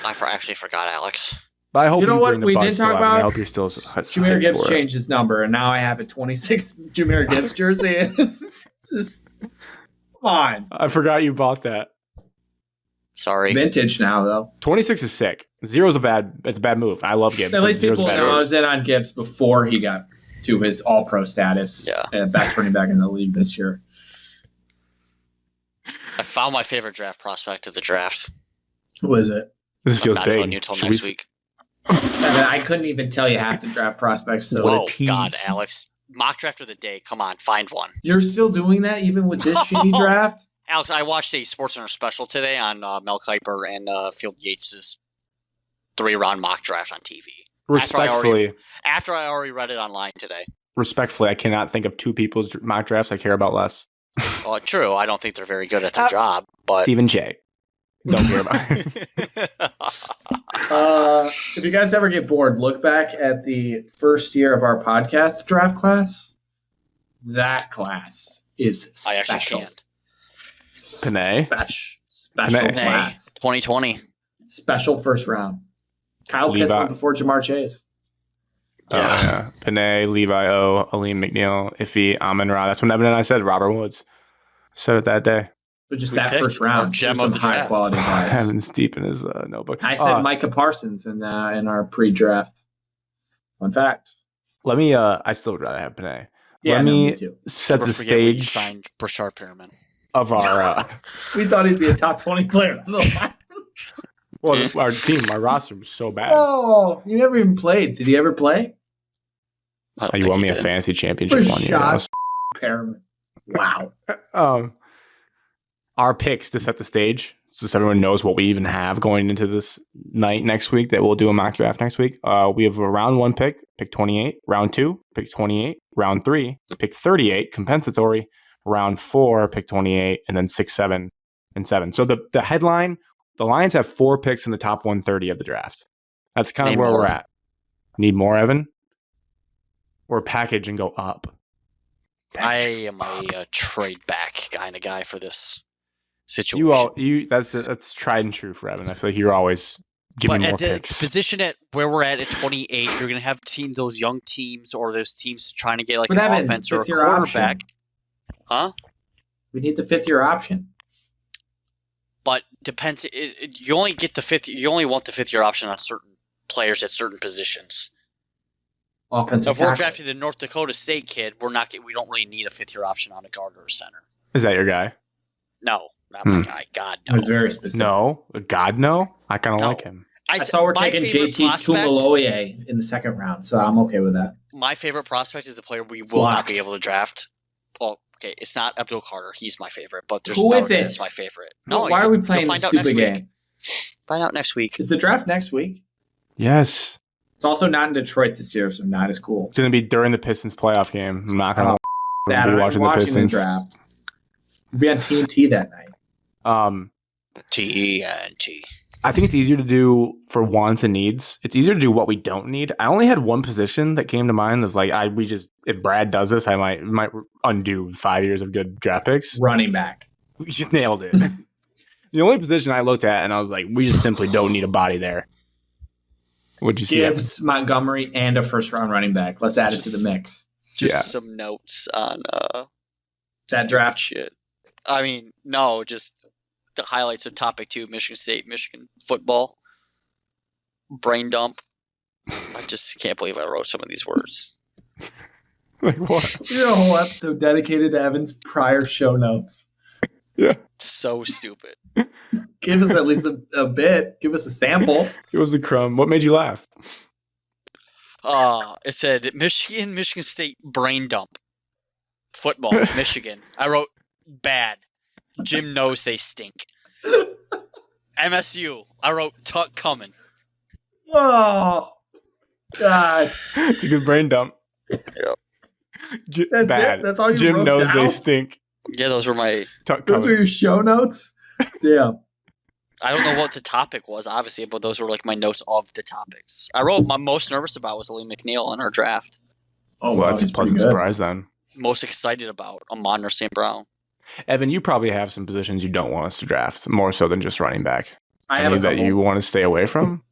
I actually forgot, Alex. But I hope you know what we did talk about. I hope you're still Jahmyr Gibbs changed his number, and now I have a 26 Jahmyr Gibbs jersey. It's just come on. I forgot you bought that. Sorry. Vintage now, though. 26 is sick. 0 is a bad move. I love Gibbs. At least people know I was in on Gibbs before he got to his all-pro status. Yeah. Best running back in the league this year. found my favorite draft prospect of the draft. Who is it? This I'm feels not big. telling you until Should next we- week. I couldn't even tell you half the draft prospects. So What a Oh, tease. God, Alex. Mock draft of the day. Come on, find one. you're still doing that even with this shitty draft? Alex, I watched a SportsCenter special today on Mel Kiper and Field Yates' 3-round mock draft on TV. Respectfully, After I already read it online today. I cannot think of two people's mock drafts I care about less. Well, true. I don't think they're very good at their job, but Stephen J. Don't care about it. If you guys ever get bored, look back at the first year of our podcast draft class. That class is I special. actually can't. Panay? Special Panay. class. 2020. Special first round. Kyle Pitts Levi. went before Jamar Chase. Yeah. Panay, Levi O, Aleem McNeil, Iffy, Amon Ra. That's when Evan and I said Robert Woods. Said it that day. But just We that picked first our round. gem There's of some the high draft. quality guys. Evan's deep in his notebook. I said Micah Parsons in our pre-draft. Fun fact. Let me, I still would rather have Panay. Yeah, Let no, me me too. set Never the forget when you stage signed Brashard Perriman. of our, We thought he'd be a top 20 player. our team, our roster was so bad. Oh, you never even played. Did he ever play? I don't You think won he me a did. fantasy championship one year. Rashad Perriman. Wow. Our picks to set the stage, so everyone knows what we even have going into this night next week that we'll do a mock draft next week. We have a round 1 pick 28, round 2, pick 28, round 3, pick 38, compensatory, round 4, pick 28, and then 6, 7, and 7. So the headline, the Lions have 4 picks in the top 130 of the draft. That's kind of Need where more. we're at. Need more, Evan? Or package and go up? I am a trade back kind of guy for this situation. That's tried and true for Evan. I feel like you're always giving But more at the picks. position at where we're at 28, you're going to have those young teams or those teams trying to get like But an Evan, offense or a fifth year option. quarterback. Huh? We need the 5th-year option. But depends. You only get the fifth. You only want the 5th-year option on certain players at certain positions. Offensive If we're tackle. drafting the North Dakota State kid, we don't really need a 5th-year option on a guard or a center. Is that your guy? No, not my guy. God It no. was very specific. No. God, no. I kind of No. like him. I saw we're my taking favorite JT prospect- Tumaloye in the 2nd round, so I'm okay with that. My favorite prospect is the player we It's will not locked. be able to draft. Well, okay, it's not Abdul Carter. He's my favorite, but there's Who another is guy it? that's my favorite. Why are we playing you'll this find out next stupid week. game? Find out next week. Is the draft next week? Yes. It's also not in Detroit this year, so not as cool. It's going to be during the Pistons playoff game. I'm not going to That be I'm watching the Pistons. draft. We'll be on TNT that night. TNT. I think it's easier to do for wants and needs. It's easier to do what we don't need. I only had one position that came to mind. That's like if Brad does this, I might undo 5 years of good draft picks. Running back. You nailed it. The only position I looked at and I was like, we just simply don't need a body there. What'd you see? Gibbs, Montgomery, and a 1st-round running back. Let's add it to the mix. Just Yeah. some notes on That stupid draft? shit. I mean, no, just the highlights of topic 2: Michigan State, Michigan football, brain dump. I just can't believe I wrote some of these words. Like what? We did a whole episode dedicated to Evan's prior show notes. Yeah. So stupid. Give us at least a bit. Give us a sample. It was a crumb. What made you laugh? It said Michigan State brain dump. Football, Michigan. I wrote bad. Jim knows they stink. MSU. I wrote tuck coming. Oh, God. It's a good brain dump. Yep. That's bad. it? That's all you Jim wrote knows down? they stink. Yeah, those were my. Tuck Those coming. are your show notes? Damn. I don't know what the topic was, obviously, but those were like my notes of the topics. I wrote my most nervous about was Lee McNeil in our draft. Oh, Well, wow, that's a he's pretty pleasant good. surprise then. Most excited about Amon or St. Brown. Evan, you probably have some positions you don't want us to draft, more so than just running back. I have a Any that couple. you want to stay away from.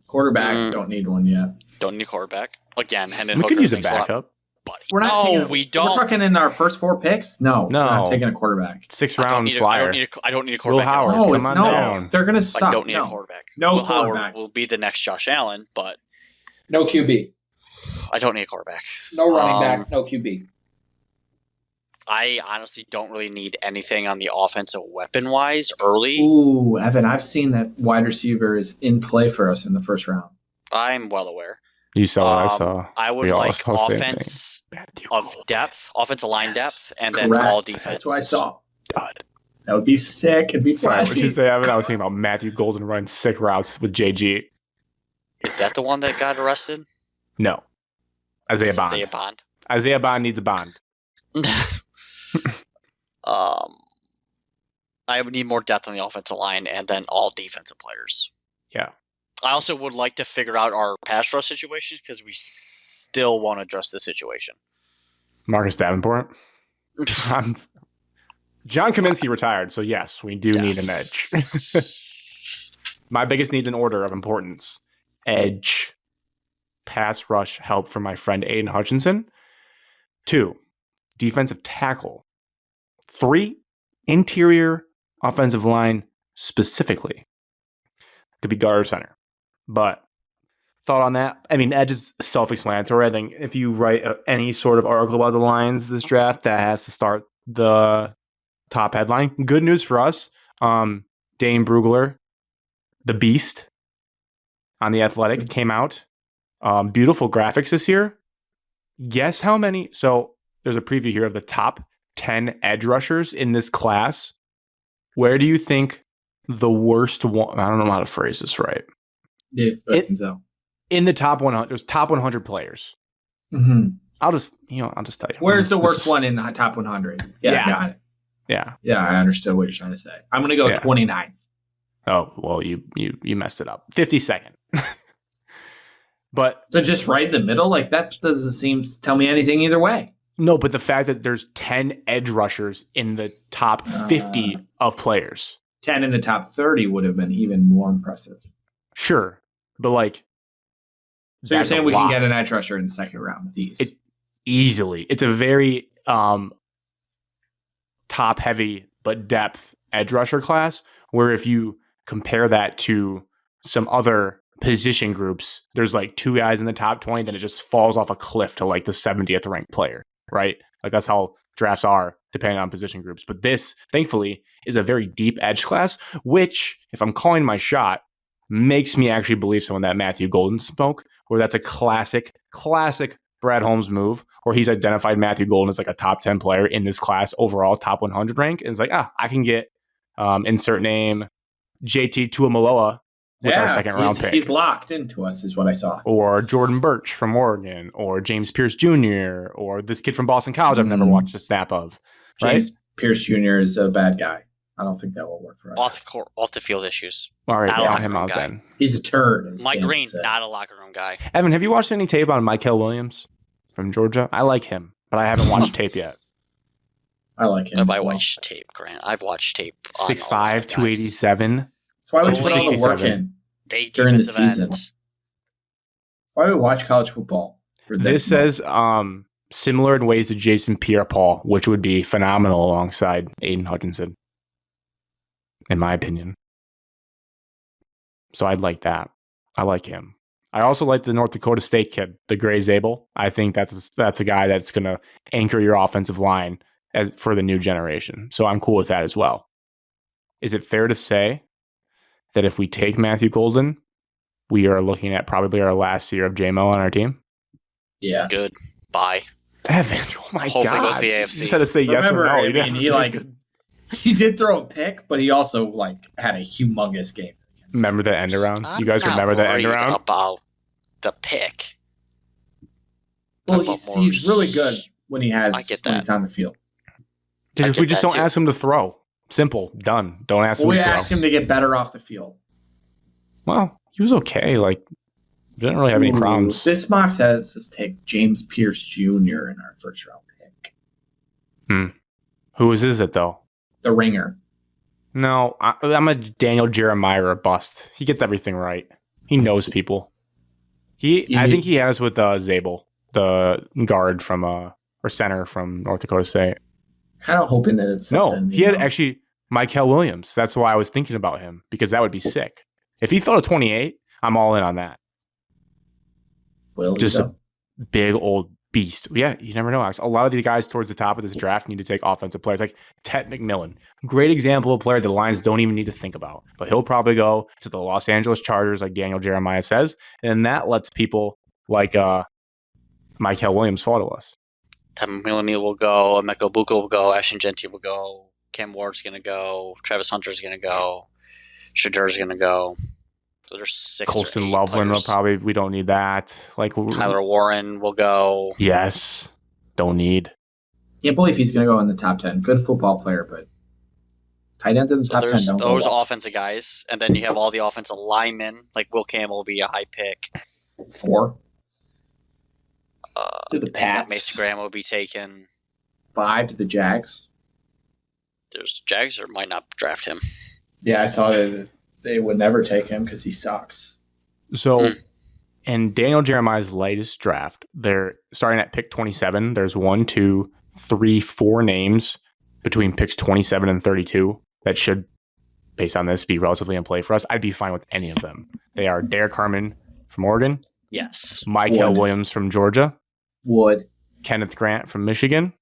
Quarterback, don't need one yet. Don't need a quarterback. Again, Hendon We Hooker could use a makes lot, backup. buddy. We're not taking, we don't. We're talking in our first 4 picks? No. No. We're not taking a quarterback. 6th I don't round need a- flyer. I don't need a Will quarterback. at all. Howard. No, come on no. down. They're going to I suck. don't need no. a quarterback. No Will Howard quarterback. will be the next Josh Allen, but No QB. I don't need a quarterback. No running Um, back. No QB. I honestly don't really need anything on the offensive weapon-wise early. Ooh, Evan, I've seen that wide receiver is in play for us in the first round. I'm well aware. You saw what I saw. I would We all like saw the same offense thing. of depth, offensive line Yes, depth, and then correct. all defense. That's what I saw. Dud. That would be sick. It'd be Sorry, what flashy. you say, Evan? I was thinking about Matthew Golden running sick routes with JG. Is that the one that got arrested? No. Isaiah It's Bond. Isaiah Bond. Isaiah Bond needs a bond. I would need more depth on the offensive line and then all defensive players. Yeah. I also would like to figure out our pass rush situations because we still want to address the situation. Marcus Davenport. John Kaminsky retired, so yes, we do need an edge. My biggest needs in order of importance. Edge. Pass rush help from my friend Aiden Hutchinson. 2, defensive tackle. 3, interior offensive line specifically. Could be guard or center. But thought on that? I mean, edge is self-explanatory. I think if you write any sort of article about the Lions this draft, that has to start the top headline. Good news for us. Dane Brugler, the Beast, on The Athletic, came out. Beautiful graphics this year. Guess how many? So there's a preview here of the top 10 edge rushers in this class. Where do you think the worst one? I don't know how to phrase this right. In the top 100, there's top 100 players. Mm-hmm. I'll just tell you. Where's the worst one in the top 100? Yeah, got it. Yeah. Yeah, I understood what you're trying to say. I'm going to go 29th. Oh, well, you messed it up. 52nd. But so just right in the middle, like that doesn't seem to tell me anything either way. No, but the fact that there's 10 edge rushers in the top 50 of players. 10 in the top 30 would have been even more impressive. Sure. But like, so you're saying we can get an edge rusher in the second round with these? Easily. It's a very top heavy but depth edge rusher class, where if you compare that to some other position groups, there's like 2 guys in the top 20, then it just falls off a cliff to like the 70th ranked player, right? Like that's how drafts are depending on position groups. But this, thankfully, is a very deep edge class, which, if I'm calling my shot, makes me actually believe some of that Matthew Golden smoke, where that's a classic Brad Holmes move, where he's identified Matthew Golden as like a top 10 player in this class overall, top 100 rank. And it's like, I can get insert name JT Tuamaloa with our second round pick. He's locked into us, is what I saw. Or Jordan Birch from Oregon, or James Pierce Jr., or this kid from Boston College I've never watched a snap of. James Pierce Jr. is a bad guy. I don't think that will work for us. Off the field issues. All right, got him out then. He's a turd. Mike Green, not a locker room guy. Evan, have you watched any tape on Mykel Williams from Georgia? I like him, but I haven't watched tape yet. I like him. I watched tape, Grant. I've watched tape. 6'5", 287. That's why we put all the work in during the season. Why do we watch college football? This says similar in ways to Jason Pierre-Paul, which would be phenomenal alongside Aiden Hutchinson, in my opinion. So I'd like that. I like him. I also like the North Dakota State kid, the Gray Zabel. I think that's a guy that's going to anchor your offensive line for the new generation. So I'm cool with that as well. Is it fair to say that if we take Matthew Golden, we are looking at probably our last year of JMO on our team? Yeah. Good. Bye. Evan, oh my Hopefully God. goes to the AFC. You just had to say yes or no. He did throw a pick, but he also had a humongous game. Remember the end around? You guys remember the end around? About the pick. Well, he's really good when he's on the field. We just don't ask him to throw. Simple. Done. Don't ask him to throw. We ask him to get better off the field. Well, he was okay. Didn't really have any problems. This mock says let's take James Pierce Jr. in our first round pick. Who is it though? The Ringer. No, I'm a Daniel Jeremiah bust. He gets everything right. He knows people. I think he has with Zabel, the guard from or center from North Dakota State. Kind of hoping that it's something. No, he had actually Mykel Williams. That's why I was thinking about him, because that would be sick. If he fell to 28, I'm all in on that. Well, just a big old beast. Yeah, you never know, Alex. A lot of the guys towards the top of this draft need to take offensive players, like Ted McMillan. Great example of a player the Lions don't even need to think about. But he'll probably go to the Los Angeles Chargers, like Daniel Jeremiah says, and that lets people like Michael Williams fall to us. Millennial will go, Emeka Buka will go, Ashton Genty will go, Cam Ward's going to go, Travis Hunter's going to go, Shadur's going to go. So there's 6 Colston or 8 Loveland will players. probably, we don't need that. Like Tyler Warren will go. Yes, don't need. Can't believe he's going to go in the top 10. Good football player, but tight ends in the So top 10 there's don't go those well. offensive guys, and then you have all the offensive linemen. Like Will Campbell will be a high pick. 4 to the And Pats. Mason Graham will be taken. 5 to the Jags. There's Jags or might not draft him. Yeah, I saw that they would never take him because he sucks. So in Daniel Jeremiah's latest draft, they're starting at pick 27. There's 1, 2, 3, 4 names between picks 27 and 32 that should, based on this, be relatively in play for us. I'd be fine with any of them. They are Derek Harmon from Oregon, Yes. Michael Would. Williams from Georgia, Would. Kenneth Grant from Michigan,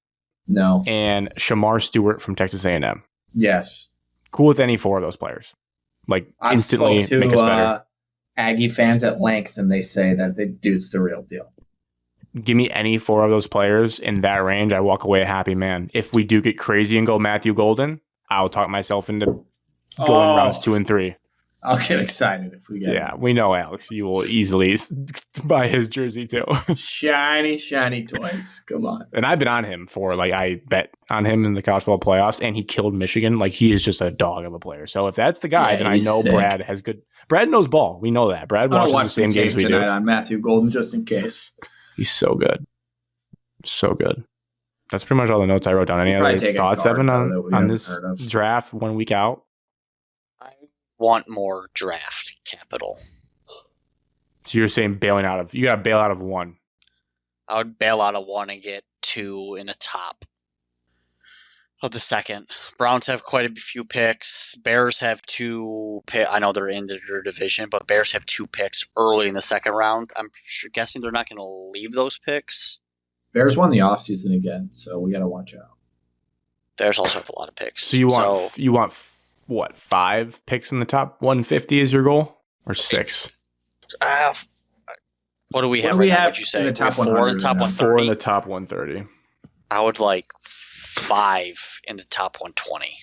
No. and Shamar Stewart from Texas A&M. Yes. Cool with any 4 of those players. Like I've instantly spoke make us better. to Aggie fans at length, and they say that the dude's the real deal. Give me any 4 of those players in that range, I walk away a happy man. If we do get crazy and go Matthew Golden, I'll talk myself into going rounds 2 and 3. I'll get excited if we get Yeah, we know, Alex. You will easily buy his jersey too. shiny, shiny toys. Come on. And I've been on him for, like, I bet on him in the college football playoffs, and he killed Michigan. Like, he is just a dog of a player. So if that's the guy, Yeah, then I he's know sick. Brad has good. Brad knows ball. We know that. Brad I'll watches the watch same games we tonight do. on Matthew Golden just in case. He's so good. So good. That's pretty much all the notes I wrote down. Any We'll probably other take a thoughts, guard, Evan, though, that we on haven't this heard of. draft 1 week out? I want more draft capital. So you're saying bailing out of, you got to bail out of 1. I would bail out of 1 and get 2 in the top of the second. Browns have quite a few picks. Bears have 2 picks. I know they're in their division, but Bears have 2 picks early in the second round. I'm guessing they're not going to leave those picks. Bears won the offseason again, so we got to watch out. Bears also have a lot of picks. So you want what, 5 picks in the top 150 is your goal, or 6? What do we have What do we right now? have Would you say in the We top have 4 in 100 the top right now? 4 in 130? the top 130. I would like 5 in the top 120.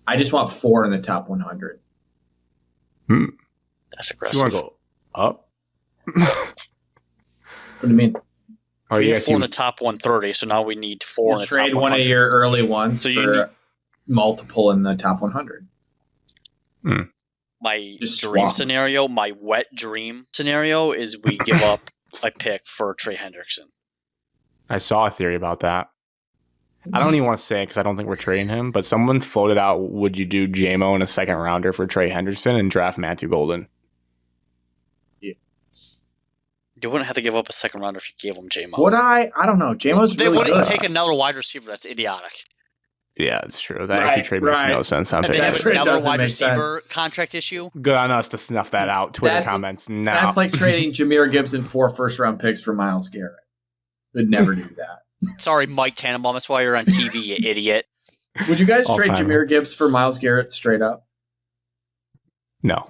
I just want 4 in the top 100. That's You aggressive. want to go up? What do you mean? Or We you have guys 4 in see- the top 130, so now we need 4 in You the trade top one 100. of your early ones So you for multiple in the top 100. My Just dream swap. scenario, my wet dream scenario is we give up a pick for Trey Hendrickson. I saw a theory about that. I don't even want to say it because I don't think we're trading him, but someone floated out, would you do JMO in a second rounder for Trey Henderson and draft Matthew Golden? You wouldn't have to give up a second rounder if you gave him J-Mo. Would I? I don't know. JMO's They really wouldn't good. take another wide receiver. That's idiotic. Yeah, it's true. That Right, actually trade makes right. no sense on And they paper. have That trade another doesn't wide make receiver contract issue. Good on us to snuff that out. Twitter That's- comments now. That's like trading Jameer Gibson 4 first-round picks for Myles Garrett. Would never do that. Sorry, Mike Tannenbaum. That's why you're on TV, you idiot. Would you guys trade All-timer. Jameer Gibbs for Myles Garrett straight up? No,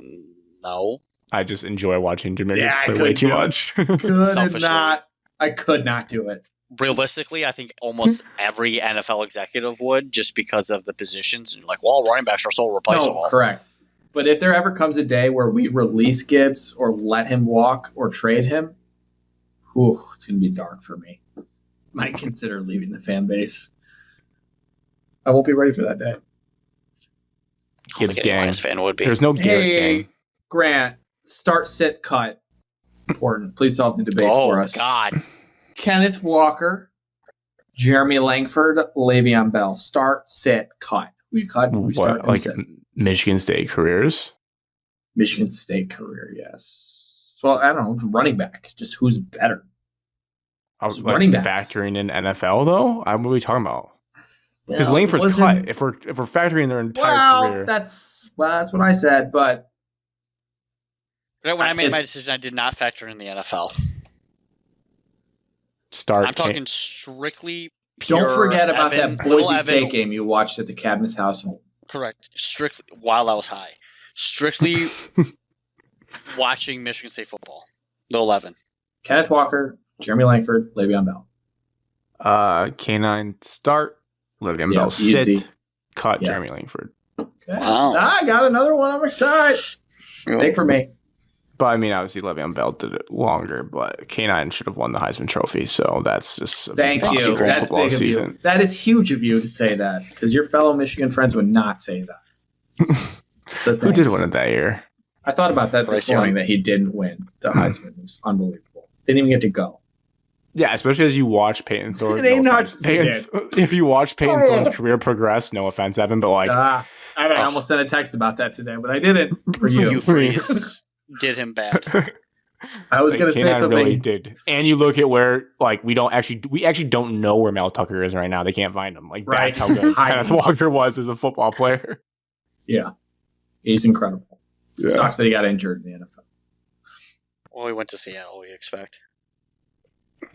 No. I just enjoy watching Jameer Yeah, I Gibbs play way could too do it. much. Could Selfishly. not. I could not do it. Realistically, I think almost every NFL executive would, just because of the positions. And you're like, well, running backs are so replaceable. No, correct. But if there ever comes a day where we release Gibbs or let him walk or trade him, whew, it's going to be dark for me. Might consider leaving the fan base. I won't be ready for that day. I don't Gibbs think any gang. Lions fan would be. There's no Garrett Hey, gang. Grant, start, sit, cut. Important. Please solve the debate for us. God. Kenneth Walker, Jeremy Langford, Le'Veon Bell. Start, sit, cut. We cut. We start. What, and like sit. Michigan State careers? Michigan State career, yes. So I don't know, running back. Just who's better? I was Running like backs. factoring in NFL though. What are we talking about? Because Well, Langford's wasn't- cut. If we're factoring their entire career, that's what I said. But When I made my It's- decision, I did not factor in the NFL. start. I'm talking strictly pure Don't forget about Evan, that little Boise State Evan. game you watched at the Cadmus household. Correct. Strictly while I was high. Strictly watching Michigan State football. Little Evan. Kenneth Walker, Jeremy Langford, Le'Veon Bell. K9 start. Le'Veon Yeah, Bell sit. easy. Cut Yeah. Jeremy Langford. Okay. Wow. I got another one on my side. Big for me. But I mean, obviously Le'Veon Bell did it longer, but K9 should have won the Heisman Trophy. So that's just a Thank big you. possible That's football big of you. season. That is huge of you to say that because your fellow Michigan friends would not say that. So Who did thanks. win it that year? I thought about that this Bryce morning Young. that he didn't win the Heisman. It was unbelievable. Didn't even get to go. Yeah, especially as you watch Peyton Thorne. It ain't no nuts. offense. If you watch Peyton Thorne's career progress, no offense, Evan, but like, I almost sent a text about that today, but I didn't for you. Hugh Freeze did him bad. I was like, going to say K9 something. really did. And you look at where, like, we actually don't know where Mel Tucker is right now. They can't find him. Like, Right. that's how good Hiding. Kenneth Walker was as a football player. Yeah, he's incredible. Yeah. Sucks that he got injured in the NFL. Well, we went to Seattle, we expect.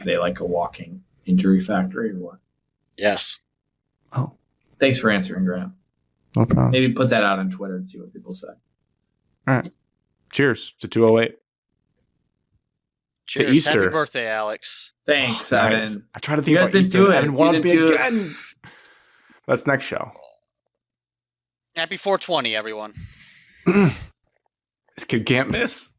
They like a walking injury factory or what? Yes. Oh, Thanks for answering, Graham. no problem. Maybe put that out on Twitter and see what people say. All right. Cheers to 208. Cheers. Easter. Happy birthday, Alex. Thanks, Nice. Evan. I try to think You about guys didn't Easter. do it. Evan You wanted to didn't be do it. again. That's next show. Happy 420, everyone. This kid can't miss.